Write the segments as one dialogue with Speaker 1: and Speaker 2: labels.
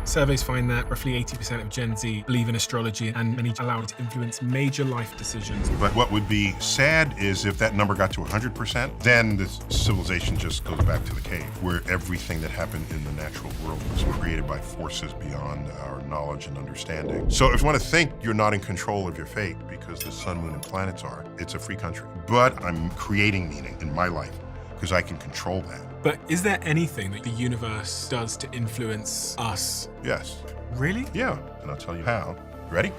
Speaker 1: Surveys find that roughly 80% of Gen Z believe in astrology, and many allow it to influence major life decisions.
Speaker 2: But what would be sad is if that number got to 100%, then the civilization just goes back to the cave, where everything that happened in the natural world was created by forces beyond our knowledge and understanding. So if you want to think you're not in control of your fate because the sun, moon, and planets are, it's a free country. But I'm creating meaning in my life because I can control that.
Speaker 1: But is there anything that the universe does to influence us?
Speaker 2: Yes.
Speaker 1: Really?
Speaker 2: Yeah, and I'll tell you how. Ready?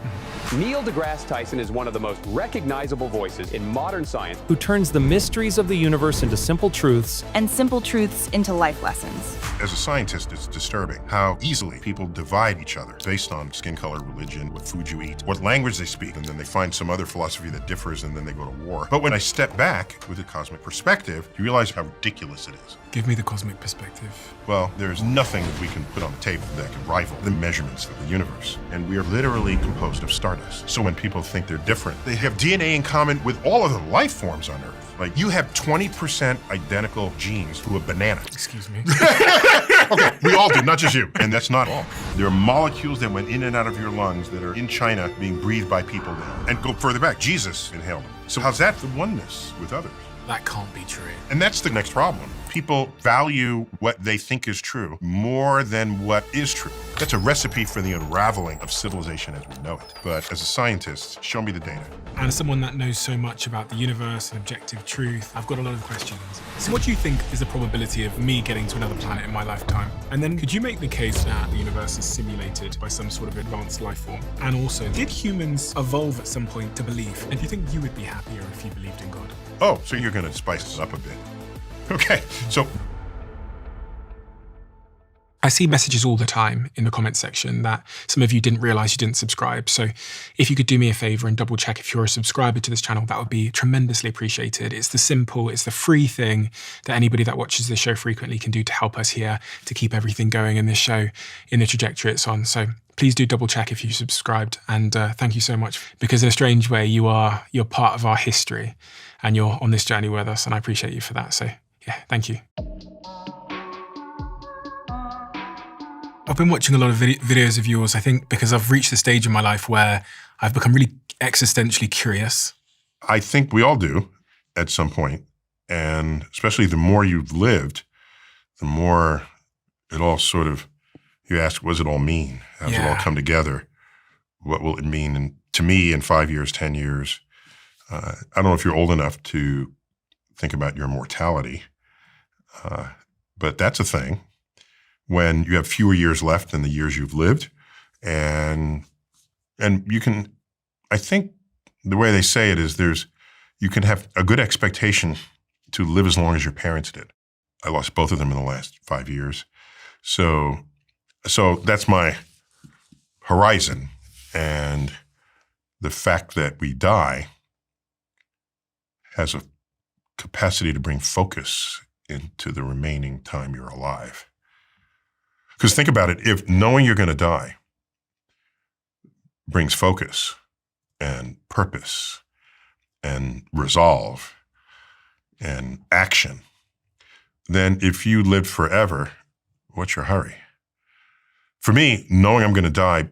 Speaker 3: Neil deGrasse Tyson is one of the most recognizable voices in modern science,
Speaker 4: who turns the mysteries of the universe into simple truths
Speaker 5: and simple truths into life lessons.
Speaker 2: As a scientist, it's disturbing how easily people divide each other based on skin color, religion, what food you eat, what language they speak, and then they find some other philosophy that differs, and then they go to war. But when I step back with a cosmic perspective, you realize how ridiculous it is.
Speaker 1: Give me the cosmic perspective.
Speaker 2: Well, there's nothing that we can put on the table that can rival the measurements of the universe. And we are literally composed of stardust. So when people think they're different, they have DNA in common with all of the life forms on Earth. Like, you have 20% identical genes to a banana.
Speaker 1: Excuse me.
Speaker 2: Okay, we all do, not just you. And that's not all. There are molecules that went in and out of your lungs that are in China being breathed by people now. And go further back, Jesus inhaled them. So how's that the oneness with others?
Speaker 1: That can't be true.
Speaker 2: And that's the next problem. People value what they think is true more than what is true. That's a recipe for the unraveling of civilization as we know it. But as a scientist, show me the data.
Speaker 1: And as someone that knows so much about the universe and objective truth, I've got a lot of questions. So what do you think is the probability of me getting to another planet in my lifetime? And then could you make the case that the universe is simulated by some sort of advanced life form? And also, did humans evolve at some point to believe? And do you think you would be happier if you believed in God?
Speaker 2: Oh, so you're gonna spice this up a bit. Okay, so
Speaker 1: I see messages all the time in the comments section that some of you didn't realize you didn't subscribe. So if you could do me a favor and double check if you're a subscriber to this channel, that would be tremendously appreciated. It's the free thing that anybody that watches this show frequently can do to help us here, to keep everything going in this show in the trajectory it's on. So please do double check if you subscribed. And thank you so much, because in a strange way, you're part of our history and you're on this journey with us. And I appreciate you for that. So yeah, thank you. I've been watching a lot of videos of yours, I think, because I've reached the stage in my life where I've become really existentially curious.
Speaker 2: I think we all do at some point. And especially the more you've lived, the more it all sort of, you ask, what does it all mean? How does it all come together? What will it mean to me in 5 years, 10 years? I don't know if you're old enough to think about your mortality, but that's a thing. When you have fewer years left than the years you've lived. And you can, I think the way they say it is you can have a good expectation to live as long as your parents did. I lost both of them in the last 5 years. So that's my horizon. And the fact that we die has a capacity to bring focus into the remaining time you're alive. Because think about it, if knowing you're going to die brings focus and purpose and resolve and action, then if you lived forever, what's your hurry? For me, knowing I'm going to die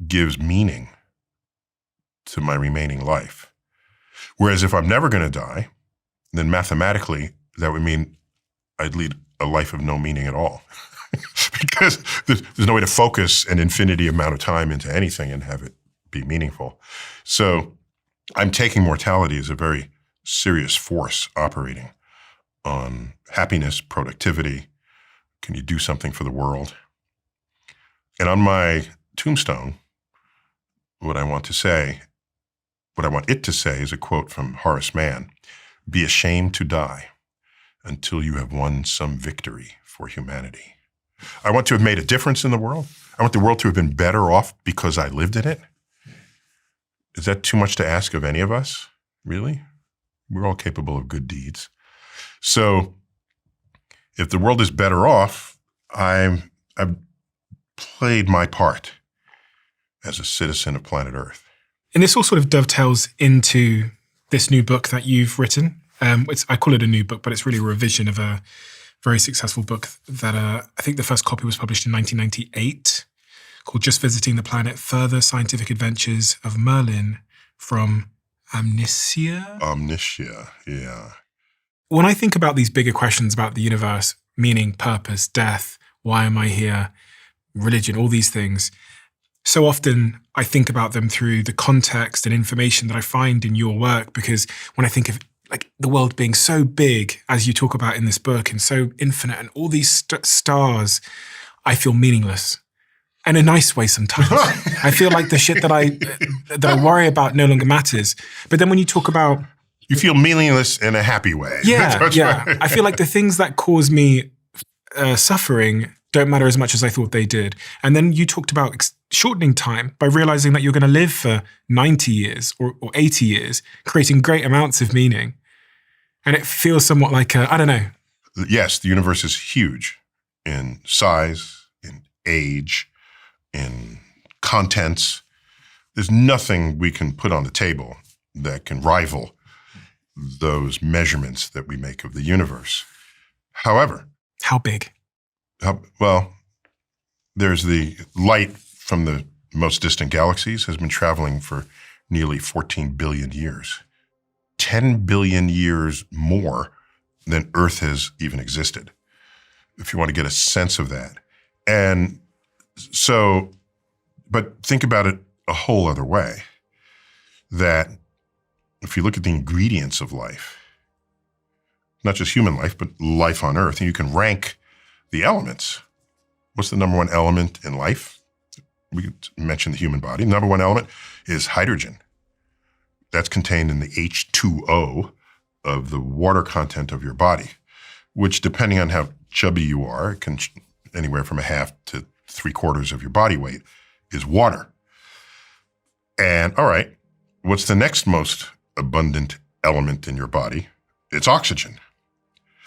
Speaker 2: gives meaning to my remaining life. Whereas if I'm never going to die, then mathematically, that would mean I'd lead a life of no meaning at all. Because there's no way to focus an infinity amount of time into anything and have it be meaningful. So I'm taking mortality as a very serious force operating on happiness, productivity. Can you do something for the world? And on my tombstone, what I want it to say is a quote from Horace Mann: "Be ashamed to die until you have won some victory for humanity." I want to have made a difference in the world. I want the world to have been better off because I lived in it. Is that too much to ask of any of us? Really? We're all capable of good deeds. So if the world is better off, I've played my part as a citizen of planet Earth.
Speaker 1: And this all sort of dovetails into this new book that you've written. I call it a new book, but it's really a revision of a very successful book that I think the first copy was published in 1998 called Just Visiting the Planet, Further Scientific Adventures of Merlin from Omniscia.
Speaker 2: Omniscia, yeah.
Speaker 1: When I think about these bigger questions about the universe, meaning, purpose, death, why am I here, religion, all these things, so often I think about them through the context and information that I find in your work, because when I think of like the world being so big, as you talk about in this book, and so infinite, and all these stars, I feel meaningless. In a nice way sometimes. I feel like the shit that I worry about no longer matters. But then when you talk about...
Speaker 2: You feel meaningless in a happy way.
Speaker 1: Yeah, yeah. I feel like the things that cause me suffering don't matter as much as I thought they did. And then you talked about shortening time by realizing that you're going to live for 90 years or 80 years, creating great amounts of meaning. And it feels somewhat like, I don't know.
Speaker 2: Yes, the universe is huge in size, in age, in contents. There's nothing we can put on the table that can rival those measurements that we make of the universe. However...
Speaker 1: How big?
Speaker 2: Well, there's the light from the most distant galaxies has been traveling for nearly 14 billion years. 10 billion years more than Earth has even existed, if you want to get a sense of that. And so, but think about it a whole other way, that if you look at the ingredients of life, not just human life, but life on Earth, and you can rank the elements. What's the number one element in life? We could mention the human body. Number one element is hydrogen. That's contained in the H2O of the water content of your body, which, depending on how chubby you are, it can anywhere from a half to 3/4 of your body weight is water. And all right, what's the next most abundant element in your body? It's oxygen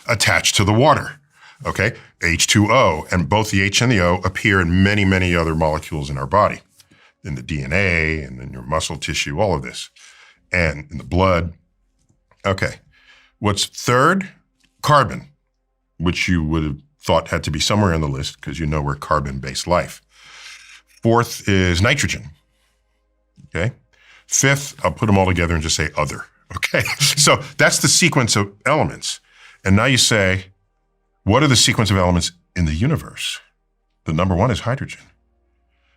Speaker 2: attached to the water. Okay, H2O, and both the H and the O appear in many, many other molecules in our body, in the DNA and in your muscle tissue, all of this, and in the blood. Okay, what's third? Carbon, which you would have thought had to be somewhere on the list because you know we're carbon-based life. Fourth is nitrogen, okay? Fifth, I'll put them all together and just say other, okay? So that's the sequence of elements. And now you say, what are the sequence of elements in the universe? The number one is hydrogen.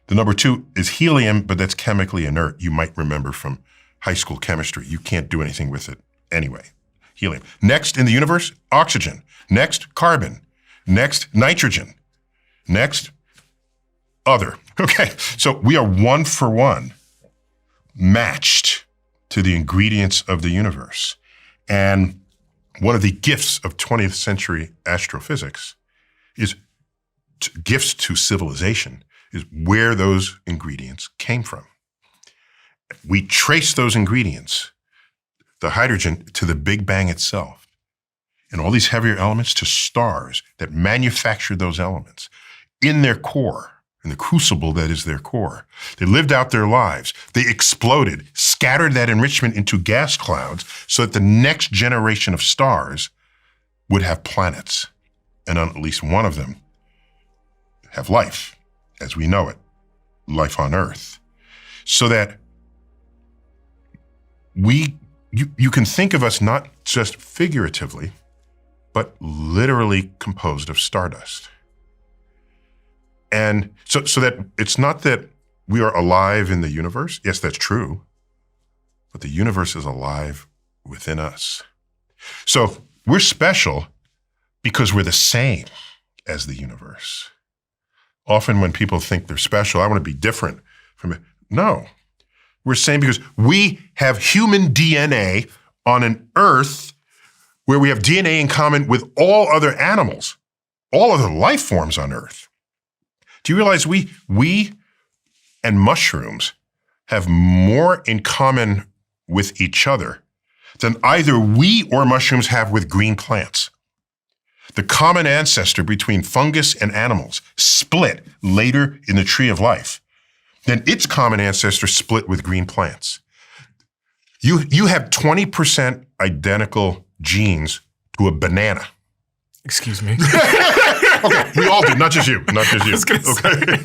Speaker 2: The number two is helium, but that's chemically inert. You might remember from high school chemistry. You can't do anything with it anyway. Helium. Next in the universe, oxygen. Next, carbon. Next, nitrogen. Next, other. Okay, so we are one for one matched to the ingredients of the universe. And one of the gifts of 20th century astrophysics is gifts to civilization is where those ingredients came from. We trace those ingredients, the hydrogen, to the Big Bang itself, and all these heavier elements to stars that manufactured those elements in their core, in the crucible that is their core. They lived out their lives. They exploded, scattered that enrichment into gas clouds so that the next generation of stars would have planets, and on at least one of them have life, as we know it, life on Earth. So that you can think of us not just figuratively, but literally composed of stardust. And so that it's not that we are alive in the universe. Yes, that's true. But the universe is alive within us. So we're special because we're the same as the universe. Often when people think they're special, I want to be different from it. No, we're same because we have human DNA on an Earth where we have DNA in common with all other animals, all other life forms on Earth. Do you realize we and mushrooms have more in common with each other than either we or mushrooms have with green plants? The common ancestor between fungus and animals split later in the tree of life. Then its common ancestor split with green plants. You have 20% identical genes to a banana.
Speaker 1: Excuse me.
Speaker 2: Okay, we all do, not just you. Not just you. Okay.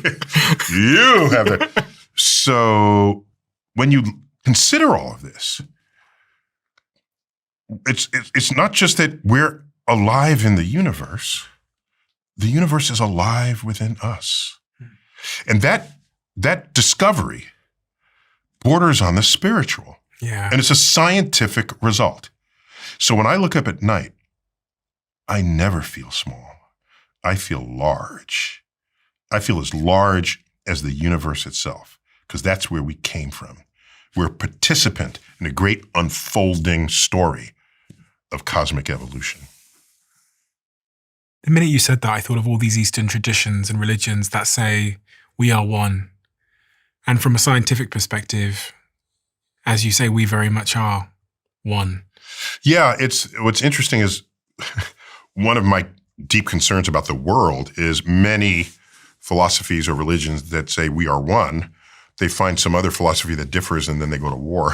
Speaker 2: You have that. So when you consider all of this, it's not just that we're alive in the universe is alive within us. And that discovery borders on the spiritual.
Speaker 1: Yeah.
Speaker 2: And it's a scientific result. So when I look up at night, I never feel small. I feel large. I feel as large as the universe itself, because that's where we came from. We're a participant in a great unfolding story of cosmic evolution.
Speaker 1: The minute you said that, I thought of all these Eastern traditions and religions that say we are one. And from a scientific perspective, as you say, we very much are one.
Speaker 2: Yeah, what's interesting is one of my deep concerns about the world is many philosophies or religions that say we are one, they find some other philosophy that differs and then they go to war.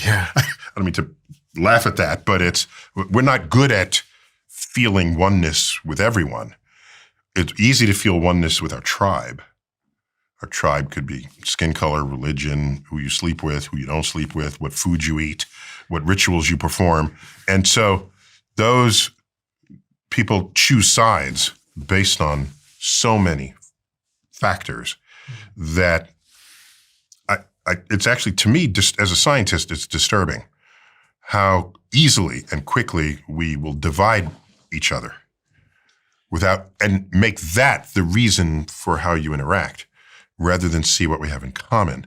Speaker 1: Yeah.
Speaker 2: I don't mean to laugh at that, but we're not good at feeling oneness with everyone. It's easy to feel oneness with our tribe. Our tribe could be skin color, religion, who you sleep with, who you don't sleep with, what food you eat, what rituals you perform. And so those people choose sides based on so many factors that it's actually, to me, just as a scientist, it's disturbing how easily and quickly we will divide each other and make that the reason for how you interact, rather than see what we have in common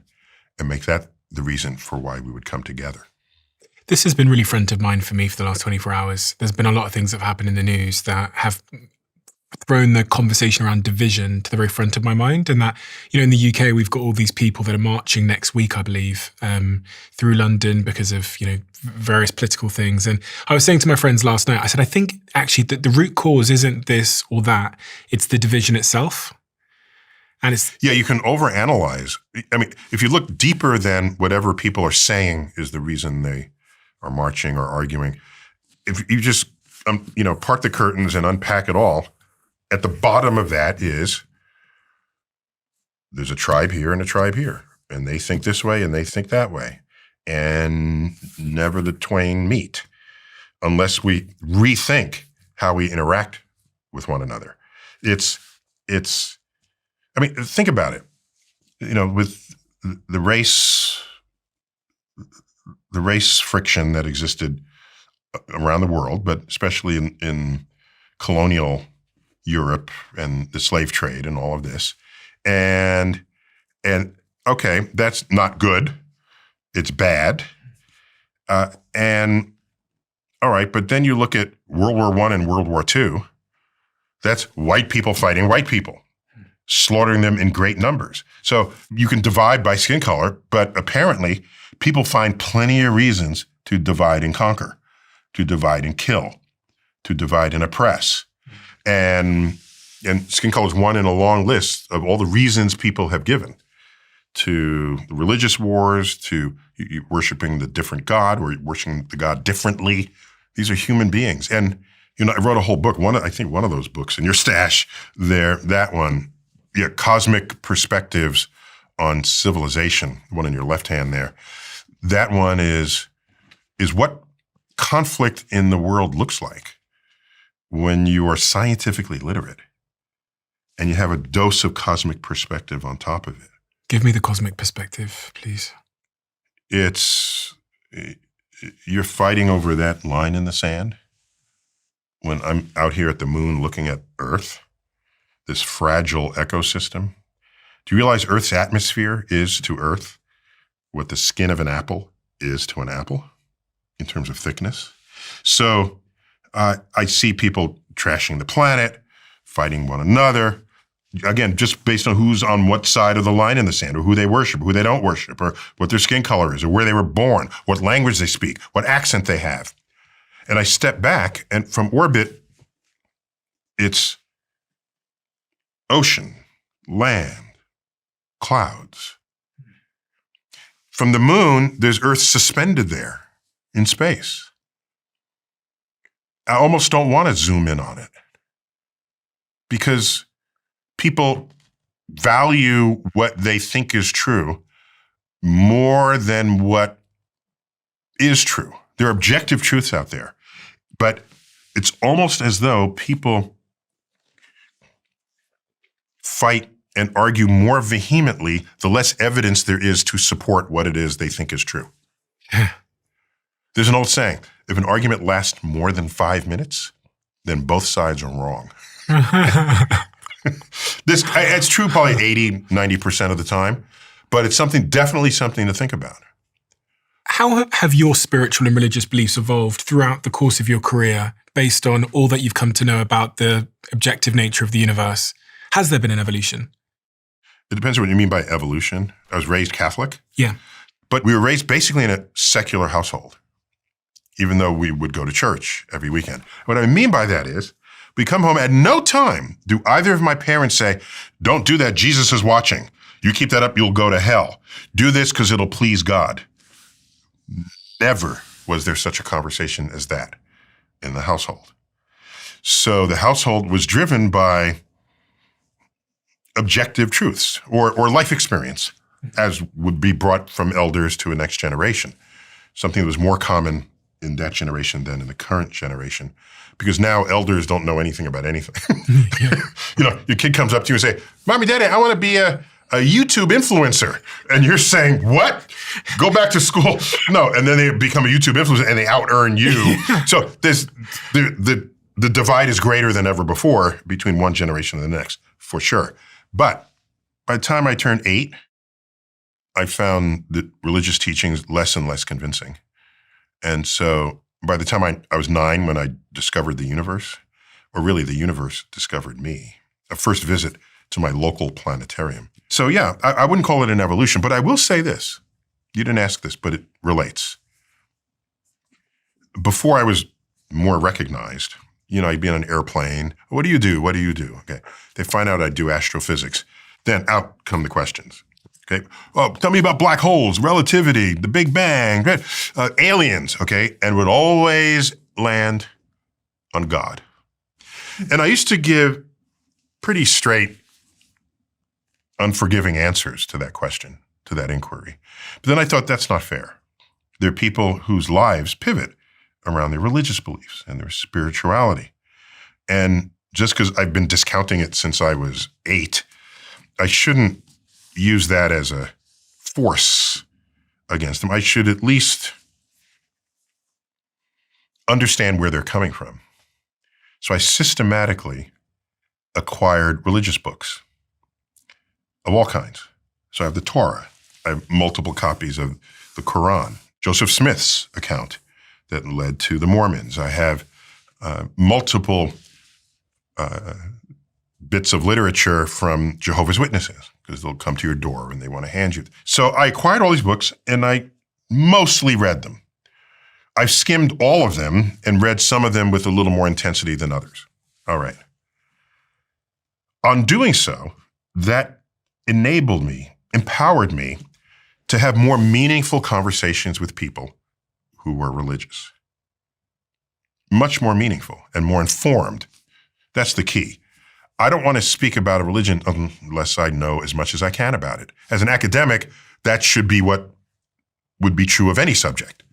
Speaker 2: and make that the reason for why we would come together.
Speaker 1: This has been really front of mind for me for the last 24 hours. There's been a lot of things that have happened in the news that have thrown the conversation around division to the very front of my mind. And that, in the UK, we've got all these people that are marching next week, I believe, through London because of, various political things. And I was saying to my friends last night, I said, I think actually that the root cause isn't this or that, it's the division itself. And
Speaker 2: you can overanalyze. I mean, if you look deeper than whatever people are saying is the reason they are marching or arguing, if you just, part the curtains and unpack it all, at the bottom of that is there's a tribe here and a tribe here, and they think this way and they think that way, and never the twain meet unless we rethink how we interact with one another. Think about it. With the race friction that existed around the world, but especially in colonial Europe and the slave trade and all of this. And okay, that's not good. It's bad. And all right, but then you look at World War I and World War II. That's white people fighting white people, slaughtering them in great numbers. So you can divide by skin color, but apparently people find plenty of reasons to divide and conquer, to divide and kill, to divide and oppress. And skin color is one in a long list of all the reasons people have given to religious wars, to worshiping the different God or worshiping the God differently. These are human beings. And, I wrote a whole book, I think one of those books in your stash there, that one, Cosmic Perspectives on Civilization, one in your left hand there. That one is what conflict in the world looks like when you are scientifically literate and you have a dose of cosmic perspective on top of it.
Speaker 1: Give me the cosmic perspective, please.
Speaker 2: You're fighting over that line in the sand. When I'm out here at the moon looking at Earth, this fragile ecosystem, do you realize Earth's atmosphere is to Earth what the skin of an apple is to an apple in terms of thickness? So I see people trashing the planet, fighting one another, again, just based on who's on what side of the line in the sand, or who they worship, who they don't worship, or what their skin color is, or where they were born, what language they speak, what accent they have. And I step back, and from orbit, it's ocean, land, clouds. From the moon, there's Earth suspended there in space. I almost don't want to zoom in on it. because people value what they think is true more than what is true. There are objective truths out there, but it's almost as though people fight and argue more vehemently the less evidence there is to support what it is they think is true. There's an old saying, if an argument lasts more than 5 minutes, then both sides are wrong. It's true probably 80, 90% of the time, but it's definitely something to think about.
Speaker 1: How have your spiritual and religious beliefs evolved throughout the course of your career based on all that you've come to know about the objective nature of the universe? Has there been an evolution?
Speaker 2: It depends on what you mean by evolution. I was raised Catholic.
Speaker 1: Yeah.
Speaker 2: But we were raised basically in a secular household, even though we would go to church every weekend. What I mean by that is, we come home, at no time do either of my parents say, don't do that, Jesus is watching. You keep that up, you'll go to hell. Do this because it'll please God. Never was there such a conversation as that in the household. So the household was driven by objective truths or life experience, as would be brought from elders to a next generation. Something that was more common in that generation than in the current generation, because now elders don't know anything about anything. Your kid comes up to you and say, Mommy, Daddy, I want to be a YouTube influencer. And you're saying, what? Go back to school. No, and then they become a YouTube influencer and they out-earn you. So the divide is greater than ever before between one generation and the next, for sure. But by the time I turned 8, I found that religious teachings less and less convincing. And so by the time I was 9, when I discovered the universe, or really the universe discovered me, a first visit to my local planetarium. So yeah, I wouldn't call it an evolution, but I will say this. You didn't ask this, but it relates. Before I was more recognized, I'd be on an airplane. What do you do? What do you do? Okay. They find out I do astrophysics. Then out come the questions. Okay. Well, tell me about black holes, relativity, the Big Bang, aliens. Okay. And would always land on God. And I used to give pretty straight, unforgiving answers to that question, to that inquiry. But then I thought that's not fair. There are people whose lives pivot around their religious beliefs and their spirituality. And just because I've been discounting it since I was 8, I shouldn't use that as a force against them. I should at least understand where they're coming from. So I systematically acquired religious books of all kinds. So I have the Torah. I have multiple copies of the Quran, Joseph Smith's account that led to the Mormons. I have multiple bits of literature from Jehovah's Witnesses, because they'll come to your door and they want to hand you. So I acquired all these books and I mostly read them. I've skimmed all of them and read some of them with a little more intensity than others. All right. On doing so, that enabled me, empowered me to have more meaningful conversations with people who were religious. Much more meaningful and more informed. That's the key. I don't want to speak about a religion unless I know as much as I can about it. As an academic, that should be what would be true of any subject.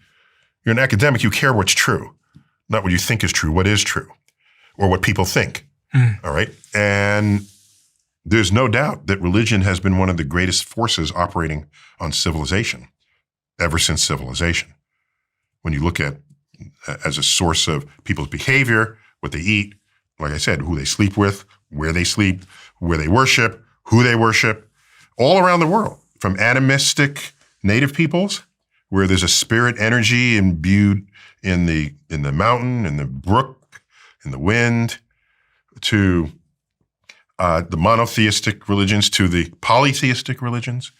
Speaker 2: You're an academic, you care what's true, not what you think is true, what is true, or what people think. All right? And there's no doubt that religion has been one of the greatest forces operating on civilization ever since civilization. When you look at as a source of people's behavior, what they eat, like I said, who they sleep with, where they sleep, where they worship, who they worship, all around the world, from animistic native peoples, where there's a spirit energy imbued in the mountain, in the brook, in the wind, to the monotheistic religions, to the polytheistic religions.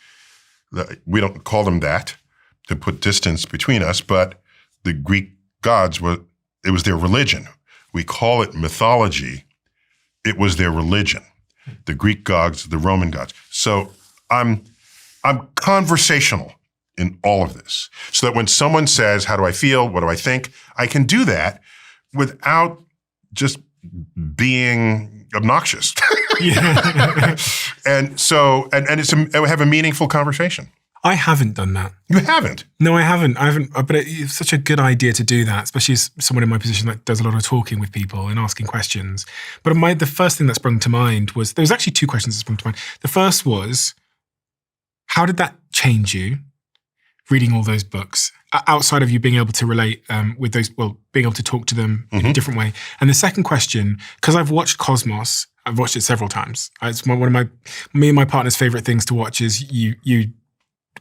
Speaker 2: We don't call them that to put distance between us, but the Greek gods, it was their religion. We call it mythology. It was their religion. The Greek gods, the Roman gods. So I'm conversational in all of this, so that when someone says, how do I feel? What do I think? I can do that without just being obnoxious.
Speaker 1: Yeah.
Speaker 2: And so, and have a meaningful conversation.
Speaker 1: I haven't done that.
Speaker 2: You haven't?
Speaker 1: No, I haven't. But it's such a good idea to do that, especially as someone in my position that does a lot of talking with people and asking questions. But the first thing that sprung to mind was, there was actually two questions that sprung to mind. The first was, how did that change you, reading all those books, outside of you being able to relate with those, being able to talk to them in a different way? And the second question, because I've watched Cosmos, I've watched it several times. It's one of me and my partner's favorite things to watch is you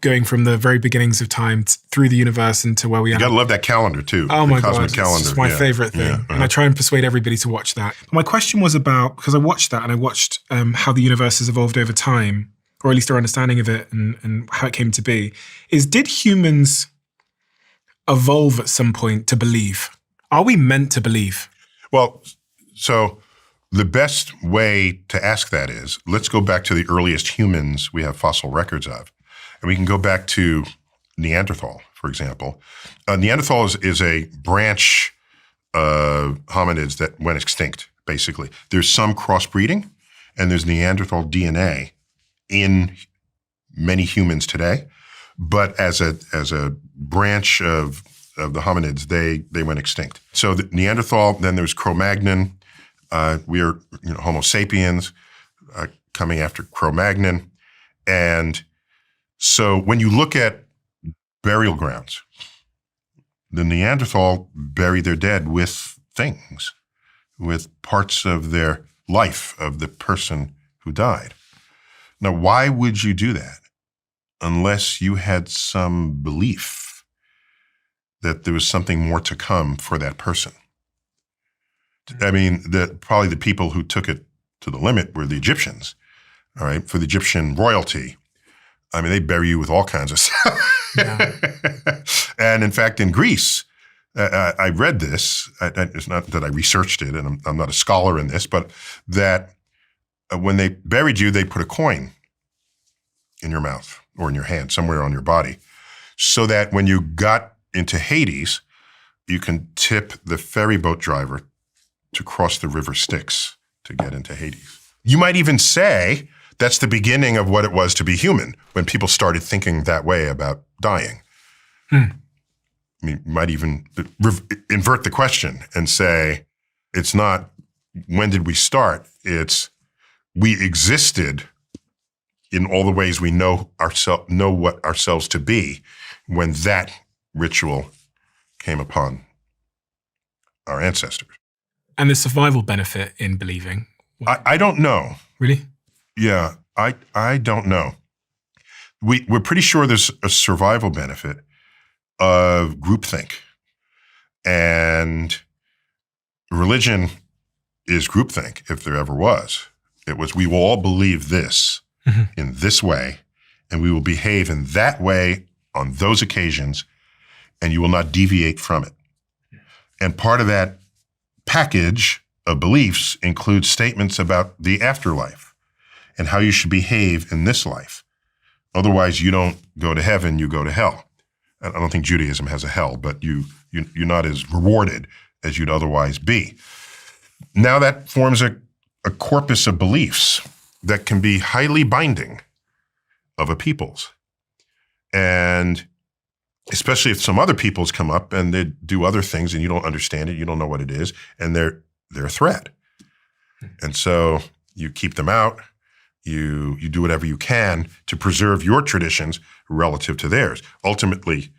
Speaker 1: going from the very beginnings of time through the universe into where we are.
Speaker 2: You gotta love that calendar too.
Speaker 1: Oh my
Speaker 2: Cosmic
Speaker 1: God,
Speaker 2: calendar.
Speaker 1: it's my favorite thing.
Speaker 2: Yeah.
Speaker 1: And I try and persuade everybody to watch that. But my question was about, because I watched that and I watched how the universe has evolved over time, or at least our understanding of it and how it came to be, is did humans evolve at some point to believe? Are we meant to believe?
Speaker 2: Well, so the best way to ask that is, let's go back to the earliest humans we have fossil records of. And we can go back to Neanderthal, for example. Neanderthal is a branch of hominids that went extinct, basically. There's some crossbreeding, and there's Neanderthal DNA in many humans today. But as a branch of the hominids, they went extinct. So the Neanderthal, then there's Cro-Magnon. We are Homo sapiens coming after Cro-Magnon. And so when you look at burial grounds, the Neanderthal buried their dead with things, with parts of their life, of the person who died. Now, why would you do that unless you had some belief that there was something more to come for that person? I mean, probably the people who took it to the limit were the Egyptians, all right? For the Egyptian royalty, I mean, they bury you with all kinds of stuff. Yeah. And in fact, in Greece, I read this. It's not that I researched it, and I'm not a scholar in this, but that when they buried you, they put a coin in your mouth or in your hand, somewhere on your body, so that when you got into Hades, you can tip the ferry boat driver to cross the river Styx to get into Hades. You might even say that's the beginning of what it was to be human, when people started thinking that way about dying. I mean, you might even invert the question and say, it's not when did we start, it's we existed in all the ways we know what ourselves to be when that ritual came upon our ancestors.
Speaker 1: And the survival benefit in believing?
Speaker 2: I don't know.
Speaker 1: Really?
Speaker 2: Yeah, I don't know. We're pretty sure there's a survival benefit of groupthink. And religion is groupthink, if there ever was. It was, we will all believe this in this way, and we will behave in that way on those occasions, and you will not deviate from it. And part of that package of beliefs includes statements about the afterlife and how you should behave in this life. Otherwise, you don't go to heaven, you go to hell. I don't think Judaism has a hell, but you're not as rewarded as you'd otherwise be. Now that forms a corpus of beliefs that can be highly binding of a people's. And especially if some other peoples come up and they do other things and you don't understand it, you don't know what it is, and they're a threat. And so you keep them out, you do whatever you can to preserve your traditions relative to theirs. Ultimately,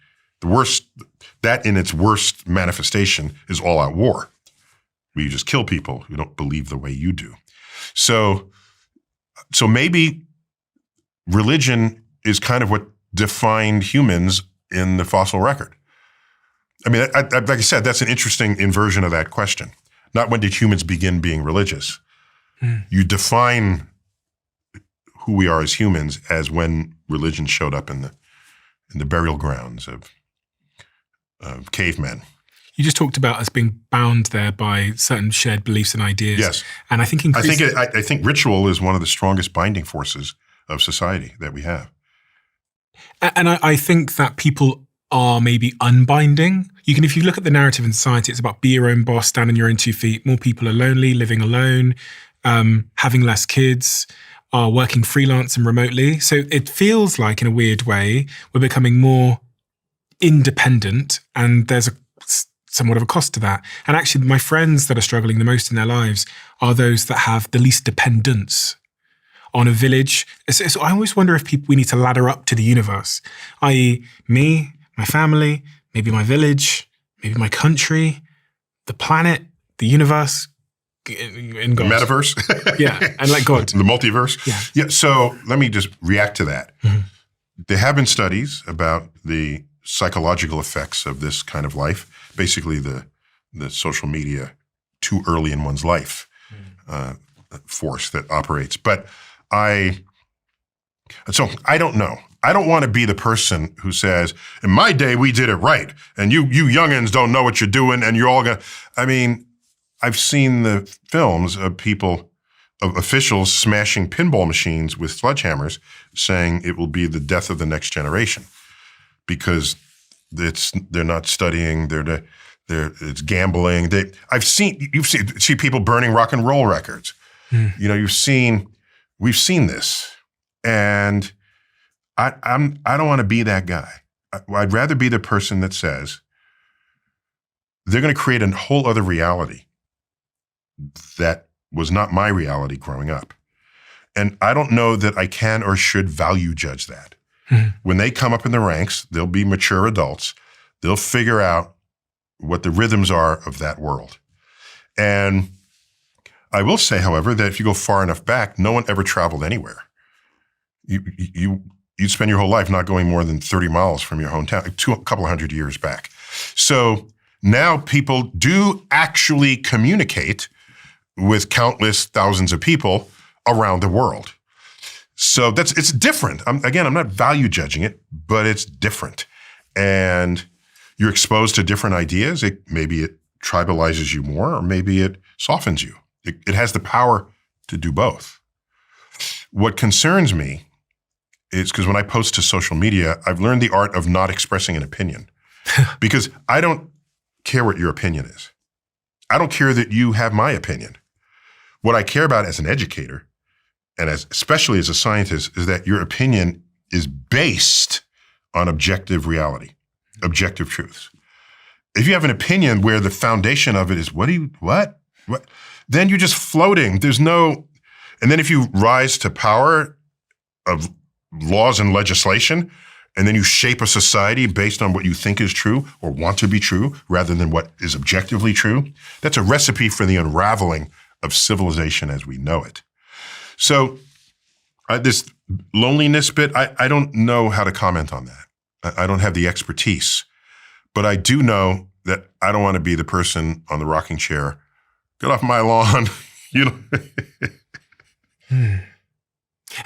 Speaker 2: that in its worst manifestation is all-out war, where you just kill people who don't believe the way you do. So maybe religion is kind of what defined humans in the fossil record. I mean, like I said, that's an interesting inversion of that question. Not when did humans begin being religious. You define who we are as humans as when religion showed up in the burial grounds of cavemen.
Speaker 1: You just talked about us being bound there by certain shared beliefs and ideas.
Speaker 2: Yes.
Speaker 1: And I think
Speaker 2: I think ritual is one of the strongest binding forces of society that we have.
Speaker 1: And I think that people are maybe unbinding. If you look at the narrative in society, it's about be your own boss, stand on your own 2 feet. More people are lonely, living alone, having less kids, are working freelance and remotely. So it feels like, in a weird way, we're becoming more independent, and there's somewhat of a cost to that. And actually, my friends that are struggling the most in their lives are those that have the least dependence on a village. So I always wonder if we need to ladder up to the universe, i.e. me, my family, maybe my village, maybe my country, the planet, the universe, and God.
Speaker 2: The metaverse?
Speaker 1: Yeah, and like God.
Speaker 2: The multiverse? Yeah. So let me just react to that. Mm-hmm. There have been studies about the psychological effects of this kind of life, basically the social media too early in one's life force that operates. But I don't know. I don't want to be the person who says, in my day, we did it right. And you youngins don't know what you're doing and you're all going to, I mean, I've seen the films of officials smashing pinball machines with sledgehammers saying it will be the death of the next generation because they're not studying, it's gambling. You see people burning rock and roll records. We've seen this. And I don't want to be that guy. I'd rather be the person that says they're going to create a whole other reality that was not my reality growing up. And I don't know that I can or should value judge that. Mm-hmm. When they come up in the ranks, they'll be mature adults. They'll figure out what the rhythms are of that world. And I will say, however, that if you go far enough back, no one ever traveled anywhere. You'd spend your whole life not going more than 30 miles from your hometown, a couple of hundred years back. So now people do actually communicate with countless thousands of people around the world. So it's different. I'm not value judging it, but it's different. And you're exposed to different ideas. Maybe it tribalizes you more, or maybe it softens you. It has the power to do both. What concerns me is because when I post to social media, I've learned the art of not expressing an opinion because I don't care what your opinion is. I don't care that you have my opinion. What I care about as an educator and especially as a scientist is that your opinion is based on objective reality, objective truths. If you have an opinion where the foundation of it is what? Then you're just floating. And then if you rise to power of laws and legislation, and then you shape a society based on what you think is true or want to be true rather than what is objectively true, that's a recipe for the unraveling of civilization as we know it. So this loneliness bit, I don't know how to comment on that. I don't have the expertise, but I do know that I don't want to be the person on the rocking chair. Get off my lawn,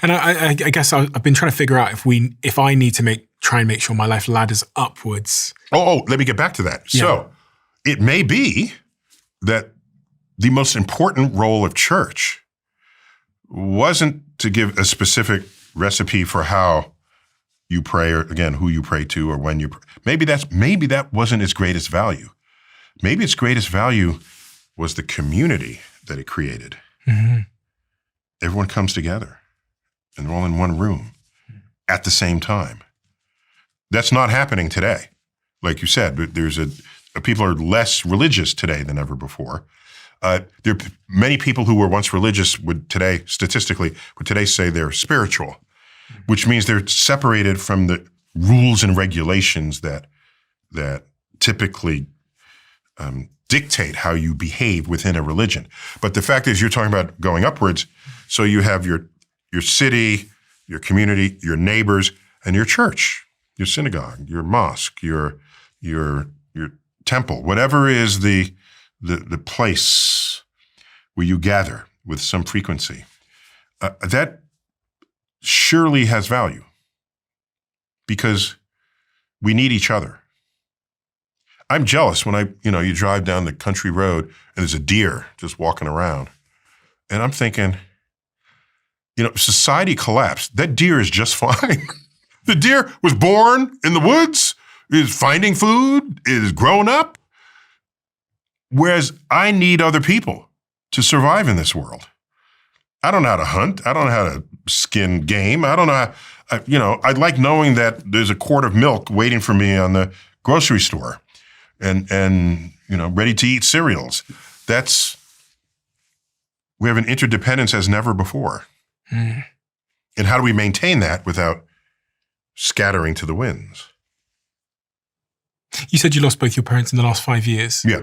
Speaker 1: And I guess I've been trying to figure out if I need to try and make sure my life ladders upwards.
Speaker 2: Oh, let me get back to that. Yeah. So it may be that the most important role of church wasn't to give a specific recipe for how you pray, or again, who you pray to, or when you pray. Maybe that wasn't its greatest value. Maybe its greatest value was the community that it created. Mm-hmm. Everyone comes together, and they're all in one room at the same time. That's not happening today. Like you said, people are less religious today than ever before. There are many people who were once religious would today say they're spiritual, which means they're separated from the rules and regulations that typically dictate how you behave within a religion. But the fact is, you're talking about going upwards. So you have your city, your community, your neighbors, and your church, your synagogue, your mosque, your temple, whatever is the place where you gather with some frequency. That surely has value because we need each other. I'm jealous when you drive down the country road and there's a deer just walking around. And I'm thinking, society collapsed. That deer is just fine. The deer was born in the woods is finding food, is growing up. Whereas I need other people to survive in this world. I don't know how to hunt. I don't know how to skin game. I don't know how, I like knowing that there's a quart of milk waiting for me on the grocery store and ready to eat cereals. We have an interdependence as never before. And how do we maintain that without scattering to the winds?
Speaker 1: You said you lost both your parents in the last 5 years.
Speaker 2: Yeah.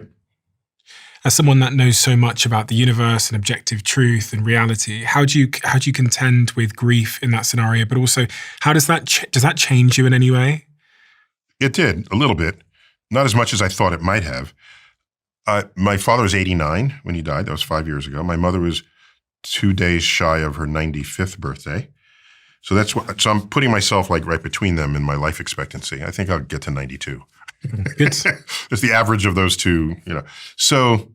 Speaker 1: As someone that knows so much about the universe and objective truth and reality, how do you contend with grief in that scenario? But also, how does that change you in any way?
Speaker 2: It did, a little bit. Not as much as I thought it might have. My father was 89 when he died. That was 5 years ago. My mother was 2 days shy of her 95th birthday. So so I'm putting myself like right between them in my life expectancy. I think I'll get to 92.
Speaker 1: Good.
Speaker 2: It's the average of those two, So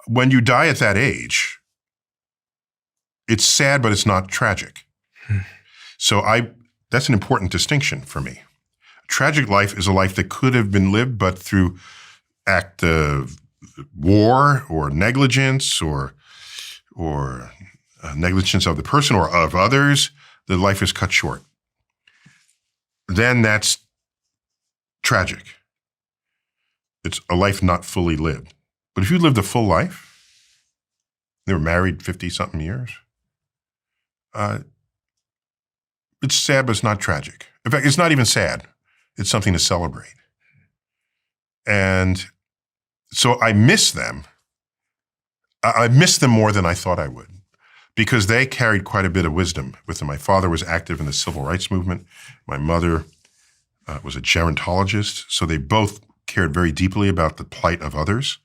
Speaker 2: when you die at that age, it's sad, but it's not tragic. So that's an important distinction for me. A tragic life is a life that could have been lived, but through act of war or negligence or negligence of the person or of others, the life is cut short. Then that's tragic. It's a life not fully lived. But if you lived a full life, they were married 50-something years, it's sad, but it's not tragic. In fact, it's not even sad. It's something to celebrate. And so I miss them. I miss them more than I thought I would because they carried quite a bit of wisdom with them. My father was active in the civil rights movement. My mother was a gerontologist. So they both cared very deeply about the plight of others.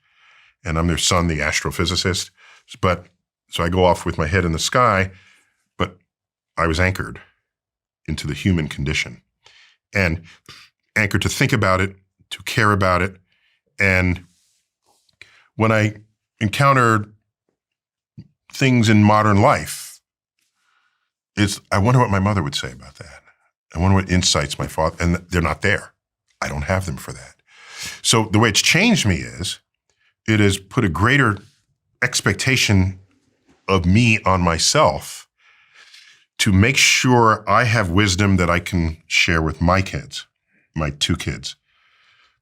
Speaker 2: And I'm their son, the astrophysicist. So I go off with my head in the sky, but I was anchored into the human condition and anchored to think about it, to care about it. And when I encountered things in modern life, I wonder what my mother would say about that. I wonder what insights my father, and they're not there. I don't have them for that. So the way it's changed me is, it has put a greater expectation of me on myself to make sure I have wisdom that I can share with my kids, my 2 kids,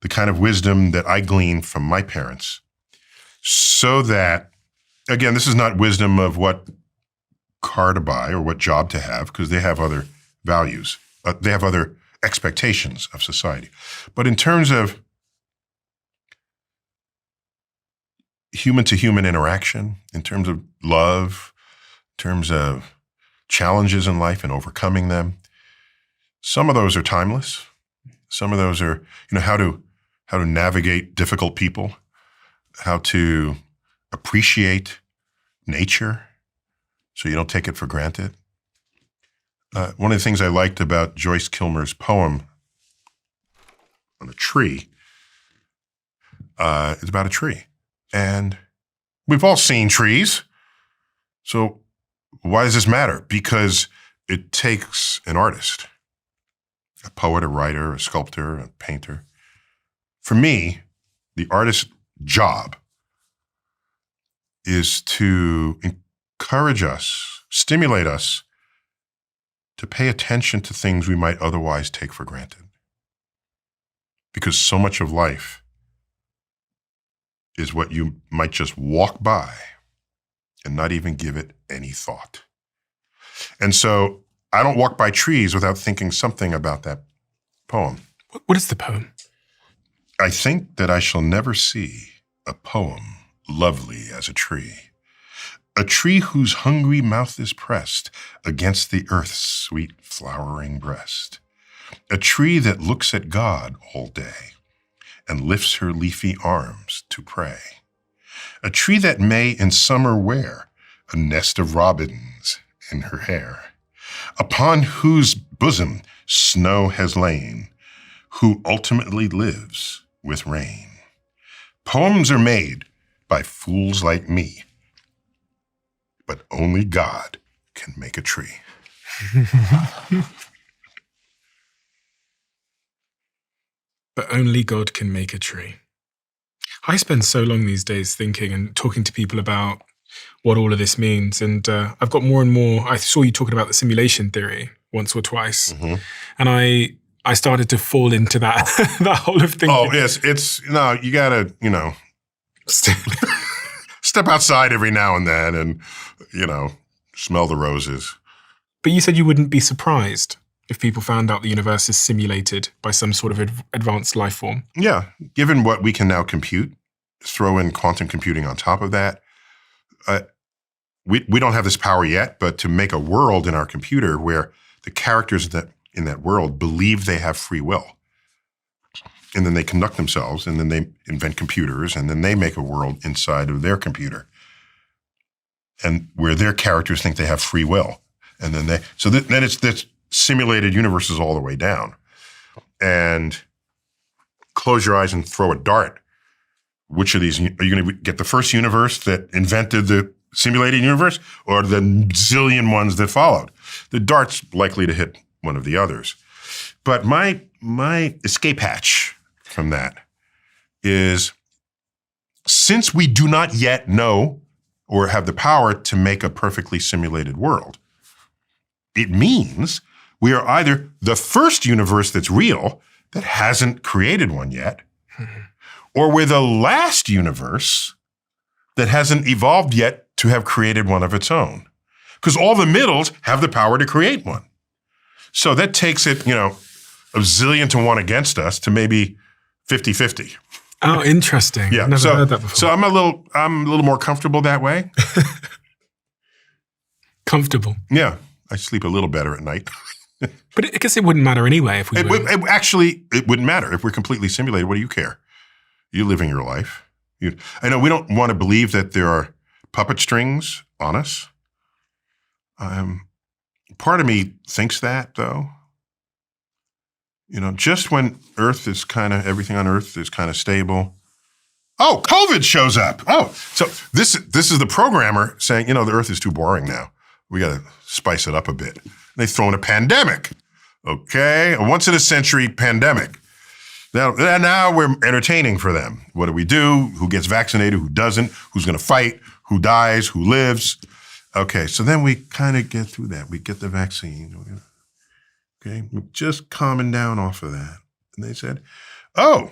Speaker 2: the kind of wisdom that I gleaned from my parents, so that, again, this is not wisdom of what car to buy or what job to have, because they have other values. They have other expectations of society. But in terms of human-to-human interaction, in terms of love, in terms of challenges in life and overcoming them, some of those are timeless. Some of those are, how to navigate difficult people, how to appreciate nature so you don't take it for granted. One of the things I liked about Joyce Kilmer's poem on a tree is about a tree. And we've all seen trees. So why does this matter? Because it takes an artist, a poet, a writer, a sculptor, a painter. For me, the artist's job is to encourage us, stimulate us to pay attention to things we might otherwise take for granted. Because so much of life is what you might just walk by and not even give it any thought. And so I don't walk by trees without thinking something about that poem.
Speaker 1: What is the poem?
Speaker 2: I think that I shall never see a poem lovely as a tree whose hungry mouth is pressed against the earth's sweet flowering breast, a tree that looks at God all day and lifts her leafy arms to pray, a tree that may in summer wear a nest of robins in her hair, upon whose bosom snow has lain, who ultimately lives with rain. Poems are made by fools like me, but only God can make a tree.
Speaker 1: Only God can make a tree. I spend so long these days thinking and talking to people about what all of this means. And I've got more and more. I saw you talking about the simulation theory once or twice.
Speaker 2: Mm-hmm.
Speaker 1: And I started to fall into that, that whole of thinking.
Speaker 2: Oh, no, you got to, step outside every now and then and, smell the roses.
Speaker 1: But you said you wouldn't be surprised if people found out the universe is simulated by some sort of advanced life form.
Speaker 2: Yeah. Given what we can now compute, throw in quantum computing on top of that. We don't have this power yet, but to make a world in our computer where the characters in that world believe they have free will. And then they conduct themselves, and then they invent computers, and then they make a world inside of their computer. And where their characters think they have free will. And then then it's this simulated universes all the way down. And close your eyes and throw a dart. Which of these, are you going to get the first universe that invented the simulated universe or the zillion ones that followed? The dart's likely to hit one of the others. But my escape hatch from that is, since we do not yet know or have the power to make a perfectly simulated world, it means we are either the first universe that's real that hasn't created one yet, or we're the last universe that hasn't evolved yet to have created one of its own. Because all the middles have the power to create one. So that takes it, a zillion to one against us to maybe 50-50.
Speaker 1: Oh, interesting.
Speaker 2: Yeah.
Speaker 1: I've never heard that before.
Speaker 2: So I'm a little more comfortable that way.
Speaker 1: Comfortable.
Speaker 2: Yeah. I sleep a little better at night.
Speaker 1: But I guess it wouldn't matter anyway if we were.
Speaker 2: It wouldn't matter. If we're completely simulated, what do you care? You're living your life. I know we don't want to believe that there are puppet strings on us. Part of me thinks that, though. Just when everything on Earth is kind of stable. Oh, COVID shows up. Oh, so this is the programmer saying, the Earth is too boring now. We got to spice it up a bit. They throw in a pandemic. Okay, a once in a century pandemic. Now we're entertaining for them. What do we do? Who gets vaccinated? Who doesn't? Who's going to fight? Who dies? Who lives? Okay, so then we kind of get through that. We get the vaccine. Okay, we're just calming down off of that. And they said, oh,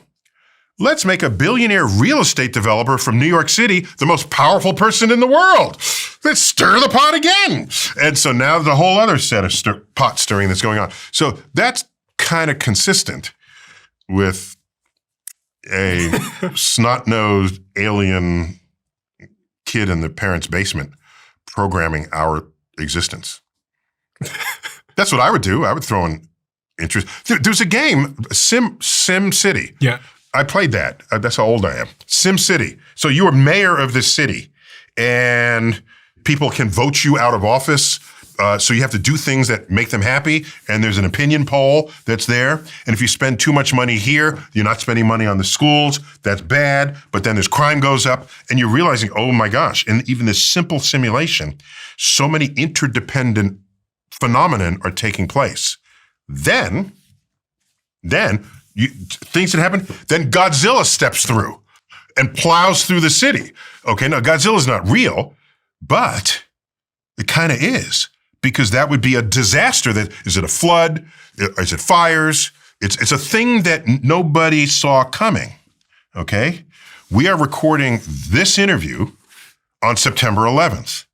Speaker 2: let's make a billionaire real estate developer from New York City the most powerful person in the world. Let's stir the pot again. And so now there's a whole other set of pot stirring that's going on. So that's kind of consistent with a snot-nosed alien kid in the parents' basement programming our existence. That's what I would do. I would throw in interest. There's a game, Sim City.
Speaker 1: Yeah.
Speaker 2: I played that. That's how old I am. Sim City. So you are mayor of this city, and people can vote you out of office. So you have to do things that make them happy, and there's an opinion poll that's there. And if you spend too much money here, you're not spending money on the schools. That's bad. But then there's crime goes up, and you're realizing, oh my gosh, in even this simple simulation, so many interdependent phenomenon are taking place. Then things that happen, then Godzilla steps through and plows through the city. Okay, now Godzilla's not real, but it kind of is, because that would be a disaster. Is it a flood? Is it fires? It's a thing that nobody saw coming. Okay, we are recording this interview on September 11th.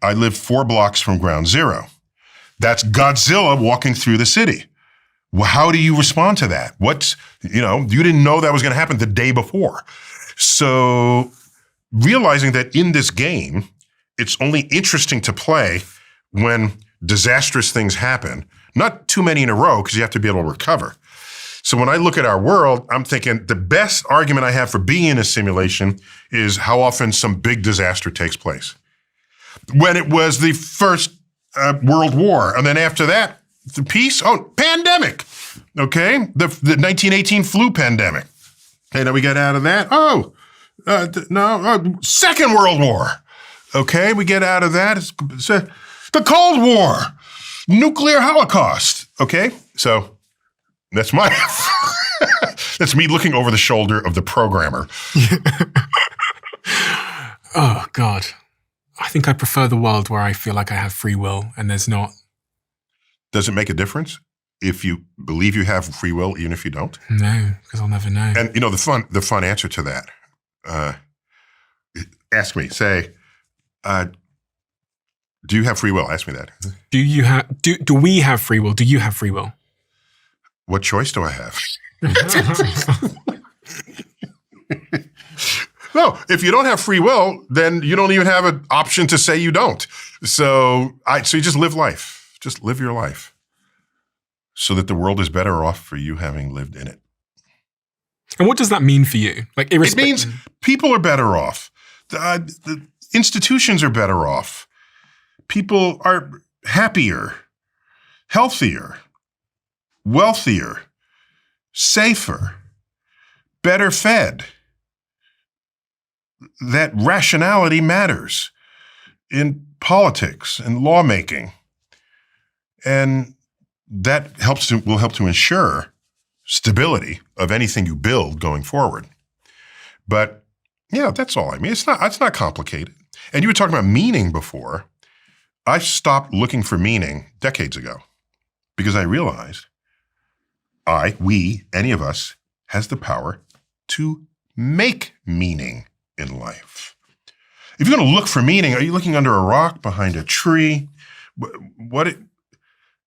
Speaker 2: I live 4 blocks from Ground Zero. That's Godzilla walking through the city. Well, how do you respond to that? You didn't know that was going to happen the day before. So realizing that in this game, it's only interesting to play when disastrous things happen, not too many in a row, because you have to be able to recover. So when I look at our world, I'm thinking the best argument I have for being in a simulation is how often some big disaster takes place. When it was the first World War, and then after that, the peace, pandemic, okay? The 1918 flu pandemic. Okay, now we get out of that. Second World War. Okay, we get out of that. It's the Cold War, nuclear holocaust. Okay, so that's my. That's me looking over the shoulder of the programmer.
Speaker 1: Oh, God. I think I prefer the world where I feel like I have free will and there's not.
Speaker 2: Does it make a difference if you believe you have free will, even if you don't?
Speaker 1: No, because I'll never know.
Speaker 2: And the fun answer to that, ask me, say, do you have free will? Ask me that.
Speaker 1: Do we have free will? Do you have free will?
Speaker 2: What choice do I have? No, if you don't have free will, then you don't even have an option to say you don't. So you just live life. Just live your life so that the world is better off for you having lived in it.
Speaker 1: And what does that mean for you? Like,
Speaker 2: it means people are better off. The institutions are better off. People are happier, healthier, wealthier, safer, better fed. That rationality matters in politics and lawmaking. And that will help to ensure stability of anything you build going forward. But yeah, that's all I mean. It's not complicated. And you were talking about meaning before. I stopped looking for meaning decades ago because I realized any of us has the power to make meaning in life. If you're going to look for meaning, are you looking under a rock, behind a tree?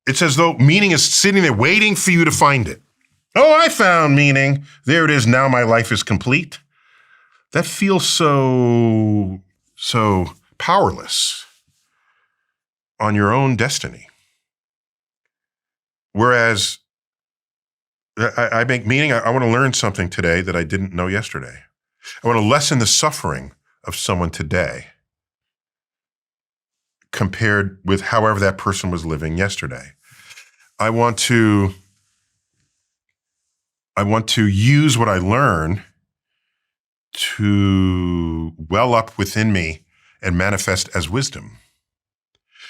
Speaker 2: It's as though meaning is sitting there waiting for you to find it. Oh, I found meaning. There it is. Now my life is complete. That feels so powerless on your own destiny. Whereas I make meaning. I want to learn something today that I didn't know yesterday. I want to lessen the suffering of someone today compared with however that person was living yesterday. I want to use what I learn to well up within me and manifest as wisdom.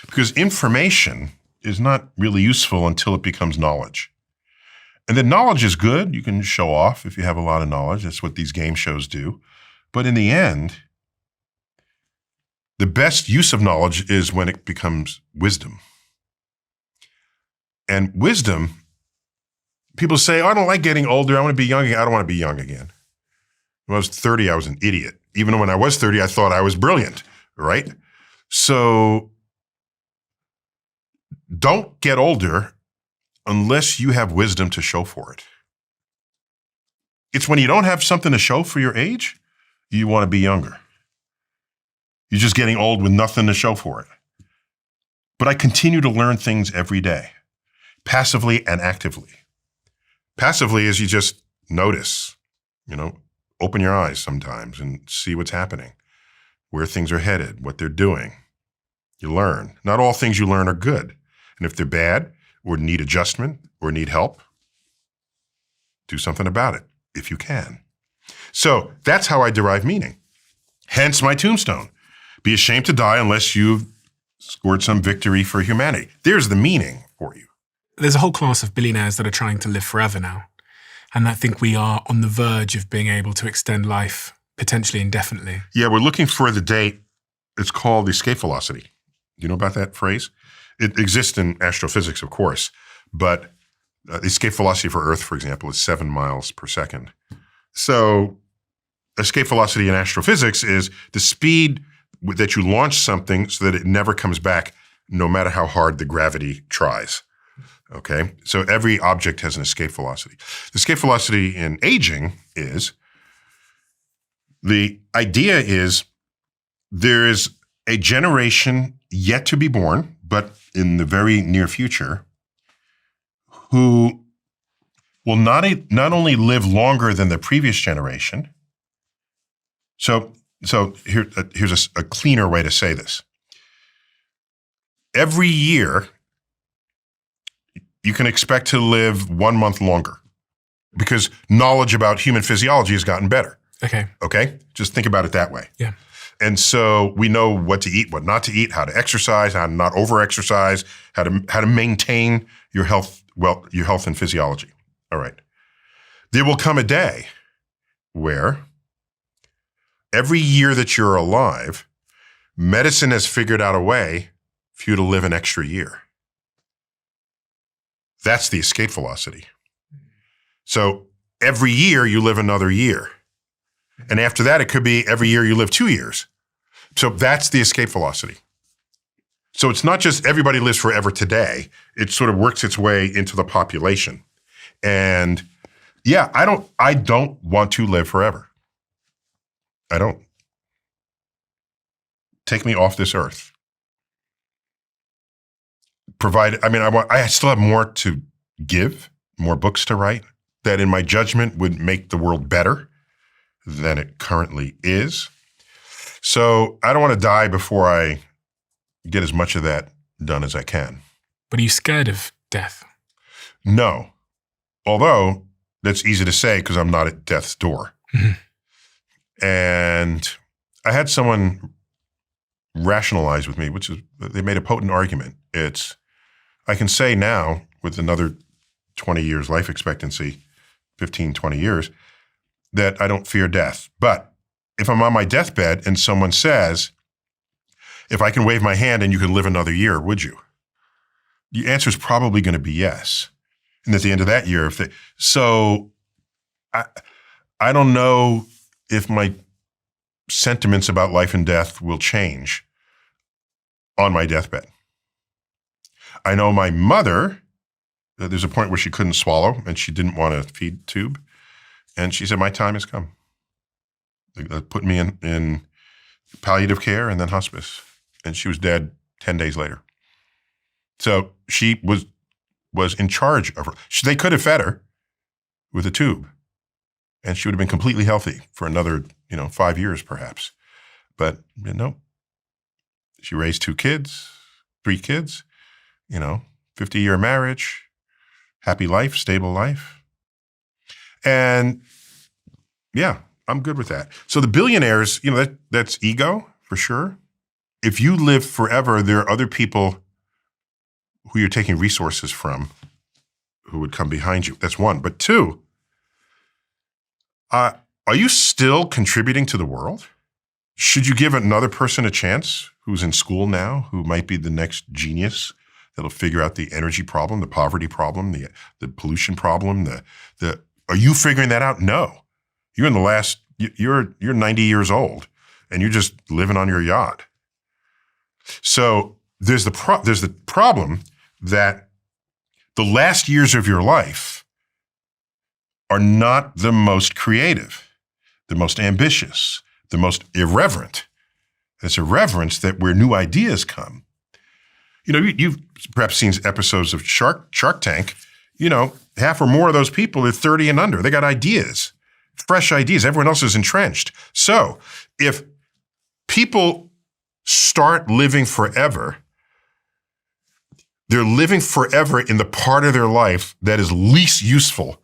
Speaker 2: Because information is not really useful until it becomes knowledge. And then knowledge is good. You can show off if you have a lot of knowledge. That's what these game shows do. But in the end, the best use of knowledge is when it becomes wisdom. And wisdom, people say, oh, I don't like getting older. I want to be young again. I don't want to be young again. When I was 30, I was an idiot. Even when I was 30, I thought I was brilliant, right? So don't get older unless you have wisdom to show for it. It's when you don't have something to show for your age, you want to be younger. You're just getting old with nothing to show for it. But I continue to learn things every day, passively and actively. Passively is you just notice, open your eyes sometimes and see what's happening, where things are headed, what they're doing. You learn. Not all things you learn are good. And if they're bad or need adjustment or need help, do something about it if you can. So that's how I derive meaning. Hence my tombstone. Be ashamed to die unless you've scored some victory for humanity. There's the meaning for you.
Speaker 1: There's a whole class of billionaires that are trying to live forever now. And I think we are on the verge of being able to extend life potentially indefinitely. Yeah,
Speaker 2: we're looking for the date. It's called the escape velocity. Do you know about that phrase? It exists in astrophysics, of course, but the escape velocity for Earth, for example, is 7 miles per second. So escape velocity in astrophysics is the speed that you launch something so that it never comes back, no matter how hard the gravity tries. Okay? So every object has an escape velocity. The escape velocity in aging is, the idea is there is a generation yet to be born, but in the very near future, who will not only live longer than the previous generation. So here's a cleaner way to say this. Every year, you can expect to live 1 month longer because knowledge about human physiology has gotten better. Okay? Just think about it that way.
Speaker 1: Yeah.
Speaker 2: And so we know what to eat, what not to eat, how to exercise, how to not over-exercise, how to maintain your health and physiology. All right. There will come a day where every year that you're alive, medicine has figured out a way for you to live an extra year. That's the escape velocity. So every year you live another year. And after that, it could be every year you live 2 years. So that's the escape velocity. So it's not just everybody lives forever today. It sort of works its way into the population. And yeah, I don't want to live forever. I don't. Take me off this earth. I still have more to give, more books to write, that in my judgment would make the world better than it currently is. So I don't want to die before I get as much of that done as I can.
Speaker 1: But are you scared of death?
Speaker 2: No. Although that's easy to say because I'm not at death's door. And I had someone rationalize with me, which is, they made a potent argument. I can say now with another 20 years life expectancy, 15, 20 years, that I don't fear death. But if I'm on my deathbed and someone says, if I can wave my hand and you can live another year, would you? The answer is probably going to be yes. And at the end of that year, I don't know if my sentiments about life and death will change on my deathbed. I know my mother, there's a point where she couldn't swallow and she didn't want a feed tube. And she said, my time has come. They put me in palliative care and then hospice. And she was dead 10 days later. So she was in charge of her. They could have fed her with a tube and she would have been completely healthy for another, 5 years perhaps. But no, she raised 3 kids, 50-year marriage, happy life, stable life. And yeah, I'm good with that. So the billionaires, that's ego for sure. If you live forever, there are other people who you're taking resources from who would come behind you. That's one. But 2, are you still contributing to the world? Should you give another person a chance who's in school now, who might be the next genius that'll figure out the energy problem, the poverty problem, the pollution problem, are you figuring that out? No. You're you're 90 years old and you're just living on your yacht. So there's the problem that the last years of your life are not the most creative, the most ambitious, the most irreverent. It's irreverence where new ideas come. You've perhaps seen episodes of Shark Tank. Half or more of those people are 30 and under. They got ideas, fresh ideas. Everyone else is entrenched. So if people start living forever, they're living forever in the part of their life that is least useful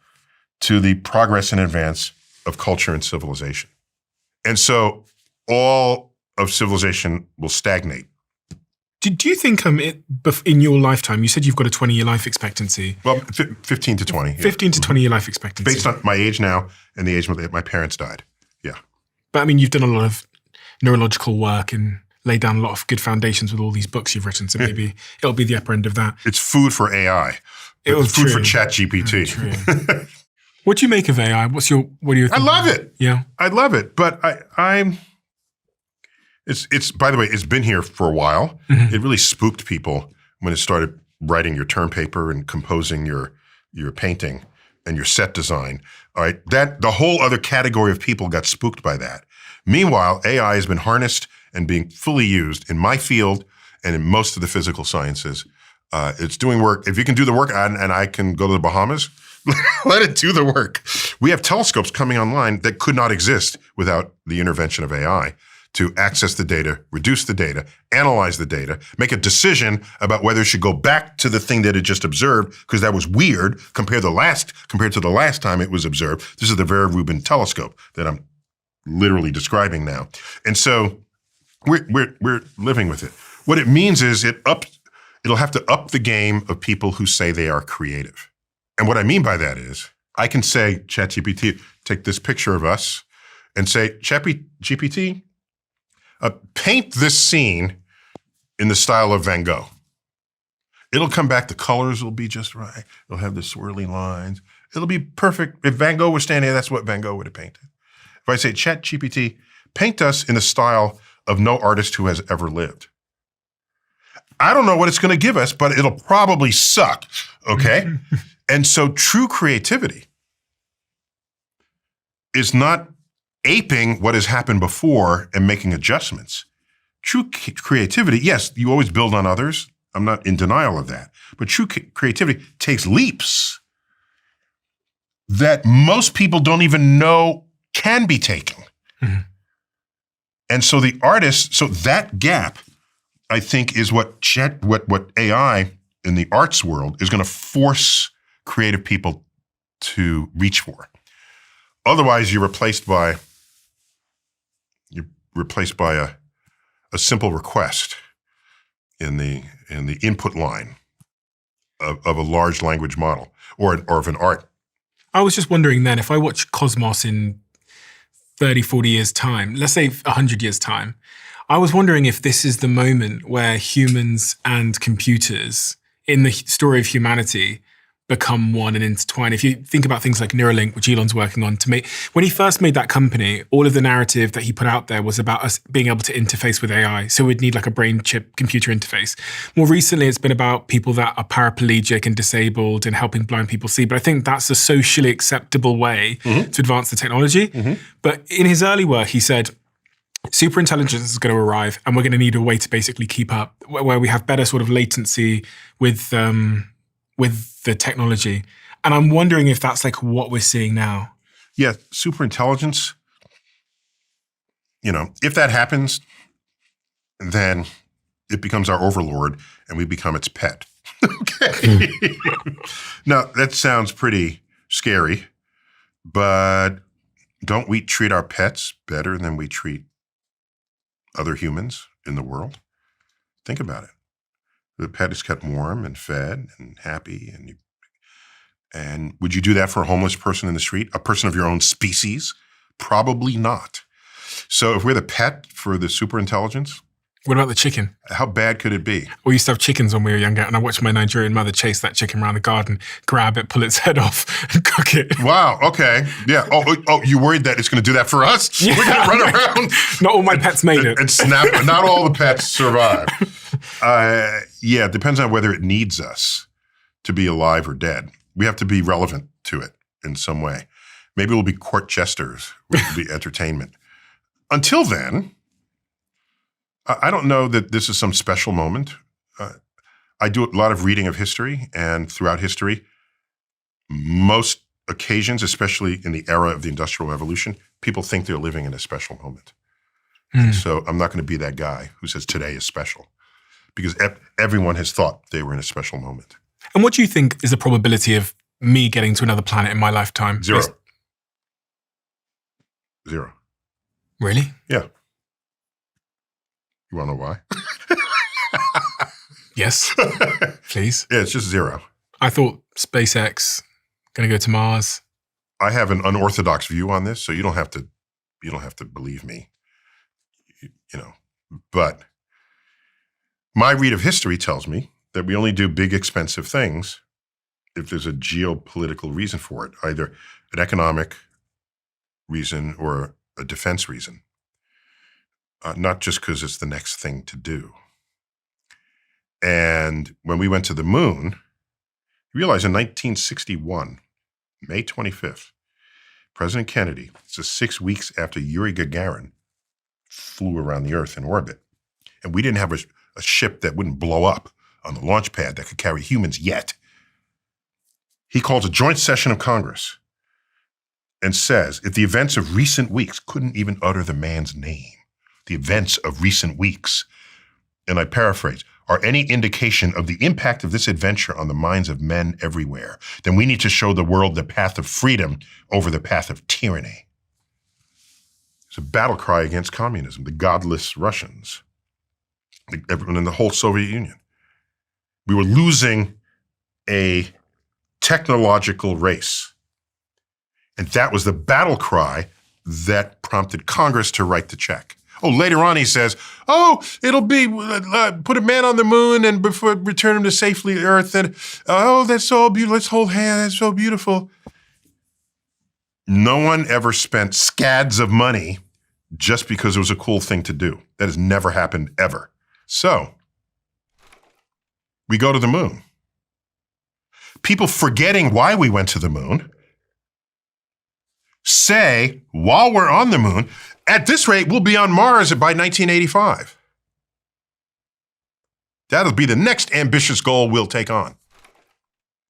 Speaker 2: to the progress and advance of culture and civilization. And so all of civilization will stagnate.
Speaker 1: Do you think in your lifetime, you said you've got a 20-year life expectancy?
Speaker 2: Well, 15 to 20.
Speaker 1: 15 to 20-year life expectancy.
Speaker 2: Based on my age now and the age my parents died. Yeah.
Speaker 1: But you've done a lot of neurological work and laid down a lot of good foundations with all these books you've written. So maybe it'll be the upper end of that.
Speaker 2: It's food for AI. It's food for ChatGPT.
Speaker 1: What do you make of AI? What are your
Speaker 2: I love it.
Speaker 1: Yeah.
Speaker 2: I love it. But it's by the way, it's been here for a while. Mm-hmm. It really spooked people when it started writing your term paper and composing your painting and your set design. All right. The whole other category of people got spooked by that. Meanwhile, AI has been harnessed and being fully used in my field and in most of the physical sciences. It's doing work. If you can do the work and I can go to the Bahamas, let it do the work. We have telescopes coming online that could not exist without the intervention of AI to access the data, reduce the data, analyze the data, make a decision about whether it should go back to the thing that it just observed because that was weird compared to the last time it was observed. This is the Vera Rubin telescope that I'm literally describing now. And so we're living with it. What it means is it'll have to up the game of people who say they are creative. And what I mean by that is I can say, ChatGPT, take this picture of us and say, ChatGPT, paint this scene in the style of Van Gogh. It'll come back, the colors will be just right. It'll have the swirly lines. It'll be perfect. If Van Gogh was standing there, that's what Van Gogh would have painted. If I say, ChatGPT, paint us in the style of no artist who has ever lived. I don't know what it's going to give us, but it'll probably suck, okay? And so true creativity is not aping what has happened before and making adjustments. True creativity, yes, you always build on others. I'm not in denial of that. But true creativity takes leaps that most people don't even know can be taken. Mm-hmm. And so the artist, so that gap, I think, is what AI in the arts world is going to force creative people to reach for. Otherwise, you're replaced by a simple request in the input line of a large language model or of an art.
Speaker 1: I was just wondering then, if I watch Cosmos in 30, 40 years' time, let's say 100 years' time, I was wondering if this is the moment where humans and computers in the story of humanity become one and intertwine. If you think about things like Neuralink, which Elon's working on to make, when he first made that company, all of the narrative that he put out there was about us being able to interface with AI. So we'd need like a brain chip computer interface. More recently, it's been about people that are paraplegic and disabled and helping blind people see. But I think that's a socially acceptable way to advance the technology. But in his early work, he said, superintelligence is going to arrive and we're going to need a way to basically keep up, where we have better sort of latency with the technology. And I'm wondering if that's like what we're seeing now.
Speaker 2: Yeah, superintelligence, if that happens, then it becomes our overlord and we become its pet. Okay. Now, that sounds pretty scary, but don't we treat our pets better than we treat other humans in the world? Think about it. The pet is kept warm and fed and happy. And would you do that for a homeless person in the street? A person of your own species? Probably not. So if we're the pet for the superintelligence,
Speaker 1: what about the chicken?
Speaker 2: How bad could it be?
Speaker 1: We used to have chickens when we were younger, and I watched my Nigerian mother chase that chicken around the garden, grab it, pull its head off, and cook it.
Speaker 2: Wow, okay. Yeah. Oh, you worried that it's going to do that for us?
Speaker 1: Yeah.
Speaker 2: We're going to run around.
Speaker 1: Not all my pets made it.
Speaker 2: And snap. Not all the pets survive. Yeah, it depends on whether it needs us to be alive or dead. We have to be relevant to it in some way. Maybe we'll be court jesters. We'll be entertainment. Until then, I don't know that this is some special moment. I do a lot of reading of history, and throughout history, most occasions, especially in the era of the Industrial Revolution, people think they're living in a special moment. And so I'm not going to be that guy who says today is special, because everyone has thought they were in a special moment.
Speaker 1: And what do you think is the probability of me getting to another planet in my lifetime?
Speaker 2: Zero.
Speaker 1: Really?
Speaker 2: Yeah. You want to know why?
Speaker 1: Yes, please.
Speaker 2: Yeah, it's just zero.
Speaker 1: I thought SpaceX going to go to Mars.
Speaker 2: I have an unorthodox view on this, so you don't have to believe me. But my read of history tells me that we only do big, expensive things if there's a geopolitical reason for it, either an economic reason or a defense reason. Not just because it's the next thing to do. And when we went to the moon, you realize in 1961, May 25th, President Kennedy, it's just 6 weeks after Yuri Gagarin flew around the Earth in orbit, and we didn't have a ship that wouldn't blow up on the launch pad that could carry humans yet. He calls a joint session of Congress and says, if the events of recent weeks, couldn't even utter the man's name, the events of recent weeks, and I paraphrase, are any indication of the impact of this adventure on the minds of men everywhere, then we need to show the world the path of freedom over the path of tyranny. It's a battle cry against communism, the godless Russians, everyone in the whole Soviet Union. We were losing a technological race And that was the battle cry that prompted Congress to write the check. Oh, later on he says, it'll be, put a man on the moon and before return him to safely Earth. And, that's so beautiful. Let's hold hands. That's so beautiful. No one ever spent scads of money just because it was a cool thing to do. That has never happened ever. So we go to the moon. People forgetting why we went to the moon say, while we're on the moon, at this rate, we'll be on Mars by 1985. That'll be the next ambitious goal we'll take on.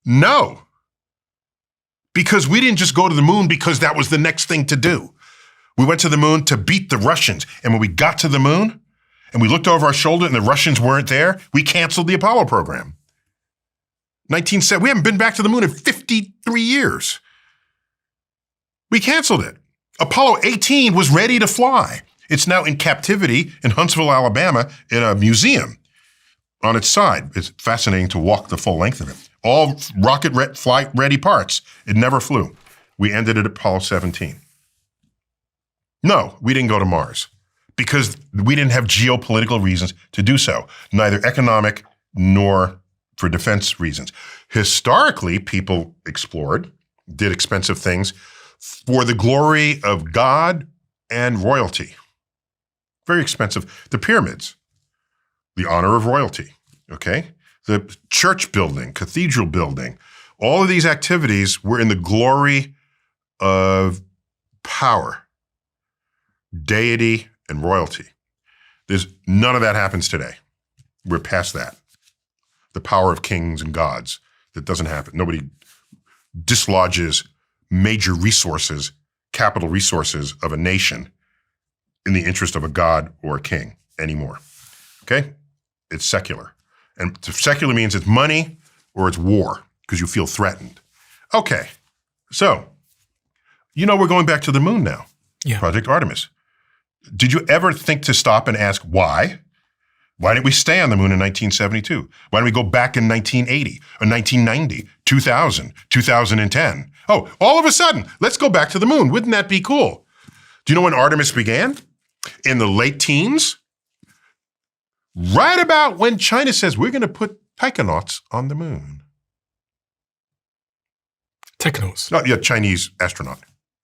Speaker 2: No. Because we didn't just go to the moon because that was the next thing to do. We went to the moon to beat the Russians. And when we got to the moon and we looked over our shoulder and the Russians weren't there, we canceled the Apollo program. 1970, we haven't been back to the moon in 53 years. We canceled it. Apollo 18 was ready to fly. It's now in captivity in Huntsville, Alabama, in a museum on its side. It's fascinating to walk the full length of it. All rocket flight ready parts. It never flew. We ended it at Apollo 17. No, we didn't go to Mars because we didn't have geopolitical reasons to do so, neither economic nor for defense reasons. Historically, people explored, did expensive things for the glory of God and royalty. Very expensive. The pyramids, the honor of royalty, okay? The church building, cathedral building, all of these activities were in the glory of power, deity, and royalty. There's none of that happens today. We're past that. The power of kings and gods. That doesn't happen. Nobody dislodges major resources, capital resources of a nation in the interest of a god or a king anymore. Okay? It's secular. And secular means it's money or it's war because you feel threatened. Okay. So, we're going back to the moon now.
Speaker 1: Yeah.
Speaker 2: Project Artemis. Did you ever think to stop and ask why? Why didn't we stay on the moon in 1972? Why didn't we go back in 1980 or 1990, 2000, 2010? Oh, all of a sudden, let's go back to the moon. Wouldn't that be cool? Do you know when Artemis began? In the late teens? Right about when China says we're going to put taikonauts on the moon.
Speaker 1: Technauts?
Speaker 2: Oh, yeah, Chinese astronaut.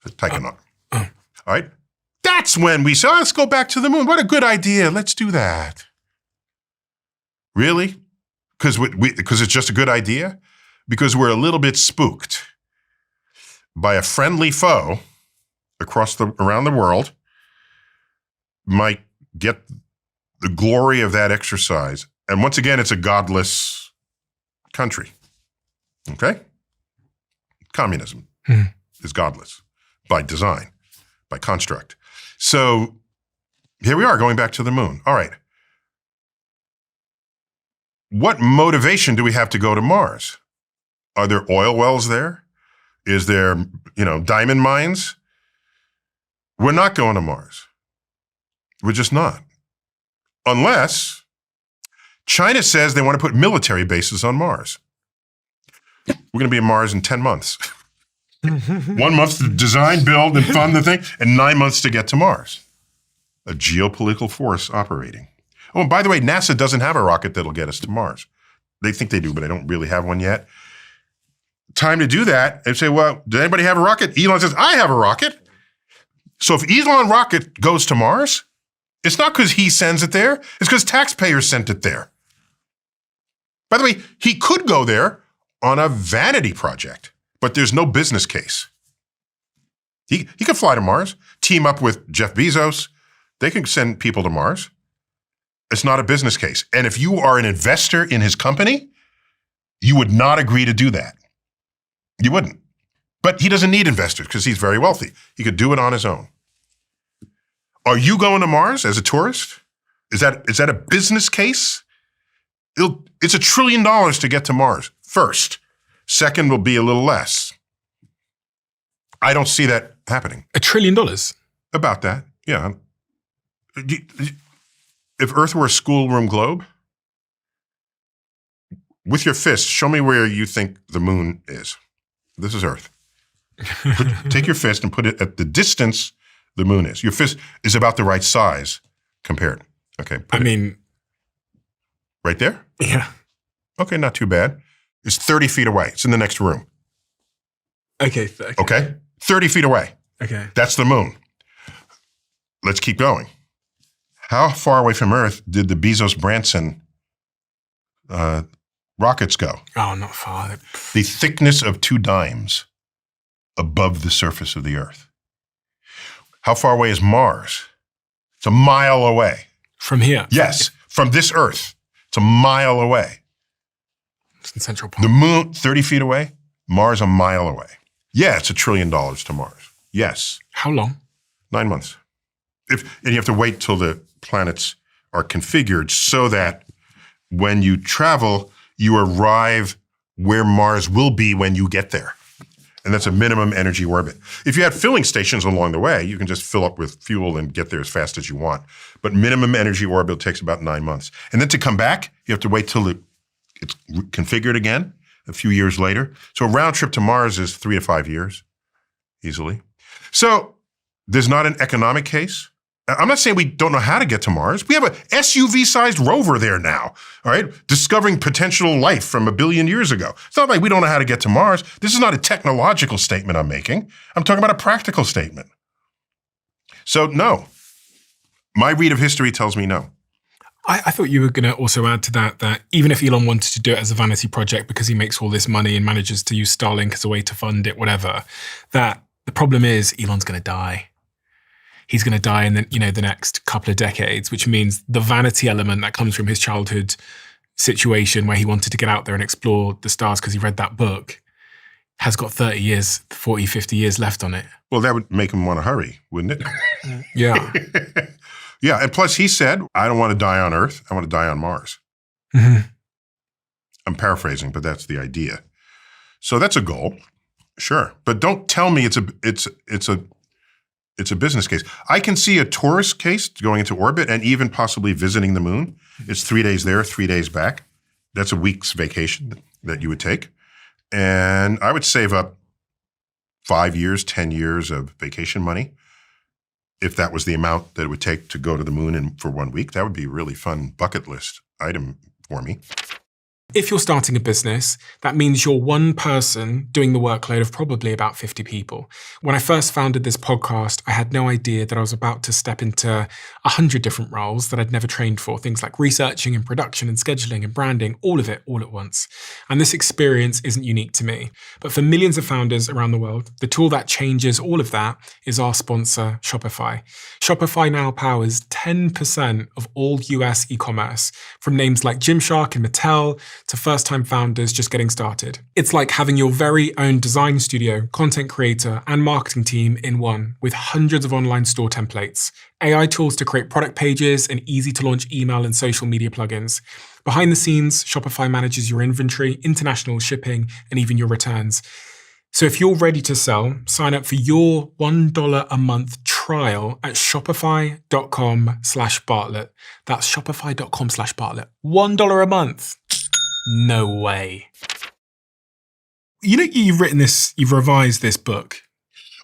Speaker 2: Taikonaut.
Speaker 1: Oh.
Speaker 2: All right? That's when we said, let's go back to the moon. What a good idea. Let's do that. Really? Because it's just a good idea? Because we're a little bit spooked by a friendly foe around the world might get the glory of that exercise. And once again, it's a godless country. Okay? Communism is godless by design, by construct. So here we are going back to the moon. All right. What motivation do we have to go to Mars? Are there oil wells there? Is there, diamond mines? We're not going to Mars. We're just not. Unless China says they want to put military bases on Mars. We're going to be on Mars in 10 months. 1 month to design, build, and fund the thing, and 9 months to get to Mars. A geopolitical force operating. Oh, and by the way, NASA doesn't have a rocket that'll get us to Mars. They think they do, but they don't really have one yet. Time to do that and say, well, does anybody have a rocket? Elon says, I have a rocket. So if Elon rocket goes to Mars, it's not because he sends it there. It's because taxpayers sent it there. By the way, he could go there on a vanity project, but there's no business case. He could fly to Mars, team up with Jeff Bezos. They can send people to Mars. It's not a business case. And if you are an investor in his company, you would not agree to do that. You wouldn't. But he doesn't need investors because he's very wealthy. He could do it on his own. Are you going to Mars as a tourist? Is that a business case? It's $1 trillion to get to Mars, first. Second will be a little less. I don't see that happening.
Speaker 1: $1 trillion?
Speaker 2: About that, yeah. If Earth were a schoolroom globe, with your fist, show me where you think the moon is. This is Earth. Take your fist and put it at the distance the moon is. Your fist is about the right size compared. Okay. Right there?
Speaker 1: Yeah.
Speaker 2: Okay, not too bad. It's 30 feet away. It's in the next room.
Speaker 1: Okay.
Speaker 2: Okay? 30 feet away.
Speaker 1: Okay.
Speaker 2: That's the moon. Let's keep going. How far away from Earth did the Bezos-Branson rockets go?
Speaker 1: Oh, not far.
Speaker 2: The thickness of 2 dimes above the surface of the Earth. How far away is Mars? It's a mile away.
Speaker 1: From here?
Speaker 2: Yes, from this Earth. It's a mile away.
Speaker 1: It's in Central Park.
Speaker 2: The moon, 30 feet away. Mars, a mile away. Yeah, it's $1 trillion to Mars. Yes.
Speaker 1: How long?
Speaker 2: 9 months. And you have to wait till the planets are configured so that when you travel, you arrive where Mars will be when you get there. And that's a minimum energy orbit. If you had filling stations along the way, you can just fill up with fuel and get there as fast as you want. But minimum energy orbit takes about 9 months. And then to come back, you have to wait till it's configured again a few years later. So a round trip to Mars is 3 to 5 years, easily. So there's not an economic case. I'm not saying we don't know how to get to Mars. We have a SUV-sized rover there now, all right, discovering potential life from 1 billion years ago. It's not like we don't know how to get to Mars. This is not a technological statement I'm making. I'm talking about a practical statement. So no, my read of history tells me no.
Speaker 1: I thought you were going to also add to that even if Elon wanted to do it as a vanity project because he makes all this money and manages to use Starlink as a way to fund it, whatever, that the problem is Elon's going to die. He's going to die in the next couple of decades, which means the vanity element that comes from his childhood situation where he wanted to get out there and explore the stars because he read that book has got 30 years, 40, 50 years left on it.
Speaker 2: Well, that would make him want to hurry, wouldn't it?
Speaker 1: Yeah.
Speaker 2: Yeah, and plus he said, I don't want to die on Earth. I want to die on Mars.
Speaker 1: Mm-hmm.
Speaker 2: I'm paraphrasing, but that's the idea. So that's a goal, sure. But don't tell me it's a business case. I can see a tourist case going into orbit and even possibly visiting the moon. It's 3 days there, 3 days back. That's a week's vacation that you would take. And I would save up 5 years, 10 years of vacation money. If that was the amount that it would take to go to the moon for 1 week, that would be a really fun bucket list item for me.
Speaker 1: If you're starting a business, that means you're one person doing the workload of probably about 50 people. When I first founded this podcast, I had no idea that I was about to step into 100 different roles that I'd never trained for, things like researching and production and scheduling and branding, all of it, all at once. And this experience isn't unique to me. But for millions of founders around the world, the tool that changes all of that is our sponsor, Shopify. Shopify now powers 10% of all US e-commerce, from names like Gymshark and Mattel to first-time founders just getting started. It's like having your very own design studio, content creator, and marketing team in one, with hundreds of online store templates, AI tools to create product pages, and easy-to-launch email and social media plugins. Behind the scenes, Shopify manages your inventory, international shipping, and even your returns. So if you're ready to sell, sign up for your $1 a month trial at shopify.com/Bartlett. That's shopify.com/Bartlett. $1 a month. No way. You know, you've revised this book.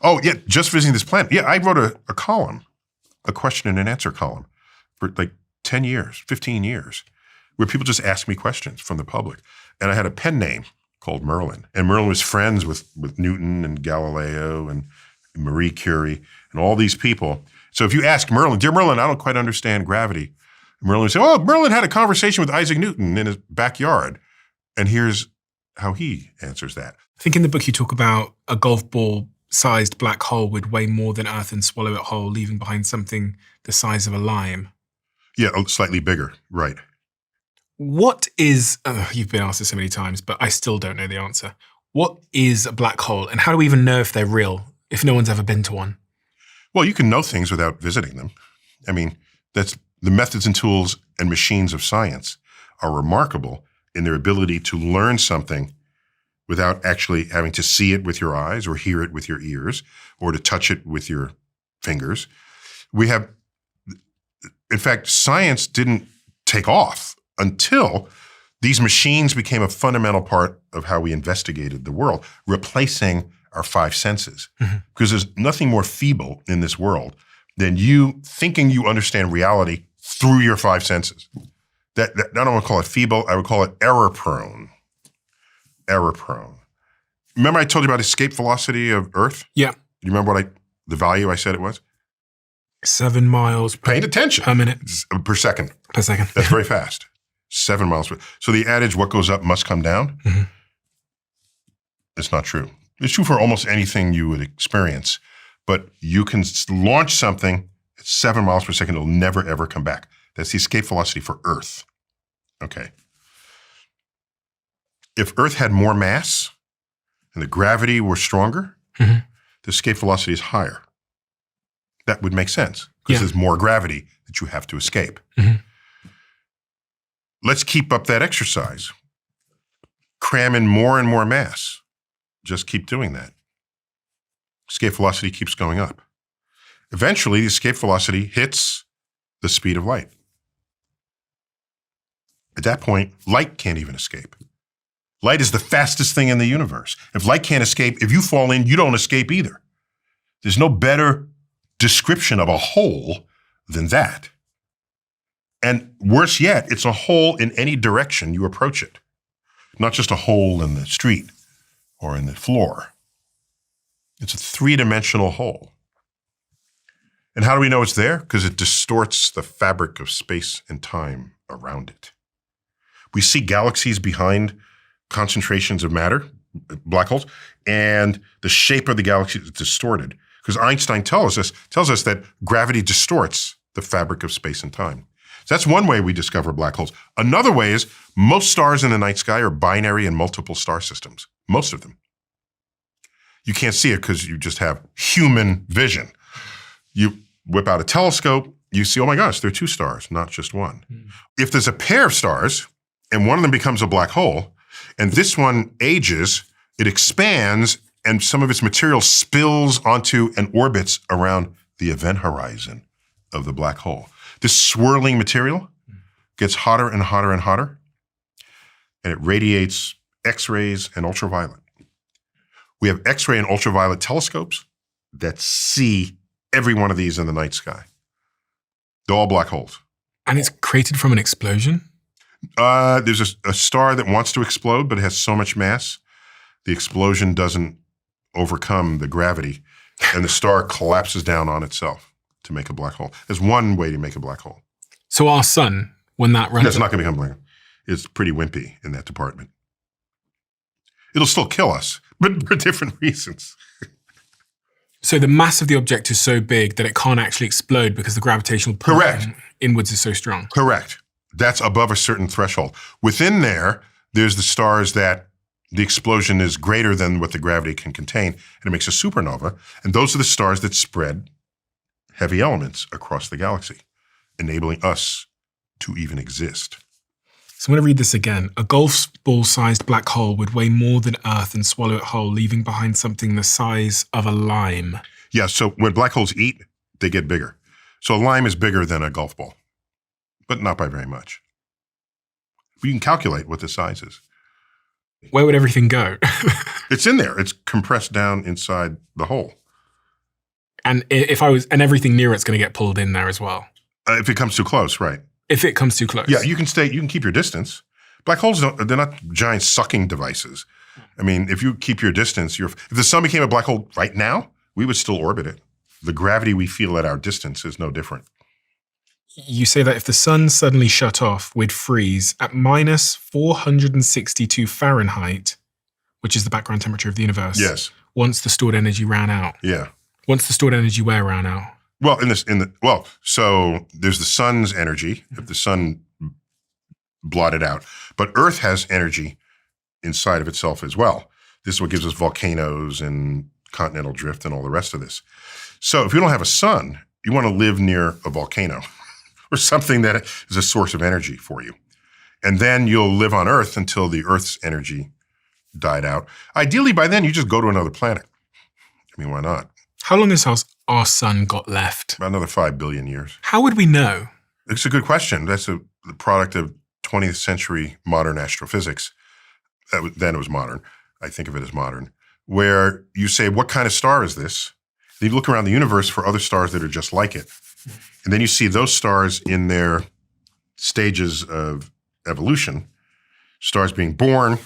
Speaker 2: Oh, yeah, just visiting this planet. Yeah, I wrote a column, a question and an answer column for like 10 years, 15 years, where people just ask me questions from the public. And I had a pen name called Merlin. And Merlin was friends with Newton and Galileo and Marie Curie and all these people. So if you ask Merlin, dear Merlin, I don't quite understand gravity. Merlin would say, oh, Merlin had a conversation with Isaac Newton in his backyard. And here's how he answers that.
Speaker 1: I think in the book you talk about a golf ball-sized black hole would weigh more than Earth and swallow it whole, leaving behind something the size of a lime.
Speaker 2: Yeah, slightly bigger, right.
Speaker 1: What is, you've been asked this so many times, but I still don't know the answer. What is a black hole, and how do we even know if they're real, if no one's ever been to one?
Speaker 2: Well, you can know things without visiting them. I mean, that's the methods and tools and machines of science are remarkable in their ability to learn something without actually having to see it with your eyes or hear it with your ears or to touch it with your fingers. In fact, science didn't take off until these machines became a fundamental part of how we investigated the world, replacing our five senses. Because there's nothing more feeble in this world than you thinking you understand reality through your five senses. That I don't want to call it feeble, I would call it error prone. Error prone. Remember I told you about escape velocity of Earth?
Speaker 1: Yeah.
Speaker 2: Do you remember the value I said it was?
Speaker 1: 7 miles
Speaker 2: Paying attention.
Speaker 1: per minute.
Speaker 2: Per second.
Speaker 1: Per second.
Speaker 2: That's very fast. 7 miles per. So the adage, what goes up must come down, it's not true. It's true for almost anything you would experience, but you can launch something at 7 miles per second, it'll never ever come back. That's the escape velocity for Earth. Okay. If Earth had more mass and the gravity were stronger, the escape velocity is higher. That would make sense because there's more gravity that you have to escape. Let's keep up that exercise. Cram in more and more mass. Just keep doing that. Escape velocity keeps going up. Eventually, the escape velocity hits the speed of light. At that point, light can't even escape. Light is the fastest thing in the universe. If light can't escape, if you fall in, you don't escape either. There's no better description of a hole than that. And worse yet, it's a hole in any direction you approach it. Not just a hole in the street or in the floor. It's a three-dimensional hole. And how do we know it's there? Because it distorts the fabric of space and time around it. We see galaxies behind concentrations of matter, black holes, and the shape of the galaxy is distorted. Because Einstein tells us that gravity distorts the fabric of space and time. So that's one way we discover black holes. Another way is most stars in the night sky are binary and multiple star systems. Most of them. You can't see it because you just have human vision. You whip out a telescope, you see, oh my gosh, there are two stars, not just one. If there's a pair of stars and one of them becomes a black hole, and this one ages, it expands, and some of its material spills onto and orbits around the event horizon of the black hole. This swirling material gets hotter and hotter and hotter, and it radiates X-rays and ultraviolet. We have X-ray and ultraviolet telescopes that see every one of these in the night sky. They're all black holes.
Speaker 1: And it's created from an explosion?
Speaker 2: There's a star that wants to explode, but it has so much mass, the explosion doesn't overcome the gravity, and the star collapses down on itself to make a black hole. There's one way to make a black hole.
Speaker 1: So our sun, when that runs...
Speaker 2: It's not going to become black hole. It's pretty wimpy in that department. It'll still kill us, but for different reasons.
Speaker 1: So the mass of the object is so big that it can't actually explode because the gravitational pull inwards is so strong.
Speaker 2: Correct. That's above a certain threshold. Within there's the stars that the explosion is greater than what the gravity can contain, and it makes a supernova. And those are the stars that spread heavy elements across the galaxy, enabling us to even exist.
Speaker 1: So I'm going to read this again. A golf ball-sized black hole would weigh more than Earth and swallow it whole, leaving behind something the size of a lime.
Speaker 2: Yeah, so when black holes eat, they get bigger. So a lime is bigger than a golf ball, but not by very much. We can calculate what the size is.
Speaker 1: Where would everything go?
Speaker 2: It's in there. It's compressed down inside the hole.
Speaker 1: And and everything near it's going to get pulled in there as well.
Speaker 2: If it comes too close, right.
Speaker 1: If it comes too close.
Speaker 2: Yeah, you can keep your distance. Black holes, they're not giant sucking devices. I mean, if you keep your distance, if the sun became a black hole right now, we would still orbit it. The gravity we feel at our distance is no different.
Speaker 1: You say that if the sun suddenly shut off, we'd freeze at minus 462 Fahrenheit, which is the background temperature of the universe.
Speaker 2: Yes.
Speaker 1: Once the stored energy ran out.
Speaker 2: Yeah.
Speaker 1: Once the stored energy where ran out?
Speaker 2: Well, so there's the sun's energy, if the sun blotted out, but Earth has energy inside of itself as well. This is what gives us volcanoes and continental drift and all the rest of this. So if you don't have a sun, you want to live near a volcano or something that is a source of energy for you. And then you'll live on Earth until the Earth's energy died out. Ideally, by then, you just go to another planet. I mean, why not?
Speaker 1: How long has our sun got left?
Speaker 2: About another 5 billion years.
Speaker 1: How would we know?
Speaker 2: It's a good question. That's the product of 20th century modern astrophysics. Then it was modern. I think of it as modern. where you say, what kind of star is this? Then you look around the universe for other stars that are just like it. And then you see those stars in their stages of evolution, stars being born,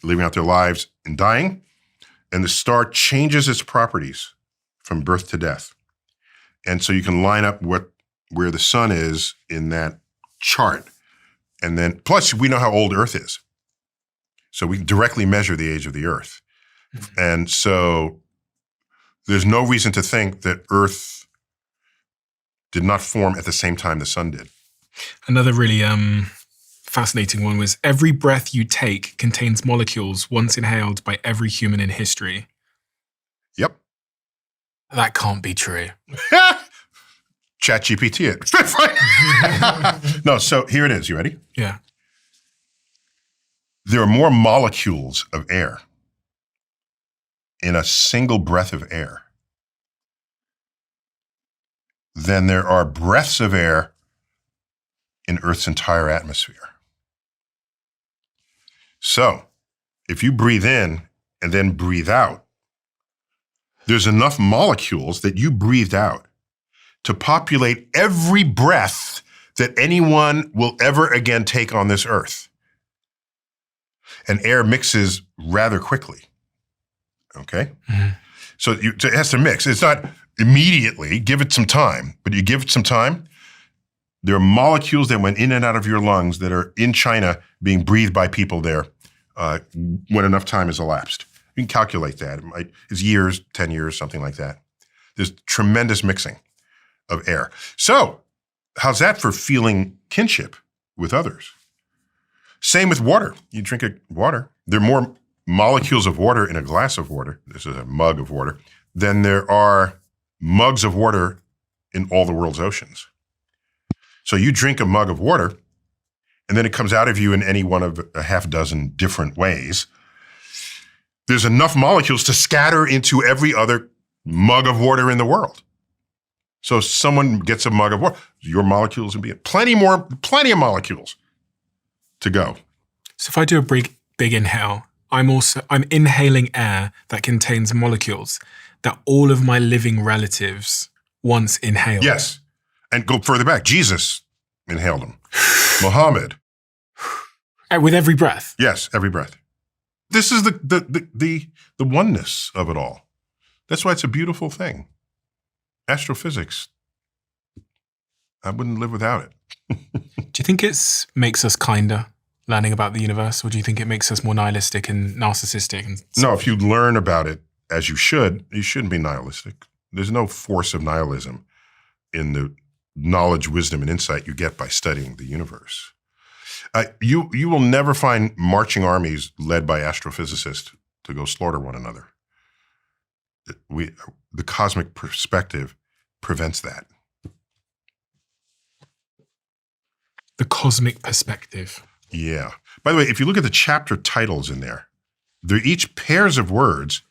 Speaker 2: living out their lives, and dying. And the star changes its properties from birth to death. And so you can line up where the sun is in that chart. And then, plus we know how old Earth is. So we can directly measure the age of the Earth. And so there's no reason to think that Earth did not form at the same time the sun did.
Speaker 1: Another really fascinating one was every breath you take contains molecules once inhaled by every human in history.
Speaker 2: Yep.
Speaker 1: That can't be true.
Speaker 2: ChatGPT it. No, so here it is. You ready?
Speaker 1: Yeah.
Speaker 2: There are more molecules of air in a single breath of air than there are breaths of air in Earth's entire atmosphere. So, if you breathe in and then breathe out, there's enough molecules that you breathed out to populate every breath that anyone will ever again take on this Earth. And air mixes rather quickly. Okay? Mm-hmm. So it has to mix. It's not immediately, give it some time, but you give it some time, there are molecules that went in and out of your lungs that are in China being breathed by people there when enough time has elapsed. You can calculate that. It's years, 10 years, something like that. There's tremendous mixing of air. So how's that for feeling kinship with others? Same with water. You drink water. There are more molecules of water in a glass of water, this is a mug of water, than there are mugs of water in all the world's oceans. So you drink a mug of water, and then it comes out of you in any one of a half dozen different ways. There's enough molecules to scatter into every other mug of water in the world. So if someone gets a mug of water, your molecules will be plenty of molecules to go.
Speaker 1: So if I do a big inhale, I'm inhaling air that contains molecules that all of my living relatives once inhaled.
Speaker 2: Yes. And go further back. Jesus inhaled them. Muhammad.
Speaker 1: With every breath.
Speaker 2: Yes, every breath. This is the oneness of it all. That's why it's a beautiful thing. Astrophysics. I wouldn't live without it.
Speaker 1: Do you think it makes us kinder learning about the universe, or do you think it makes us more nihilistic and narcissistic?
Speaker 2: No, if you learn about it as you shouldn't be nihilistic. There's no force of nihilism in the knowledge, wisdom, and insight you get by studying the universe. You will never find marching armies led by astrophysicists to go slaughter one another. The cosmic perspective prevents that.
Speaker 1: The cosmic perspective.
Speaker 2: Yeah. By the way, if you look at the chapter titles in there, they're each pairs of words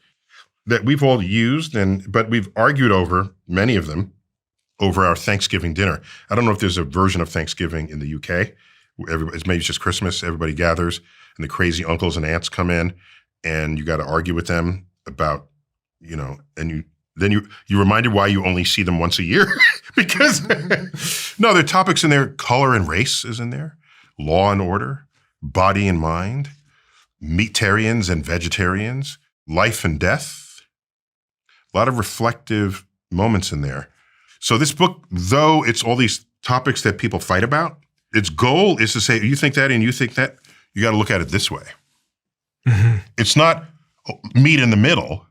Speaker 2: that we've all used, but we've argued over many of them over our Thanksgiving dinner. I don't know if there's a version of Thanksgiving in the UK. Maybe it's just Christmas. Everybody gathers, and the crazy uncles and aunts come in, and you got to argue with them about, and you reminded why you only see them once a year because no, there are topics in there. Color and race is in there. Law and order, body and mind, meatarians and vegetarians, life and death. A lot of reflective moments in there. So this book, though it's all these topics that people fight about, its goal is to say, you think that and you think that, you got to look at it this way. Mm-hmm. It's not meet in the middle.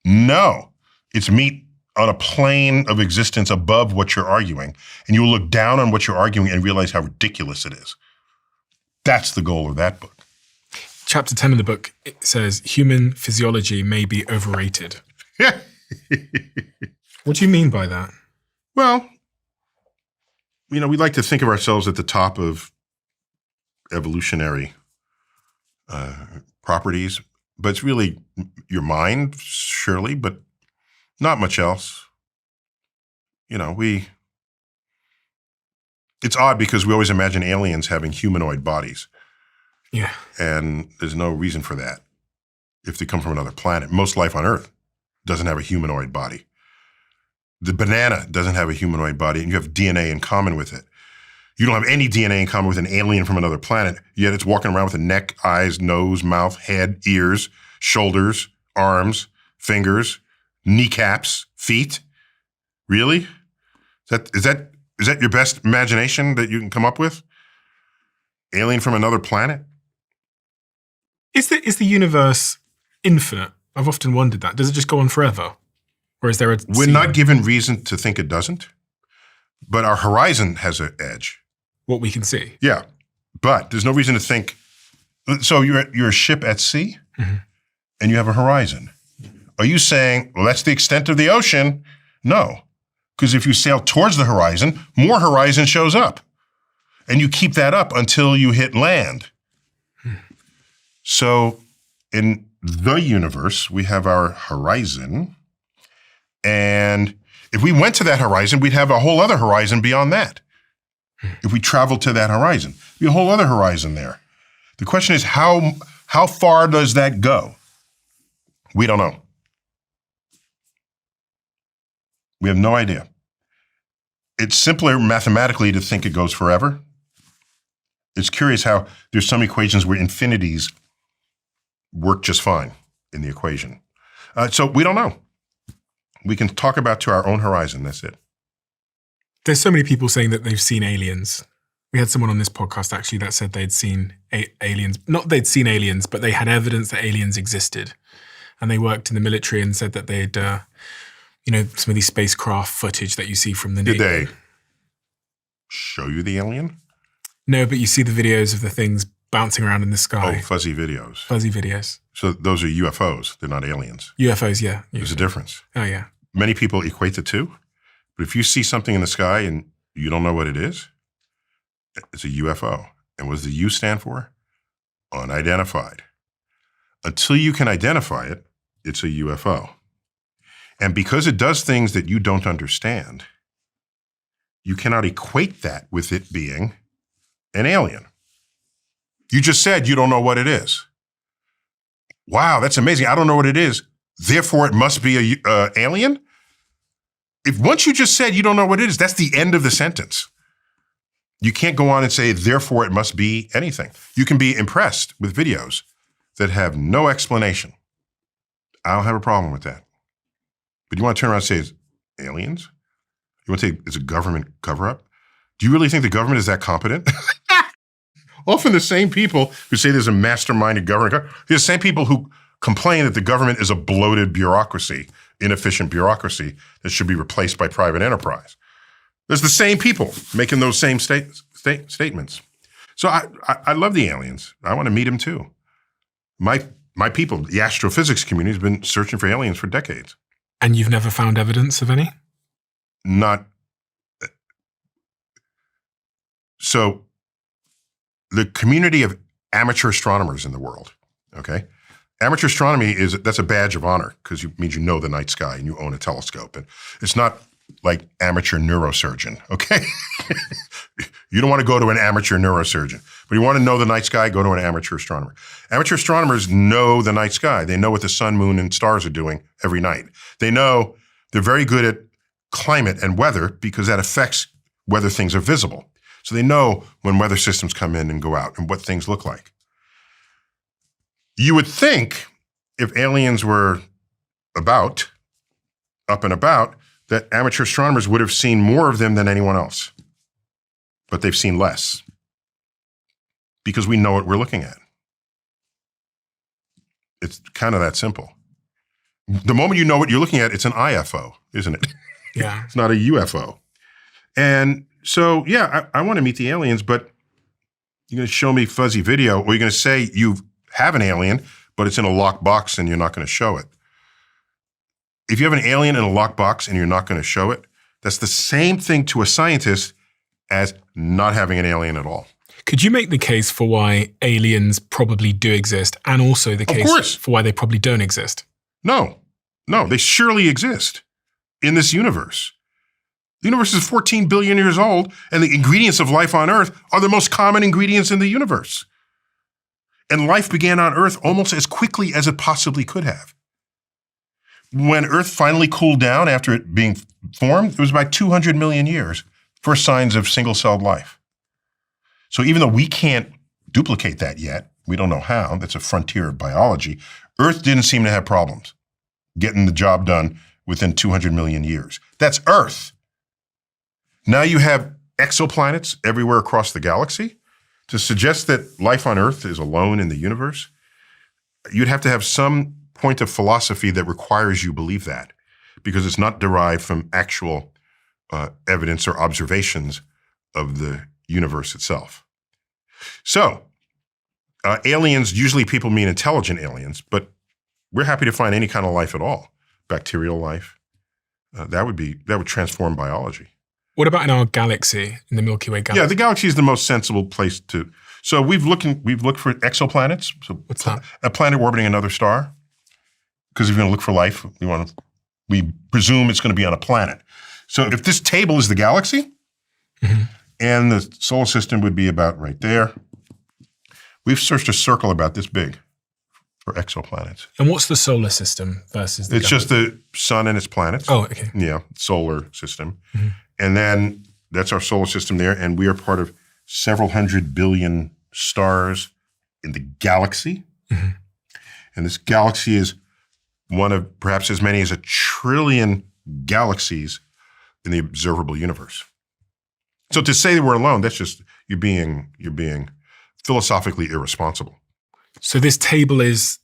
Speaker 2: No, it's meet on a plane of existence above what you're arguing. And you will look down on what you're arguing and realize how ridiculous it is. That's the goal of that book.
Speaker 1: Chapter 10 of the book, it says, human physiology may be overrated. What do you mean by that?
Speaker 2: Well, we like to think of ourselves at the top of evolutionary properties, but it's really your mind, surely, but not much else. It's odd because we always imagine aliens having humanoid bodies.
Speaker 1: Yeah.
Speaker 2: And there's no reason for that. if they come from another planet. Most life on Earth doesn't have a humanoid body. The banana doesn't have a humanoid body, and you have DNA in common with it. You don't have any DNA in common with an alien from another planet, yet it's walking around with a neck, eyes, nose, mouth, head, ears, shoulders, arms, fingers, kneecaps, feet. Really? Is that your best imagination that you can come up with? Alien from another planet?
Speaker 1: Is the universe infinite? I've often wondered that. Does it just go on forever? Or is there a
Speaker 2: We're not given reason to think it doesn't, but our horizon has an edge.
Speaker 1: What we can see?
Speaker 2: Yeah, but there's no reason to think. So you're a ship at sea, and you have a horizon. Are you saying, well, that's the extent of the ocean? No, because if you sail towards the horizon, more horizon shows up. And you keep that up until you hit land. So in the universe, we have our horizon. And if we went to that horizon, we'd have a whole other horizon beyond that. If we traveled to that horizon, be a whole other horizon there. The question is, how far does that go? We don't know. We have no idea. It's simpler mathematically to think it goes forever. It's curious how there's some equations where infinities work just fine in the equation. So we don't know. We can talk about to our own horizon. That's it.
Speaker 1: There's so many people saying that they've seen aliens. We had someone on this podcast actually that said they'd seen aliens. Not they'd seen aliens, but they had evidence that aliens existed. And they worked in the military and said that they'd, some of these spacecraft footage that you see from the Navy.
Speaker 2: Did they show you the alien?
Speaker 1: No, but you see the videos of the things bouncing around in the sky.
Speaker 2: Oh, fuzzy videos.
Speaker 1: Fuzzy videos.
Speaker 2: So those are UFOs. They're not aliens.
Speaker 1: UFOs, yeah.
Speaker 2: There's a difference.
Speaker 1: Oh, yeah.
Speaker 2: Many people equate the two. But if you see something in the sky and you don't know what it is, it's a UFO. And what does the U stand for? Unidentified. Until you can identify it, it's a UFO. And because it does things that you don't understand, you cannot equate that with it being an alien. You just said you don't know what it is. Wow, that's amazing. I don't know what it is. Therefore, it must be a alien? If once you just said you don't know what it is, that's the end of the sentence. You can't go on and say, therefore, it must be anything. You can be impressed with videos that have no explanation. I don't have a problem with that. But you want to turn around and say it's aliens? You want to say it's a government cover-up? Do you really think the government is that competent? Often the same people who say there's a masterminded government, they're the same people who complain that the government is a bloated bureaucracy, inefficient bureaucracy that should be replaced by private enterprise. There's the same people making those same statements. So I love the aliens. I want to meet them too. My people, the astrophysics community, has been searching for aliens for decades.
Speaker 1: And you've never found evidence of any?
Speaker 2: Not. So the community of amateur astronomers in the world, okay? Amateur astronomy that's a badge of honor because it means you know the night sky and you own a telescope. And it's not like amateur neurosurgeon, okay? You don't want to go to an amateur neurosurgeon, but you want to know the night sky, go to an amateur astronomer. Amateur astronomers know the night sky. They know what the sun, moon, and stars are doing every night. They're very good at climate and weather because that affects whether things are visible. So they know when weather systems come in and go out and what things look like. You would think if aliens were up and about, that amateur astronomers would have seen more of them than anyone else. But they've seen less because we know what we're looking at. It's kind of that simple. The moment you know what you're looking at, it's an IFO, isn't it?
Speaker 1: Yeah.
Speaker 2: It's not a UFO. And so, yeah, I want to meet the aliens, but you're going to show me fuzzy video, or you're going to say you have an alien, but it's in a locked box and you're not going to show it. If you have an alien in a locked box and you're not going to show it, that's the same thing to a scientist as not having an alien at all.
Speaker 1: Could you make the case for why aliens probably do exist and also the case for why they probably don't exist?
Speaker 2: No, they surely exist in this universe. The universe is 14 billion years old, and the ingredients of life on Earth are the most common ingredients in the universe. And life began on Earth almost as quickly as it possibly could have. When Earth finally cooled down after it being formed, it was about 200 million years, first signs of single-celled life. So even though we can't duplicate that yet, we don't know how, that's a frontier of biology, Earth didn't seem to have problems getting the job done within 200 million years. That's Earth. Now you have exoplanets everywhere across the galaxy. To suggest that life on Earth is alone in the universe, you'd have to have some point of philosophy that requires you believe that, because it's not derived from actual evidence or observations of the universe itself. So, aliens, usually people mean intelligent aliens, but we're happy to find any kind of life at all. Bacterial life, that would transform biology.
Speaker 1: What about in our galaxy, in the Milky Way galaxy?
Speaker 2: Yeah, the galaxy is the most sensible place to. So we've looked for exoplanets. So
Speaker 1: what's that?
Speaker 2: A planet orbiting another star. Because if you're going to look for life, we presume it's going to be on a planet. So if this table is the galaxy, and the solar system would be about right there, we've searched a circle about this big for exoplanets.
Speaker 1: And what's the solar system versus the galaxy?
Speaker 2: Just the sun and its planets.
Speaker 1: Oh, okay.
Speaker 2: Yeah, solar system. And then that's our solar system there, and we are part of several hundred billion stars in the galaxy. And this galaxy is one of perhaps as many as 1 trillion galaxies in the observable universe. So to say that we're alone, that's just you're being philosophically irresponsible.
Speaker 1: So this table is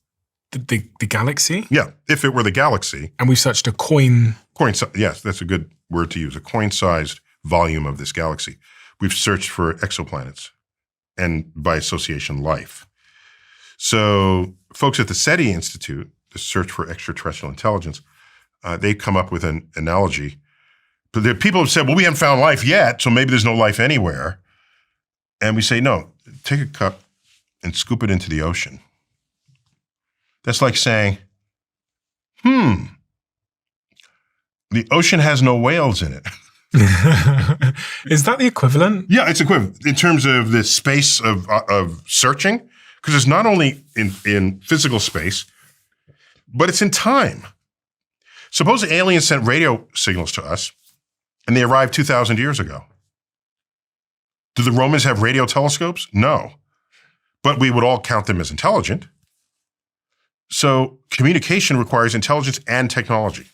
Speaker 1: the galaxy?
Speaker 2: Yeah, if it were the galaxy.
Speaker 1: And we've searched a coin.
Speaker 2: Yes, that's a good word to use, a coin-sized volume of this galaxy. We've searched for exoplanets and by association life. So folks at the SETI Institute, the Search for Extraterrestrial Intelligence, they come up with an analogy. But there are people have said, well, we haven't found life yet, so maybe there's no life anywhere. And we say, no, take a cup and scoop it into the ocean. That's like saying, the ocean has no whales in it.
Speaker 1: Is that the equivalent?
Speaker 2: Yeah, it's equivalent in terms of the space of searching, because it's not only in physical space, but it's in time. Suppose aliens sent radio signals to us, and they arrived 2,000 years ago. Do the Romans have radio telescopes? No. But we would all count them as intelligent. So communication requires intelligence and technology.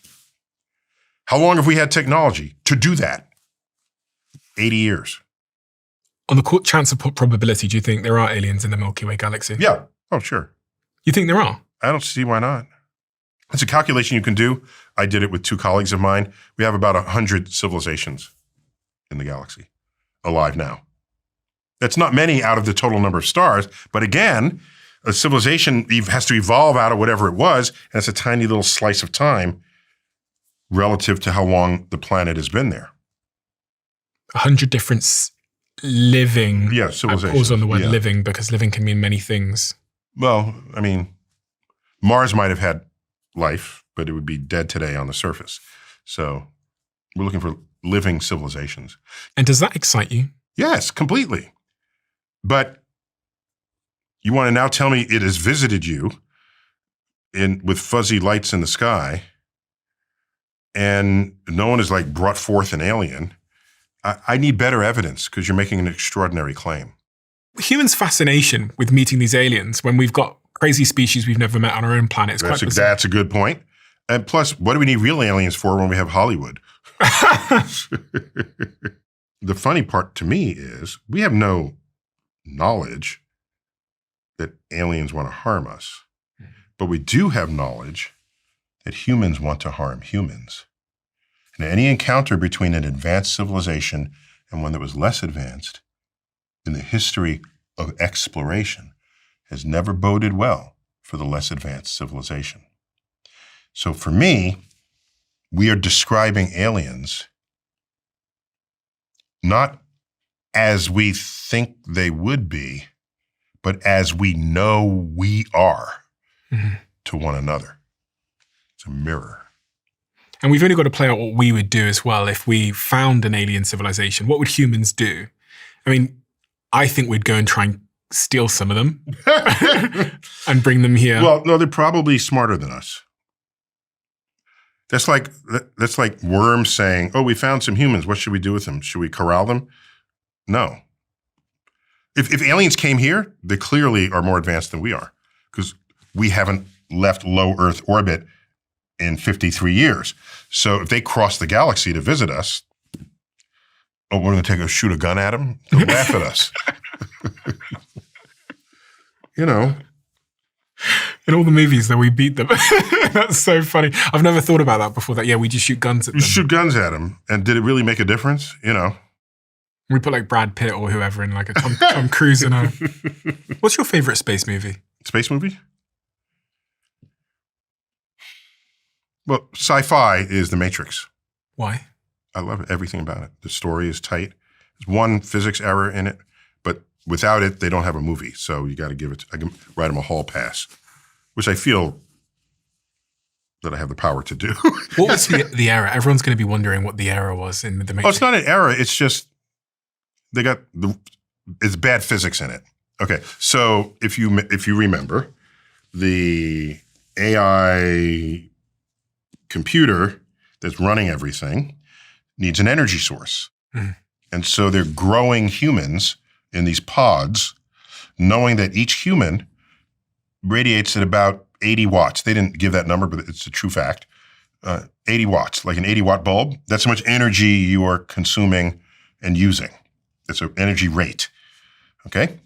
Speaker 2: How long have we had technology to do that? 80 years.
Speaker 1: On the chance of probability, do you think there are aliens in the Milky Way galaxy?
Speaker 2: Yeah. Oh, sure.
Speaker 1: You think there are?
Speaker 2: I don't see why not. It's a calculation you can do. I did it with 2 colleagues of mine. We have about 100 civilizations in the galaxy alive now. That's not many out of the total number of stars, but again, a civilization has to evolve out of whatever it was, and it's a tiny little slice of time relative to how long the planet has been there.
Speaker 1: 100 different living.
Speaker 2: Yeah, civilizations.
Speaker 1: I pause on the word living because living can mean many things.
Speaker 2: Well, I mean, Mars might have had life, but it would be dead today on the surface. So we're looking for living civilizations.
Speaker 1: And does that excite you?
Speaker 2: Yes, completely. But you want to now tell me it has visited you with fuzzy lights in the sky, and no one has brought forth an alien. I need better evidence because you're making an extraordinary claim.
Speaker 1: Humans' fascination with meeting these aliens when we've got crazy species we've never met on our own planet is quite bizarre.
Speaker 2: That's a good point. And plus, what do we need real aliens for when we have Hollywood? The funny part to me is we have no knowledge that aliens want to harm us, but we do have knowledge that humans want to harm humans. And any encounter between an advanced civilization and one that was less advanced in the history of exploration has never boded well for the less advanced civilization. So for me, we are describing aliens not as we think they would be, but as we know we are to one another. It's a mirror.
Speaker 1: And we've only got to play out what we would do as well if we found an alien civilization. What would humans do? I mean, I think we'd go and try and steal some of them and bring them here.
Speaker 2: Well, no, they're probably smarter than us. That's like worms saying, "Oh, we found some humans. What should we do with them? Should we corral them?" No. If aliens came here, they clearly are more advanced than we are because we haven't left low Earth orbit in 53 years. So if they cross the galaxy to visit us, we're going to shoot a gun at them? They'll laugh at us. You know.
Speaker 1: In all the movies that we beat them. That's so funny. I've never thought about that before. That, we just shoot guns at them.
Speaker 2: You shoot guns at them. And did it really make a difference? You know.
Speaker 1: We put like Brad Pitt or whoever in like a Tom Cruise in a... What's your favorite space movie?
Speaker 2: Space movie? Well, sci-fi is The Matrix.
Speaker 1: Why?
Speaker 2: I love everything about it. The story is tight. There's one physics error in it, but without it, they don't have a movie. So you got to I can write them a hall pass, which I feel that I have the power to do.
Speaker 1: What was the error? Everyone's going to be wondering what the error was in The Matrix.
Speaker 2: Oh, it's not an error. It's just it's bad physics in it. Okay, so if you remember, the AI computer that's running everything needs an energy source. Mm. And so they're growing humans in these pods, knowing that each human radiates at about 80 watts. They didn't give that number, but it's a true fact. 80 watts, like an 80-watt bulb. That's how much energy you are consuming and using. It's an energy rate, okay?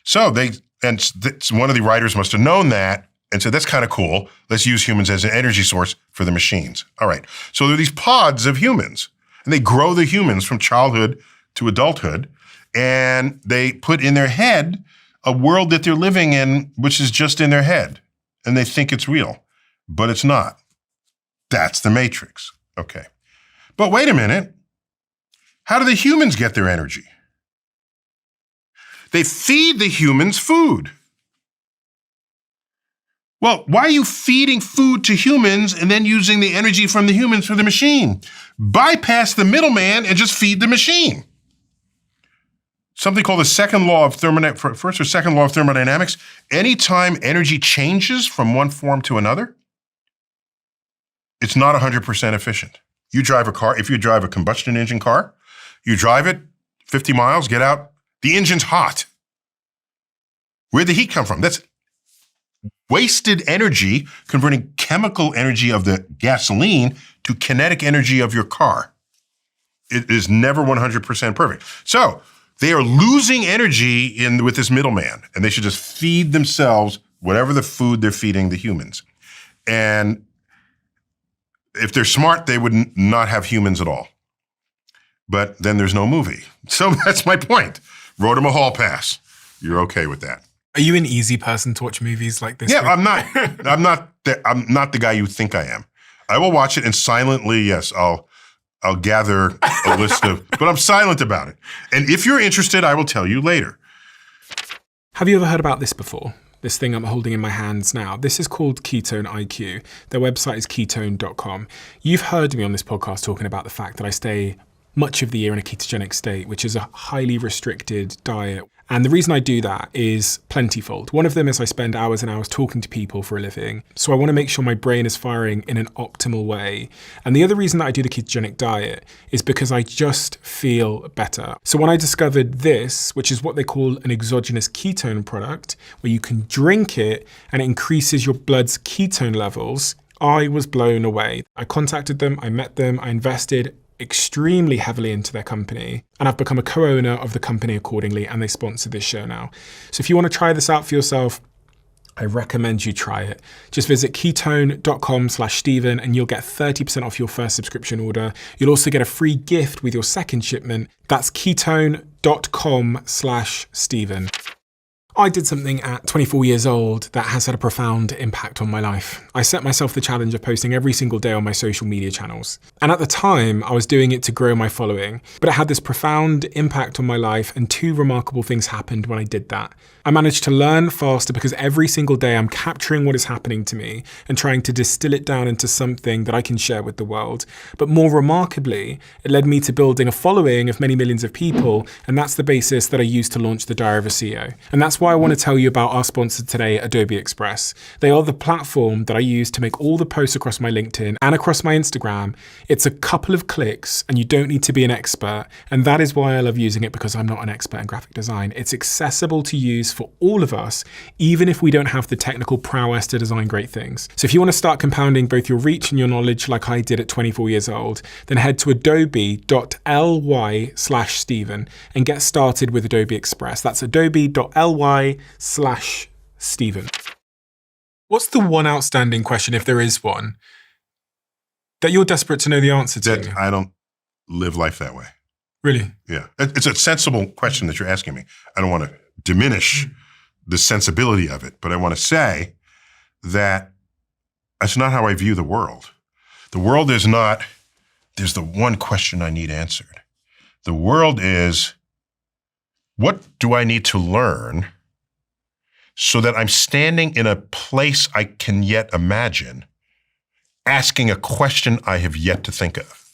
Speaker 2: So one of the writers must have known that and said, that's kind of cool. Let's use humans as an energy source for the machines. All right. So there are these pods of humans, and they grow the humans from childhood to adulthood, and they put in their head a world that they're living in, which is just in their head, and they think it's real, but it's not. That's the Matrix. Okay. But wait a minute. How do the humans get their energy? They feed the humans food. Well, why are you feeding food to humans and then using the energy from the humans for the machine? Bypass the middleman and just feed the machine. Something called the second law of thermodynamics. Anytime energy changes from one form to another, it's not 100% efficient. You drive a car, if you drive a combustion engine car, you drive it 50 miles, get out, the engine's hot. Where'd the heat come from? That's wasted energy converting chemical energy of the gasoline to kinetic energy of your car. It is never 100% perfect. So they are losing energy with this middleman, and they should just feed themselves whatever the food they're feeding the humans. And if they're smart, they would not have humans at all. But then there's no movie. So that's my point. Wrote him a hall pass. You're okay with that.
Speaker 1: Are you an easy person to watch movies like this?
Speaker 2: Yeah, I'm not the guy you think I am. I will watch it and silently, yes, I'll gather a list of, but I'm silent about it. And if you're interested, I will tell you later.
Speaker 1: Have you ever heard about this before? This thing I'm holding in my hands now. This is called Ketone IQ. Their website is ketone.com. You've heard me on this podcast talking about the fact that I stay much of the year in a ketogenic state, which is a highly restricted diet. And the reason I do that is plentyfold. One of them is I spend hours and hours talking to people for a living. So I want to make sure my brain is firing in an optimal way. And the other reason that I do the ketogenic diet is because I just feel better. So when I discovered this, which is what they call an exogenous ketone product, where you can drink it and it increases your blood's ketone levels, I was blown away. I contacted them, I met them, I invested extremely heavily into their company, and I've become a co-owner of the company accordingly, and they sponsor this show now. So if you want to try this out for yourself, I recommend you try it. Just visit ketone.com/Stephen and you'll get 30% off your first subscription order. You'll also get a free gift with your second shipment. That's ketone.com/Stephen. I did something at 24 years old that has had a profound impact on my life. I set myself the challenge of posting every single day on my social media channels. And at the time, I was doing it to grow my following, but it had this profound impact on my life, and two remarkable things happened when I did that. I managed to learn faster because every single day I'm capturing what is happening to me and trying to distill it down into something that I can share with the world. But more remarkably, it led me to building a following of many millions of people, and that's the basis that I used to launch the Diary of a CEO. And that's why I want to tell you about our sponsor today, Adobe Express. They are the platform that I use to make all the posts across my LinkedIn and across my Instagram. It's a couple of clicks and you don't need to be an expert. And that is why I love using it, because I'm not an expert in graphic design. It's accessible to use for all of us, even if we don't have the technical prowess to design great things. So if you want to start compounding both your reach and your knowledge like I did at 24 years old, then head to adobe.ly/Stephen and get started with Adobe Express. That's adobe.ly/Stephen. What's the one outstanding question, if there is one, that you're desperate to know the answer to?
Speaker 2: That I don't live life that way.
Speaker 1: Really?
Speaker 2: Yeah. It's a sensible question that you're asking me. I don't want to diminish the sensibility of it, but I want to say that that's not how I view the world. The world is not, there's the one question I need answered. The world is, what do I need to learn so that I'm standing in a place I can yet imagine, asking a question I have yet to think of?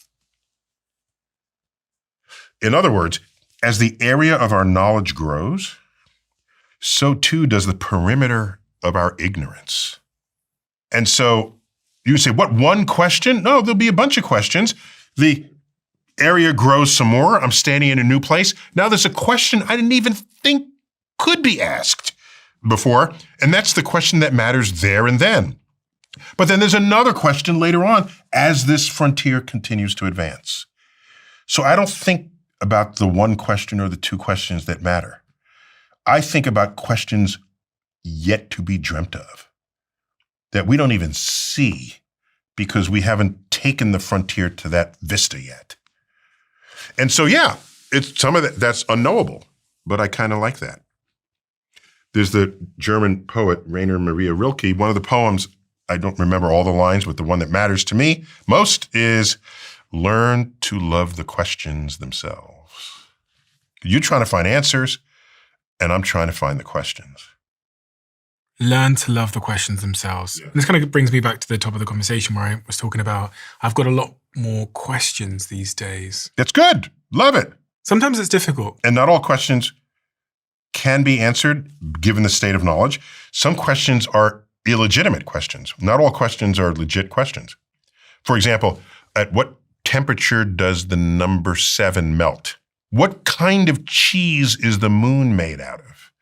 Speaker 2: In other words, as the area of our knowledge grows, so too does the perimeter of our ignorance. And so you say, what, one question? No, there'll be a bunch of questions. The area grows some more. I'm standing in a new place. Now there's a question I didn't even think could be asked before, and that's the question that matters there and then. But then there's another question later on as this frontier continues to advance. So I don't think about the one question or the two questions that matter. I think about questions yet to be dreamt of, that we don't even see because we haven't taken the frontier to that vista yet. And so, yeah, it's some of that's unknowable, but I kind of like that. There's the German poet Rainer Maria Rilke. One of the poems, I don't remember all the lines, but the one that matters to me most is, learn to love the questions themselves. You're trying to find answers, and I'm trying to find the questions.
Speaker 1: Learn to love the questions themselves. Yeah. This kind of brings me back to the top of the conversation where I was talking about, I've got a lot more questions these days.
Speaker 2: That's good. Love it.
Speaker 1: Sometimes it's difficult.
Speaker 2: And not all questions can be answered given the state of knowledge. Some questions are illegitimate questions. Not all questions are legit questions. For example, at what temperature does the number 7 melt? What kind of cheese is the moon made out of?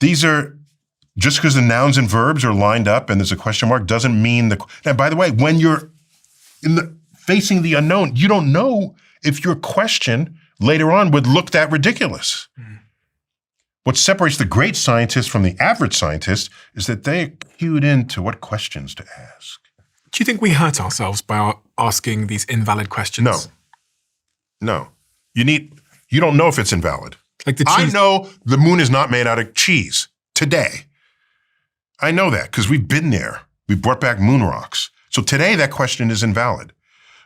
Speaker 2: These are, just because the nouns and verbs are lined up and there's a question mark doesn't mean now, by the way, when you're facing the unknown, you don't know if your question later on would look that ridiculous. Mm. What separates the great scientist from the average scientist is that they are cued into what questions to ask.
Speaker 1: Do you think we hurt ourselves by asking these invalid questions?
Speaker 2: No. You don't know if it's invalid.
Speaker 1: Like the cheese.
Speaker 2: I know the moon is not made out of cheese today. I know that because we've been there. We brought back moon rocks. So today that question is invalid.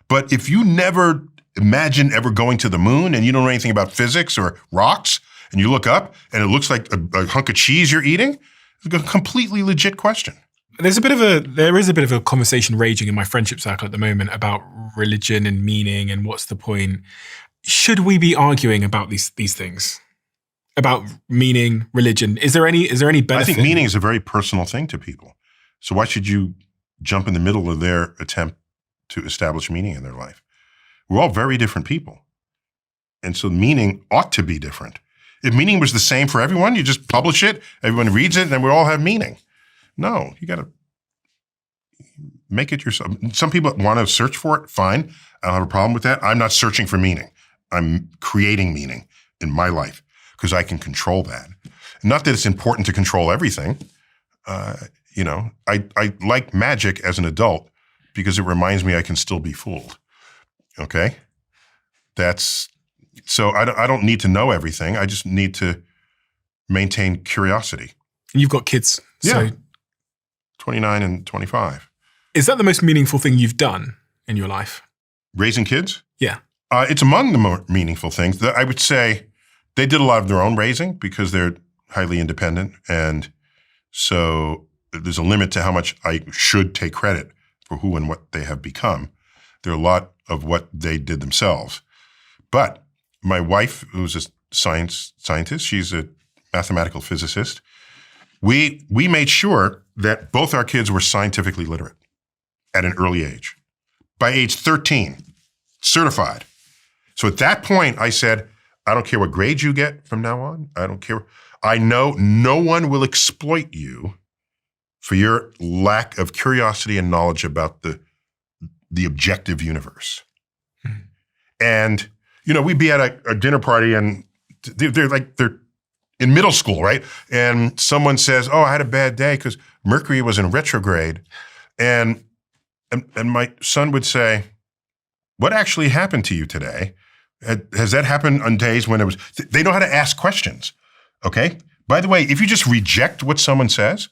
Speaker 2: But if you never imagine ever going to the moon and you don't know anything about physics or rocks, and you look up and it looks like a hunk of cheese you're eating, it's a completely legit question.
Speaker 1: There is a bit of a conversation raging in my friendship circle at the moment about religion and meaning and what's the point. Should we be arguing about these things? About meaning, religion? Is there any benefit?
Speaker 2: I think meaning is a very personal thing to people. So why should you jump in the middle of their attempt to establish meaning in their life? We're all very different people. And so meaning ought to be different. If meaning was the same for everyone, you just publish it, everyone reads it, and we all have meaning. No, you got to make it yourself. Some people want to search for it. Fine. I don't have a problem with that. I'm not searching for meaning. I'm creating meaning in my life because I can control that. Not that it's important to control everything. I like magic as an adult because it reminds me I can still be fooled. Okay? So I don't need to know everything. I just need to maintain curiosity.
Speaker 1: And you've got kids. So
Speaker 2: Yeah. 29 and 25.
Speaker 1: Is that the most meaningful thing you've done in your life?
Speaker 2: Raising kids?
Speaker 1: Yeah.
Speaker 2: It's among the more meaningful things. I would say they did a lot of their own raising because they're highly independent. And so there's a limit to how much I should take credit for who and what they have become. There are a lot of what they did themselves. But my wife, who's a scientist, she's a mathematical physicist. We made sure that both our kids were scientifically literate at an early age. By age 13, certified. So at that point, I said, I don't care what grades you get from now on. I don't care. I know no one will exploit you for your lack of curiosity and knowledge about the objective universe. Mm-hmm. And, we'd be at a dinner party and they're in middle school, right? And someone says, oh, I had a bad day because Mercury was in retrograde. And my son would say, what actually happened to you today? Has that happened on days when it was, they know how to ask questions, okay? By the way, if you just reject what someone says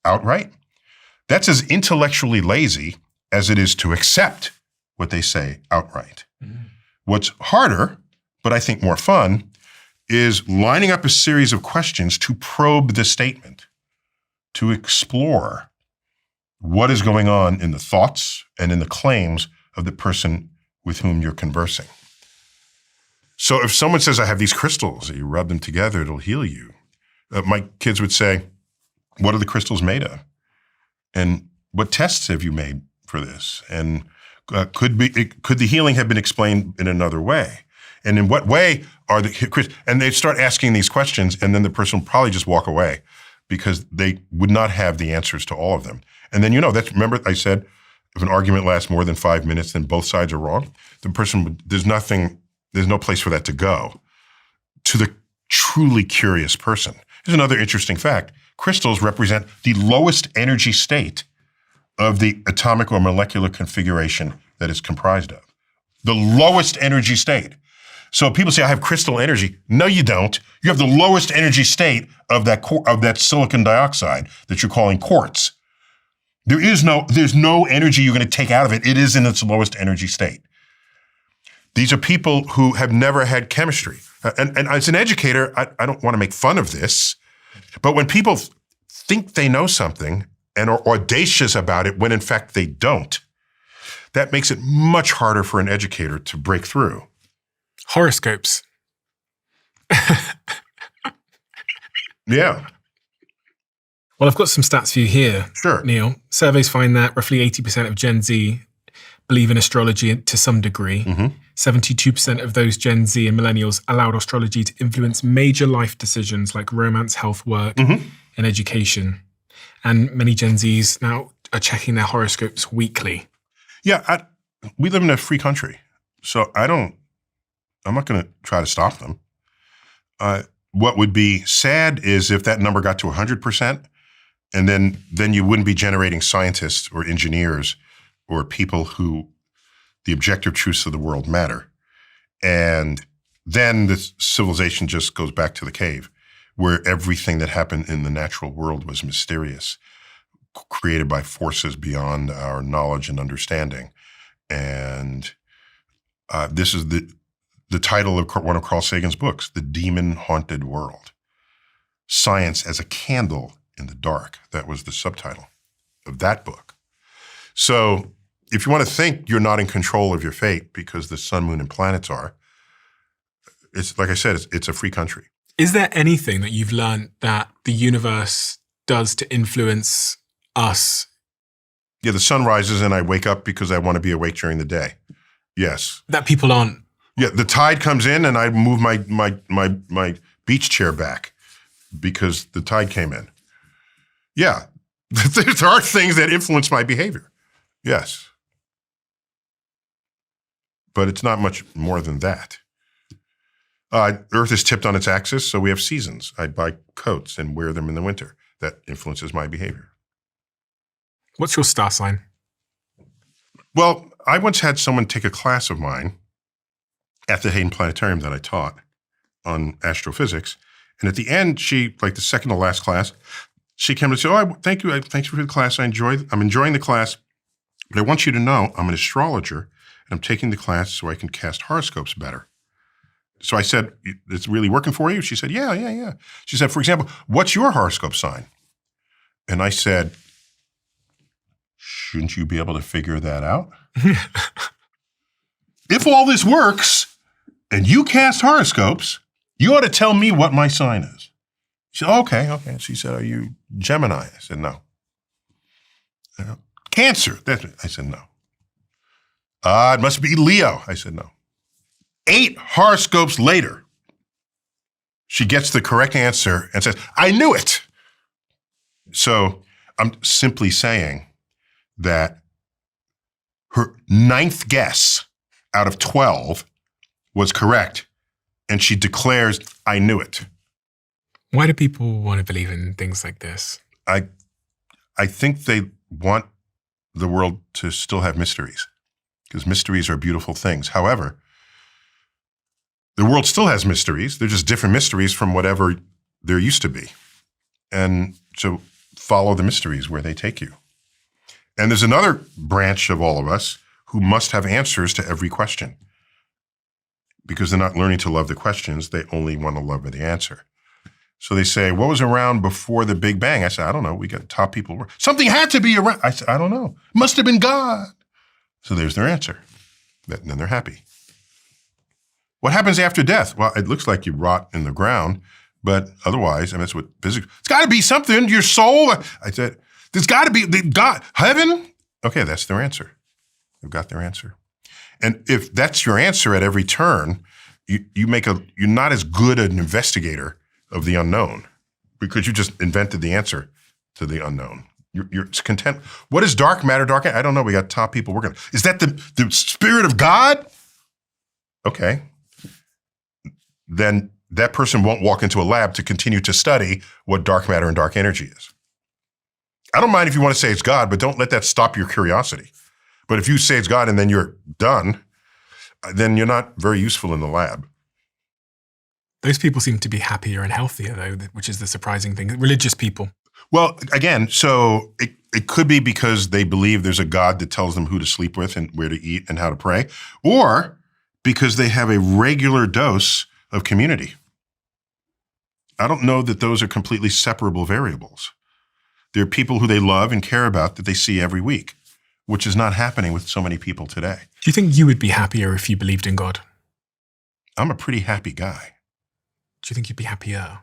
Speaker 2: outright, that's as intellectually lazy as it is to accept what they say outright. Mm-hmm. What's harder, but I think more fun, is lining up a series of questions to probe the statement, to explore what is going on in the thoughts and in the claims of the person with whom you're conversing. So if someone says, I have these crystals, you rub them together, it'll heal you. My kids would say, what are the crystals made of? And what tests have you made for this? And could the healing have been explained in another way? And in what way are and they start asking these questions, and then the person will probably just walk away because they would not have the answers to all of them. And then, remember I said, if an argument lasts more than 5 minutes, then both sides are wrong. The person, there's no place for that to go. To the truly curious person. Here's another interesting fact. Crystals represent the lowest energy state of the atomic or molecular configuration that it's comprised of. The lowest energy state. So people say, I have crystal energy. No, you don't. You have the lowest energy state of that silicon dioxide that you're calling quartz. There's no energy you're going to take out of it. It is in its lowest energy state. These are people who have never had chemistry. And as an educator, I don't want to make fun of this, but when people think they know something and are audacious about it when in fact they don't, that makes it much harder for an educator to break through.
Speaker 1: Horoscopes.
Speaker 2: Yeah.
Speaker 1: Well, I've got some stats for you here,
Speaker 2: Sure.
Speaker 1: Neil. Surveys find that roughly 80% of Gen Z believe in astrology to some degree. Mm-hmm. 72% of those Gen Z and millennials allowed astrology to influence major life decisions like romance, health, work, mm-hmm. and education. And many Gen Zs now are checking their horoscopes weekly.
Speaker 2: Yeah, we live in a free country, so I'm not going to try to stop them. What would be sad is if that number got to 100%, and then you wouldn't be generating scientists or engineers or people who the objective truths of the world matter. And then the civilization just goes back to the cave, where everything that happened in the natural world was mysterious, created by forces beyond our knowledge and understanding. And this is the title of one of Carl Sagan's books, The Demon-Haunted World. Science as a Candle in the Dark. That was the subtitle of that book. So if you want to think you're not in control of your fate because the sun, moon, and planets are, it's like I said, it's a free country.
Speaker 1: Is there anything that you've learned that the universe does to influence us?
Speaker 2: Yeah, the sun rises and I wake up because I want to be awake during the day. Yes.
Speaker 1: That people aren't.
Speaker 2: Yeah, the tide comes in and I move my beach chair back because the tide came in. Yeah, there are things that influence my behavior. Yes. But it's not much more than that. Earth is tipped on its axis, so we have seasons. I buy coats and wear them in the winter. That influences my behavior.
Speaker 1: What's your star sign?
Speaker 2: Well, I once had someone take a class of mine at the Hayden Planetarium that I taught on astrophysics, And at the end, she, like the second to last class, she came and said, thank you. Thanks for the class. I'm enjoying the class, but I want you to know I'm an astrologer and I'm taking the class so I can cast horoscopes better. So I said, it's really working for you? She said, yeah. She said, for example, what's your horoscope sign? And I said, shouldn't you be able to figure that out? If all this works and you cast horoscopes, you ought to tell me what my sign is. She said, okay. She said, are you Gemini? I said, no. Cancer. I said, no. It must be Leo. I said, no. 8 horoscopes later, she gets the correct answer and says, I knew it. So I'm simply saying that her 9th guess out of 12 was correct, and she declares, I knew it.
Speaker 1: Why do people want to believe in things like this?
Speaker 2: I think they want the world to still have mysteries, because mysteries are beautiful things. However, the world still has mysteries. They're just different mysteries from whatever there used to be. And so follow the mysteries where they take you. And there's another branch of all of us who must have answers to every question, because they're not learning to love the questions. They only want to love the answer. So they say, what was around before the Big Bang? I said, I don't know. We got top people. Something had to be around. I said, I don't know. Must have been God. So there's their answer. Then they're happy. What happens after death? Well, it looks like you rot in the ground, but otherwise, that's what physics. It's got to be something. Your soul. I said, there's got to be God, heaven. Okay, that's their answer. They've got their answer. And if that's your answer at every turn, you're not as good an investigator of the unknown, because you just invented the answer to the unknown. You're content. What is dark matter? I don't know. We got top people working. Is that the spirit of God? Okay. Then that person won't walk into a lab to continue to study what dark matter and dark energy is. I don't mind if you want to say it's God, but don't let that stop your curiosity. But if you say it's God and then you're done, then you're not very useful in the lab.
Speaker 1: Those people seem to be happier and healthier, though, which is the surprising thing. Religious people.
Speaker 2: Well, again, so it could be because they believe there's a God that tells them who to sleep with and where to eat and how to pray, or because they have a regular dose of community. I don't know that those are completely separable variables. There are people who they love and care about that they see every week, which is not happening with so many people today.
Speaker 1: Do you think you would be happier if you believed in God?
Speaker 2: I'm a pretty happy guy.
Speaker 1: Do you think you'd be happier?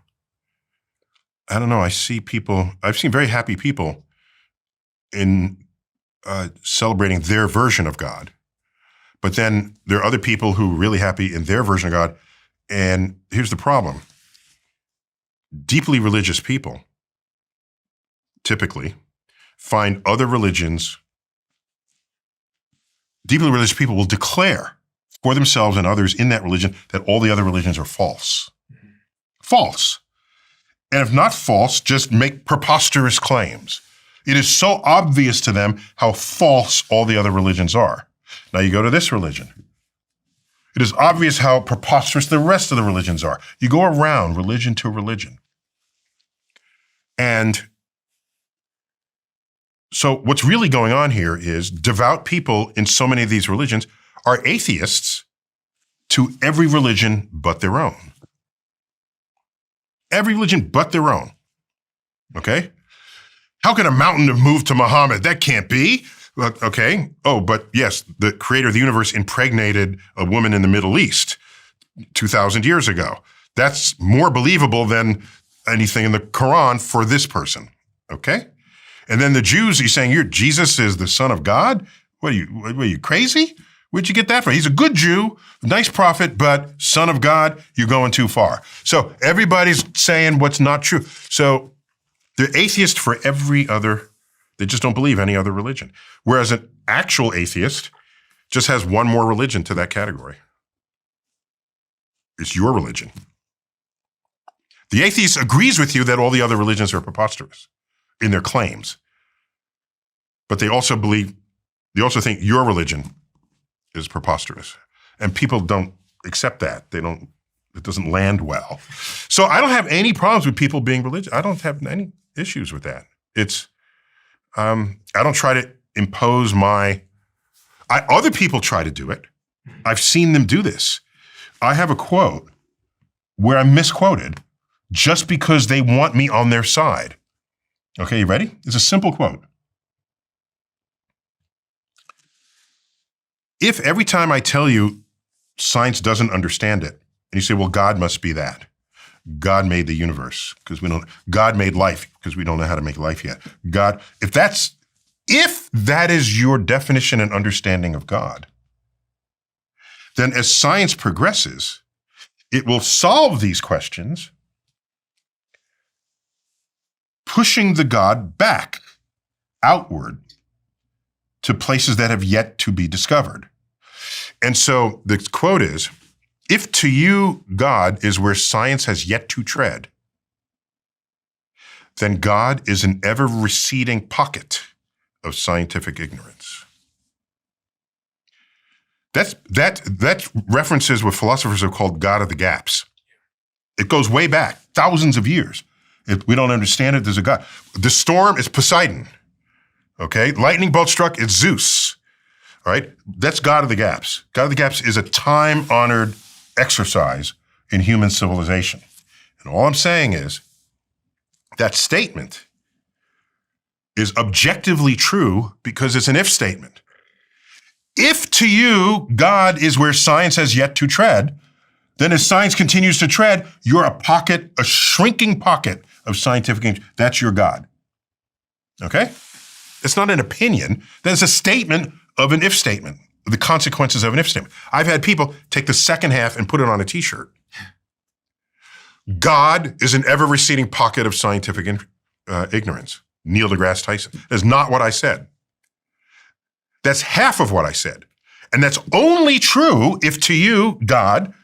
Speaker 2: I don't know. I've seen very happy people in celebrating their version of God. But then there are other people who are really happy in their version of God. And here's the problem. Deeply religious people typically find other religions. Deeply religious people will declare for themselves and others in that religion that all the other religions are false. False. And if not false, just make preposterous claims. It is so obvious to them how false all the other religions are. Now you go to this religion. It is obvious how preposterous the rest of the religions are. You go around religion to religion. And so what's really going on here is devout people in so many of these religions are atheists to every religion but their own. Every religion but their own. Okay? How can a mountain have moved to Muhammad? That can't be. Okay. Oh, but yes, the creator of the universe impregnated a woman in the Middle East 2,000 years ago. That's more believable than anything in the Quran for this person. Okay? And then the Jews, he's saying, Jesus is the son of God? What are you crazy? Where'd you get that from? He's a good Jew, nice prophet, but son of God, you're going too far. So everybody's saying what's not true. So they're atheists for every other, they just don't believe any other religion. Whereas an actual atheist just has one more religion to that category. It's your religion. The atheist agrees with you that all the other religions are preposterous in their claims. But they also think your religion is preposterous. And people don't accept that. They don't It doesn't land well. So I don't have any problems with people being religious. I don't have any issues with that. It's, I don't try to impose other people try to do it. I've seen them do this. I have a quote where I'm misquoted just because they want me on their side. Okay, you ready? It's a simple quote. If every time I tell you science doesn't understand it, and you say, well, God must be that. God made the universe because God made life because we don't know how to make life yet. If that is your definition and understanding of God, then as science progresses, it will solve these questions, pushing the God back outward to places that have yet to be discovered. And so the quote is, if to you God is where science has yet to tread, then God is an ever-receding pocket of scientific ignorance. That references what philosophers have called God of the gaps. It goes way back, thousands of years. If we don't understand it, there's a God. The storm is Poseidon. Okay? Lightning bolt struck, it's Zeus. All right? That's God of the gaps. God of the gaps is a time-honored exercise in human civilization. And all I'm saying is that statement is objectively true because it's an if statement. If to you God is where science has yet to tread, then as science continues to tread, you're a shrinking pocket of scientific ignorance. That's your God. Okay? It's not an opinion. That's a statement of an if statement, the consequences of an if statement. I've had people take the second half and put it on a t-shirt. God is an ever-receding pocket of scientific ignorance. Neil deGrasse Tyson. That's not what I said. That's half of what I said. And that's only true if to you, God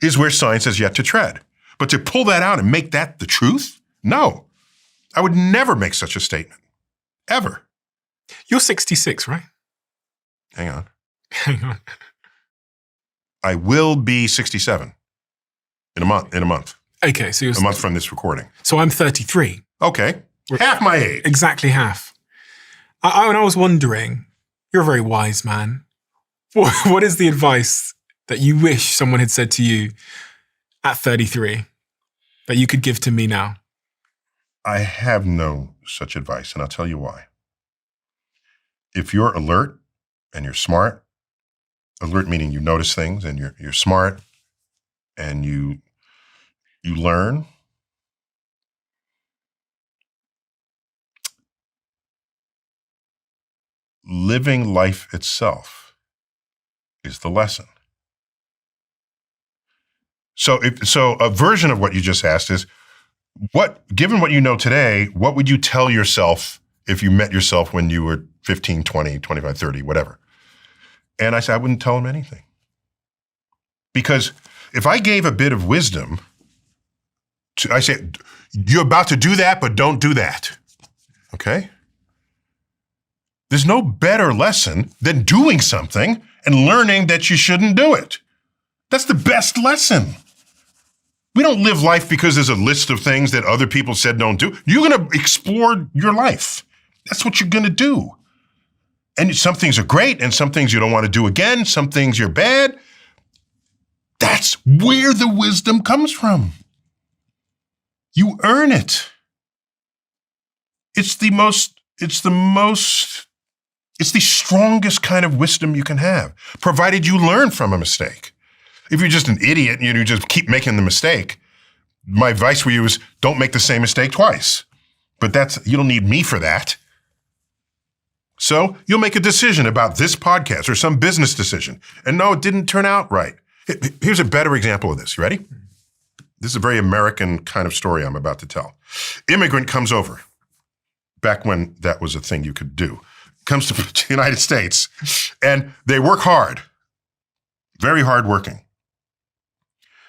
Speaker 2: is where science has yet to tread. But to pull that out and make that the truth? No. I would never make such a statement. Ever.
Speaker 1: You're 66, right?
Speaker 2: Hang on.
Speaker 1: Hang on.
Speaker 2: I will be 67 in a month.
Speaker 1: Okay, so you're
Speaker 2: a month from this recording.
Speaker 1: So I'm 33.
Speaker 2: Okay. Half my age.
Speaker 1: Exactly half. And I was wondering, you're a very wise man. What is the advice that you wish someone had said to you at 33 that you could give to me now?
Speaker 2: I have no such advice, and I'll tell you why. If you're alert and you're smart, alert meaning you notice things and you're smart and you learn, living life itself is the lesson. So a version of what you just asked is, given what you know today, what would you tell yourself if you met yourself when you were 15, 20, 25, 30, whatever? And I said, I wouldn't tell him anything. Because if I gave a bit of wisdom, I say, you're about to do that, but don't do that. Okay? There's no better lesson than doing something and learning that you shouldn't do it. That's the best lesson. We don't live life because there's a list of things that other people said don't do. You're going to explore your life. That's what you're going to do. And some things are great and some things you don't want to do again. Some things you're bad. That's where the wisdom comes from. You earn it. It's the strongest kind of wisdom you can have, provided you learn from a mistake. If you're just an idiot and you just keep making the mistake, my advice for you is don't make the same mistake twice. But you don't need me for that. So you'll make a decision about this podcast or some business decision. And no, it didn't turn out right. Here's a better example of this. You ready? This is a very American kind of story I'm about to tell. Immigrant comes over, back when that was a thing you could do, comes to the United States, and they work hard, very hard working.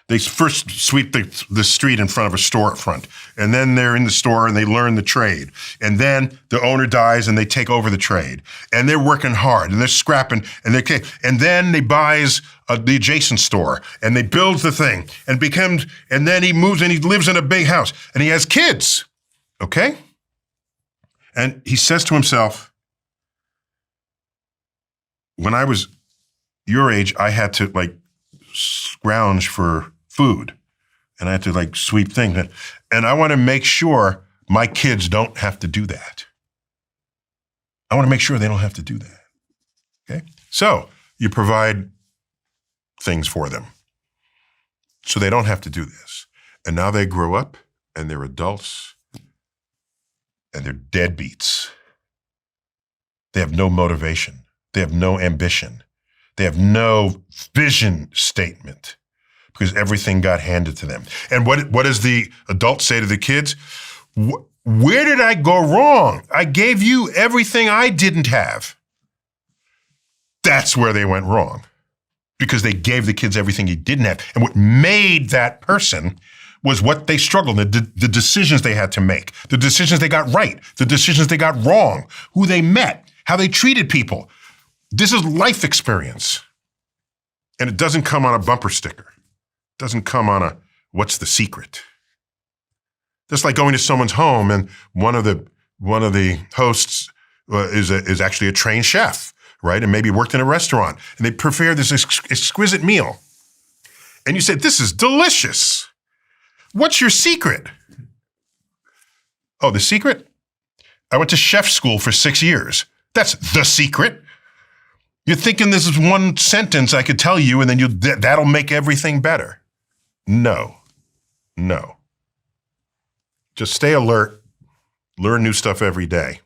Speaker 2: They first sweep the street in front of a storefront, and then they're in the store and they learn the trade. And then the owner dies and they take over the trade. And they're working hard and they're scrapping and then they buys the adjacent store and they build the thing and then he moves and he lives in a big house and he has kids. Okay? And he says to himself, when I was your age, I had to scrounge for food and I had to sweep things. And I want to make sure my kids don't have to do that. I want to make sure they don't have to do that. Okay? So you provide things for them so they don't have to do this. And now they grow up and they're adults and they're deadbeats. They have no motivation. They have no ambition. They have no vision statement because everything got handed to them. And what does the adult say to the kids? Where did I go wrong? I gave you everything I didn't have. That's where they went wrong because they gave the kids everything he didn't have. And what made that person was what they struggled, the decisions they had to make, the decisions they got right, the decisions they got wrong, who they met, how they treated people. This is life experience. And it doesn't come on a bumper sticker. It doesn't come on what's the secret? Just like going to someone's home and one of the hosts is actually a trained chef, right? And maybe worked in a restaurant and they prepare this exquisite meal. And you say, this is delicious. What's your secret? Oh, the secret? I went to chef school for 6 years. That's the secret. You're thinking this is one sentence I could tell you and then that'll make everything better. No. Just stay alert, learn new stuff every day,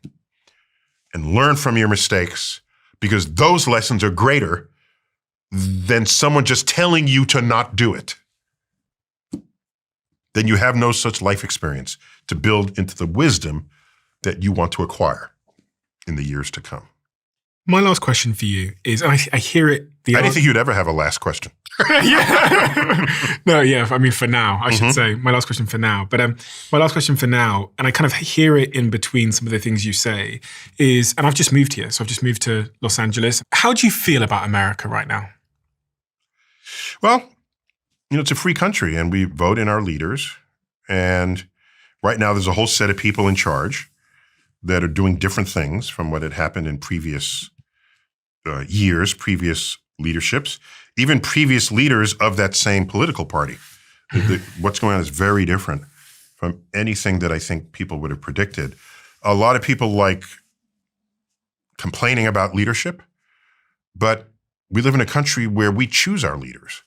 Speaker 2: and learn from your mistakes because those lessons are greater than someone just telling you to not do it. Then you have no such life experience to build into the wisdom that you want to acquire in the years to come.
Speaker 1: My last question for you is, and I hear it.
Speaker 2: I didn't think you'd ever have a last question.
Speaker 1: No, yeah. I mean, for now, I should say my last question for now. But my last question for now, and I kind of hear it in between some of the things you say, is, and I've just moved here, so I've just moved to Los Angeles. How do you feel about America right now?
Speaker 2: Well, it's a free country, and we vote in our leaders. And right now, there's a whole set of people in charge that are doing different things from what had happened in previous years, previous leaderships, even previous leaders of that same political party. What's going on is very different from anything that I think people would have predicted. A lot of people like complaining about leadership, but we live in a country where we choose our leaders.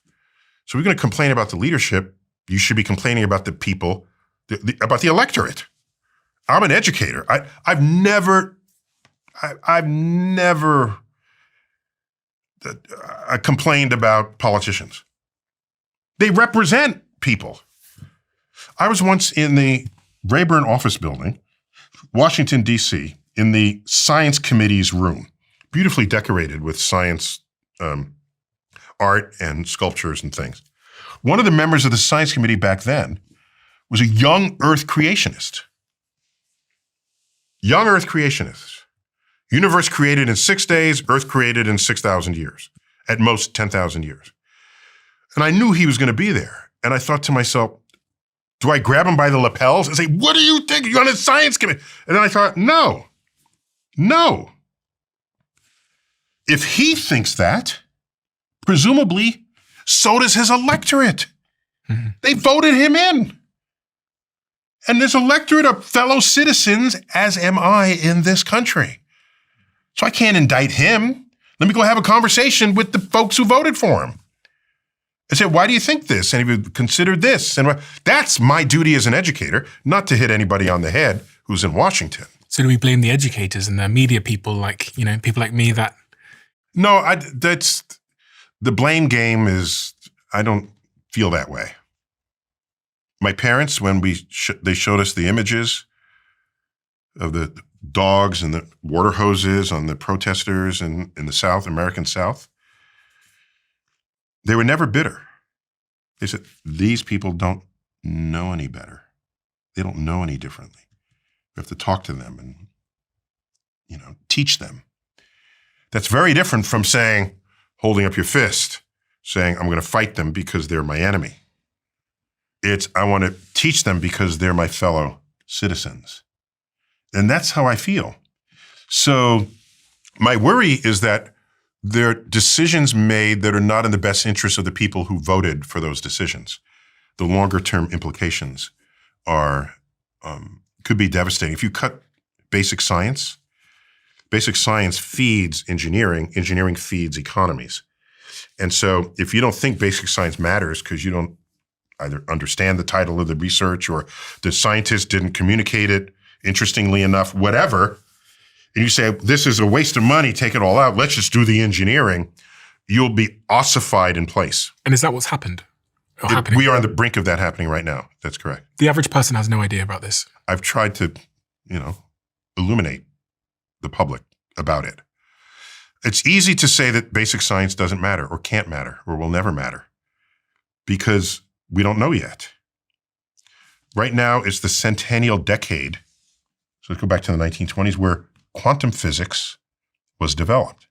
Speaker 2: So we're going to complain about the leadership. You should be complaining about the people, about the electorate. I'm an educator. I've never complained about politicians. They represent people. I was once in the Rayburn office building, Washington, D.C., in the science committee's room, beautifully decorated with science art and sculptures and things. One of the members of the science committee back then was a young Earth creationist. Young Earth creationists. Universe created in 6 days, Earth created in 6,000 years, at most 10,000 years. And I knew he was going to be there. And I thought to myself, do I grab him by the lapels and say, what do you think? You're on a science committee. And then I thought, no. If he thinks that, presumably, so does his electorate. Mm-hmm. They voted him in. And this electorate are fellow citizens, as am I in this country. So I can't indict him. Let me go have a conversation with the folks who voted for him. I said, why do you think this? And have you considered this? And that's my duty as an educator, not to hit anybody on the head who's in Washington.
Speaker 1: So do we blame the educators and the media people people like me that?
Speaker 2: No, that's the blame game is, I don't feel that way. My parents, when they showed us the images of the dogs and the water hoses on the protesters in the South, American South, they were never bitter. They said, these people don't know any better. They don't know any differently. We have to talk to them and, teach them. That's very different from saying, holding up your fist, saying, I'm going to fight them because they're my enemy. It's, I want to teach them because they're my fellow citizens. And that's how I feel. So my worry is that there are decisions made that are not in the best interest of the people who voted for those decisions. The longer term implications could be devastating. If you cut basic science feeds engineering, engineering feeds economies. And so if you don't think basic science matters because you don't either understand the title of the research or the scientist didn't communicate it interestingly enough, whatever, and you say, this is a waste of money, take it all out, let's just do the engineering, you'll be ossified in place.
Speaker 1: And is that what's happened? Happening?
Speaker 2: We are on the brink of that happening right now. That's correct.
Speaker 1: The average person has no idea about this.
Speaker 2: I've tried to, illuminate the public about it. It's easy to say that basic science doesn't matter or can't matter or will never matter because we don't know yet. Right now, it's the centennial decade. So let's go back to the 1920s where quantum physics was developed.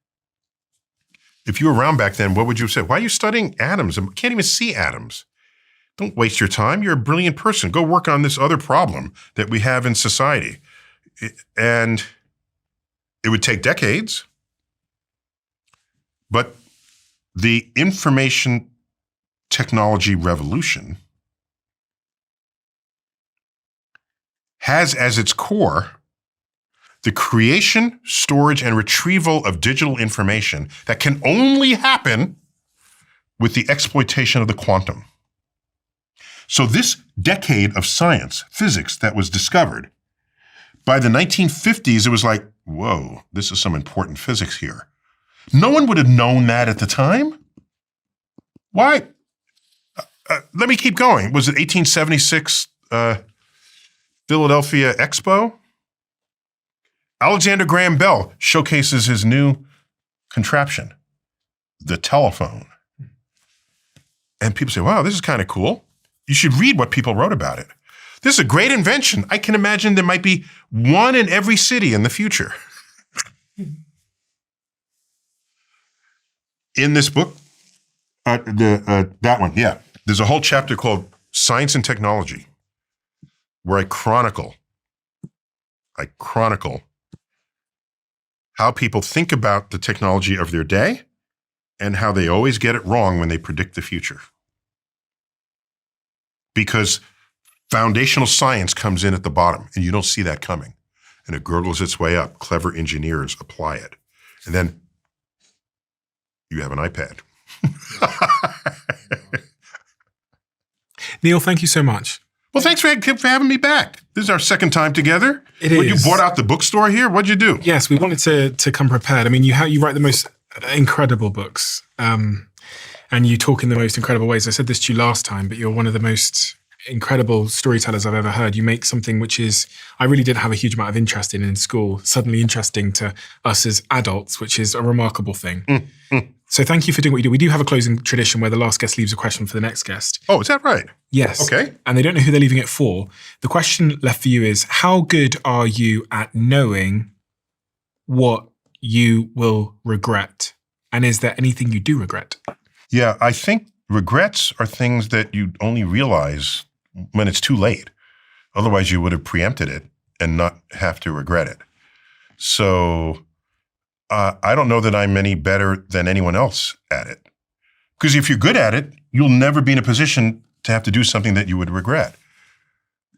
Speaker 2: If you were around back then, what would you have said? Why are you studying atoms? I can't even see atoms. Don't waste your time. You're a brilliant person. Go work on this other problem that we have in society. And it would take decades. But the information technology revolution has as its core the creation, storage, and retrieval of digital information that can only happen with the exploitation of the quantum. So this decade of science, physics that was discovered, by the 1950s, it was like, whoa, this is some important physics here. No one would have known that at the time. Why? Let me keep going. Was it 1876 Philadelphia Expo? Alexander Graham Bell showcases his new contraption, the telephone. And people say, wow, this is kind of cool. You should read what people wrote about it. This is a great invention. I can imagine there might be one in every city in the future. In this book, that one, yeah. There's a whole chapter called Science and Technology, where I chronicle how people think about the technology of their day and how they always get it wrong when they predict the future. Because foundational science comes in at the bottom, and you don't see that coming. And it gurgles its way up. Clever engineers apply it. And then you have an iPad.
Speaker 1: Neil, thank you so much.
Speaker 2: Well, thanks for having me back. This is our second time together.
Speaker 1: It is.
Speaker 2: You bought out the bookstore here? What'd you do?
Speaker 1: Yes, we wanted to come prepared. I mean, you write the most incredible books, and you talk in the most incredible ways. I said this to you last time, but you're one of the most incredible storytellers I've ever heard. You make something which is, I really didn't have a huge amount of interest in school, suddenly interesting to us as adults, which is a remarkable thing. So thank you for doing what you do. We do have a closing tradition where the last guest leaves a question for the next guest.
Speaker 2: Oh, is that right?
Speaker 1: Yes.
Speaker 2: Okay.
Speaker 1: And they don't know who they're leaving it for. The question left for you is, how good are you at knowing what you will regret? And is there anything you do regret?
Speaker 2: Yeah, I think regrets are things that you only realize when it's too late. Otherwise, you would have preempted it and not have to regret it. So I don't know that I'm any better than anyone else at it. Because if you're good at it, you'll never be in a position to have to do something that you would regret.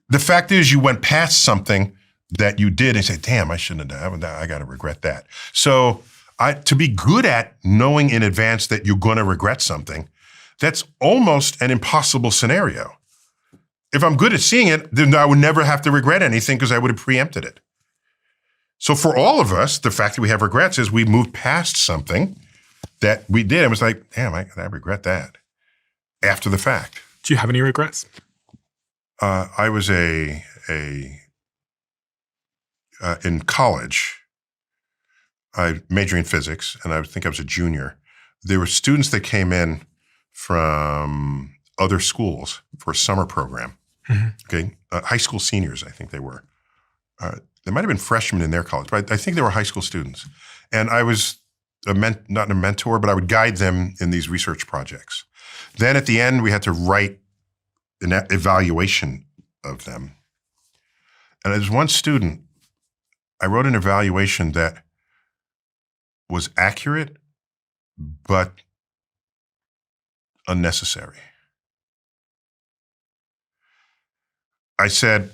Speaker 2: The fact is you went past something that you did and said, damn, I shouldn't have done that. I got to regret that. So to be good at knowing in advance that you're going to regret something, that's almost an impossible scenario. If I'm good at seeing it, then I would never have to regret anything because I would have preempted it. So for all of us, the fact that we have regrets is we moved past something that we did. It was like, damn, I regret that after the fact.
Speaker 1: Do you have any regrets?
Speaker 2: I was in college, I majored in physics, and I think I was a junior. There were students that came in from other schools for a summer program. Okay, high school seniors, I think they were. They might have been freshmen in their college, but I think they were high school students. And I was not a mentor, but I would guide them in these research projects. Then at the end, we had to write an evaluation of them. And as one student, I wrote an evaluation that was accurate, but unnecessary. I said,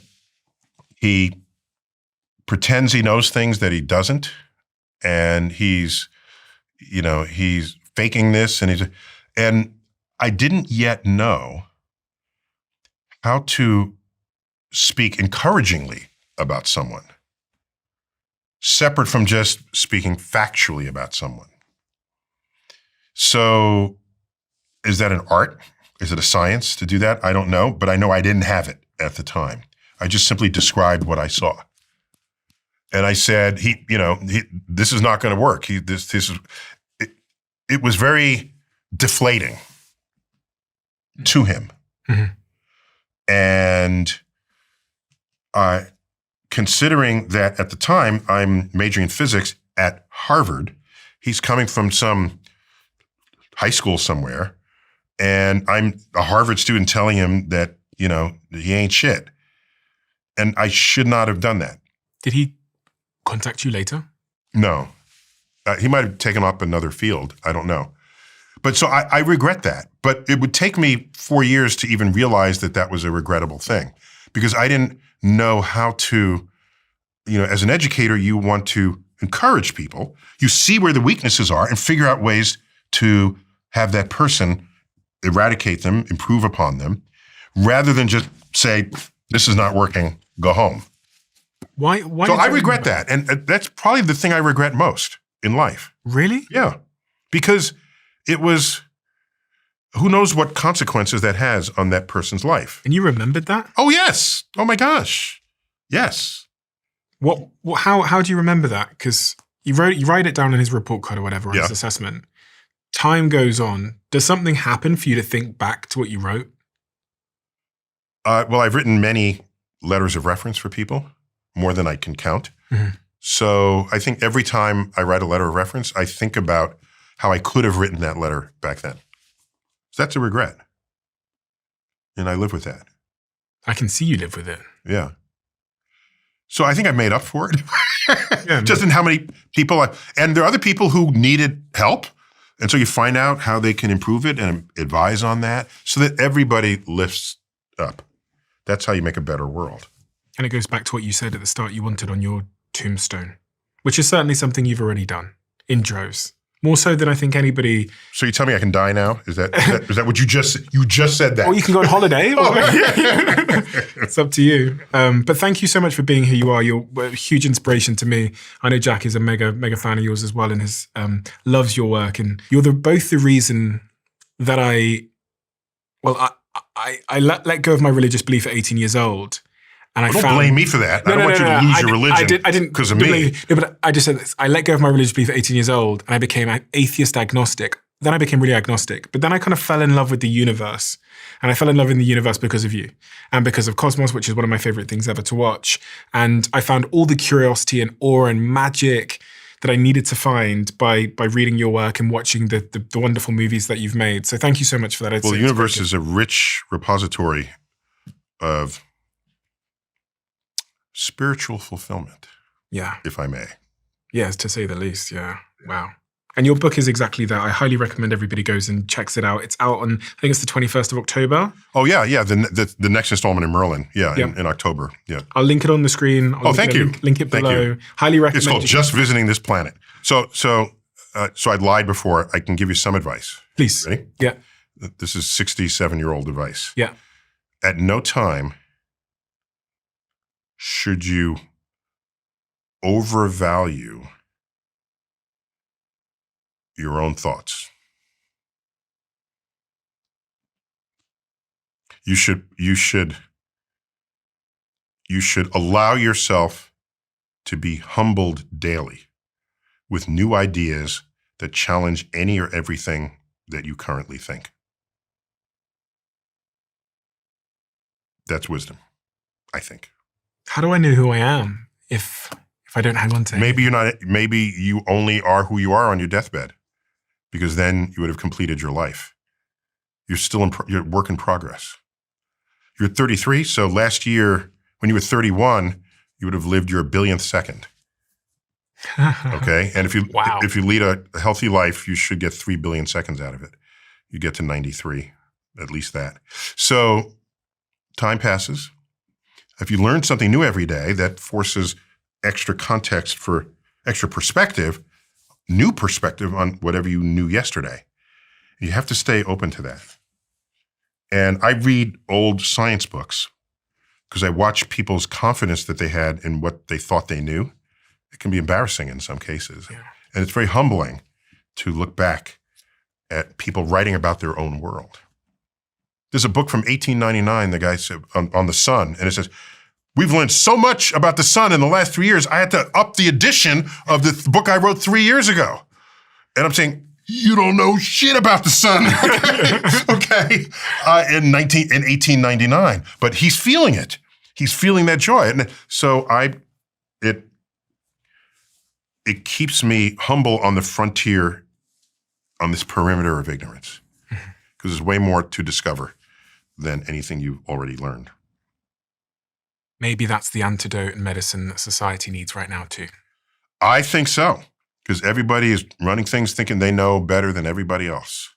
Speaker 2: he pretends he knows things that he doesn't, and he's faking this, and I didn't yet know how to speak encouragingly about someone, separate from just speaking factually about someone. So is that an art? Is it a science to do that? I don't know, but I know I didn't have it at the time. I just simply described what I saw. And I said, this is not going to work. It was very deflating to him. And considering that at the time I'm majoring in physics at Harvard, he's coming from some high school somewhere, and I'm a Harvard student telling him that, he ain't shit. And I should not have done that.
Speaker 1: Did he contact you later?
Speaker 2: No. He might have taken up another field. I don't know. But so I regret that. But it would take me 4 years to even realize that that was a regrettable thing, because I didn't know how to, as an educator, you want to encourage people. You see where the weaknesses are and figure out ways to have that person eradicate them, improve upon them, rather than just say, this is not working, go home.
Speaker 1: Why
Speaker 2: so I regret that. And that's probably the thing I regret most in life.
Speaker 1: Really?
Speaker 2: Yeah. Because it was, who knows what consequences that has on that person's life.
Speaker 1: And you remembered that?
Speaker 2: Oh, yes. Oh, my gosh. Yes.
Speaker 1: How do you remember that? Because you write it down in his report card or whatever, or his assessment. Time goes on. Does something happen for you to think back to what you wrote?
Speaker 2: Well, I've written many letters of reference for people, more than I can count. So I think every time I write a letter of reference, I think about how I could have written that letter back then. So that's a regret. And I live with that.
Speaker 1: I can see you live with it.
Speaker 2: Yeah. So I think I made up for it. Just in how many people, and there are other people who needed help. And so you find out how they can improve it and advise on that so that everybody lifts up. That's how you make a better world.
Speaker 1: And it goes back to what you said at the start you wanted on your tombstone, which is certainly something you've already done in droves. More so than I think anybody.
Speaker 2: So you tell me I can die now? Is that what you just said that?
Speaker 1: Or you can go on holiday. It's up to you. But thank you so much for being who you are. You're a huge inspiration to me. I know Jack is a mega fan of yours as well, and loves your work. And you're both the reason that I let go of my religious belief at 18 years old. And
Speaker 2: don't blame me for that. I don't want you to lose your religion because of me.
Speaker 1: No, but I just said this. I let go of my religious belief at 18 years old, and I became atheist agnostic. Then I became really agnostic. But then I kind of fell in love with the universe. And I fell in love in the universe because of you and because of Cosmos, which is one of my favorite things ever to watch. And I found all the curiosity and awe and magic that I needed to find by reading your work and watching the wonderful movies that you've made. So thank you so much for that.
Speaker 2: Well, the universe is a rich repository of spiritual fulfillment.
Speaker 1: Yeah.
Speaker 2: If I may.
Speaker 1: Yes, to say the least. Yeah. Wow. And your book is exactly that. I highly recommend everybody goes and checks it out. It's out on, I think it's the 21st of October.
Speaker 2: Oh, yeah. The next installment in Merlin. Yeah, in October. Yeah.
Speaker 1: I'll link it on the screen.
Speaker 2: Thank you.
Speaker 1: Link it below. Highly recommend.
Speaker 2: It's called Just Visiting This Planet. So I lied before. I can give you some advice.
Speaker 1: Please.
Speaker 2: Ready?
Speaker 1: Yeah.
Speaker 2: This is 67-year-old advice.
Speaker 1: Yeah.
Speaker 2: At no time should you overvalue your own thoughts. You should allow yourself to be humbled daily with new ideas that challenge any or everything that you currently think. That's wisdom, I think.
Speaker 1: How do I know who I am if I don't hang on to it?
Speaker 2: Maybe you only are who you are on your deathbed, because then you would have completed your life. You're still you're work in progress. You're 33, so last year when you were 31, you would have lived your billionth second. Okay, and if you lead a healthy life, you should get 3 billion seconds out of it. You get to 93, at least that. So time passes. If you learn something new every day, that forces extra context for extra perspective, new perspective on whatever you knew yesterday. You have to stay open to that. And I read old science books because I watch people's confidence that they had in what they thought they knew. It can be embarrassing in some cases. Yeah. And it's very humbling to look back at people writing about their own world. There's a book from 1899, the guy said, on the sun, and it says, we've learned so much about the sun in the last 3 years, I had to up the edition of the book I wrote 3 years ago. And I'm saying, you don't know shit about the sun, okay? In 1899, but he's feeling it. He's feeling that joy. And so it keeps me humble on the frontier, on this perimeter of ignorance, because there's way more to discover than anything you've already learned.
Speaker 1: Maybe that's the antidote and medicine that society needs right now too.
Speaker 2: I think so, because everybody is running things thinking they know better than everybody else.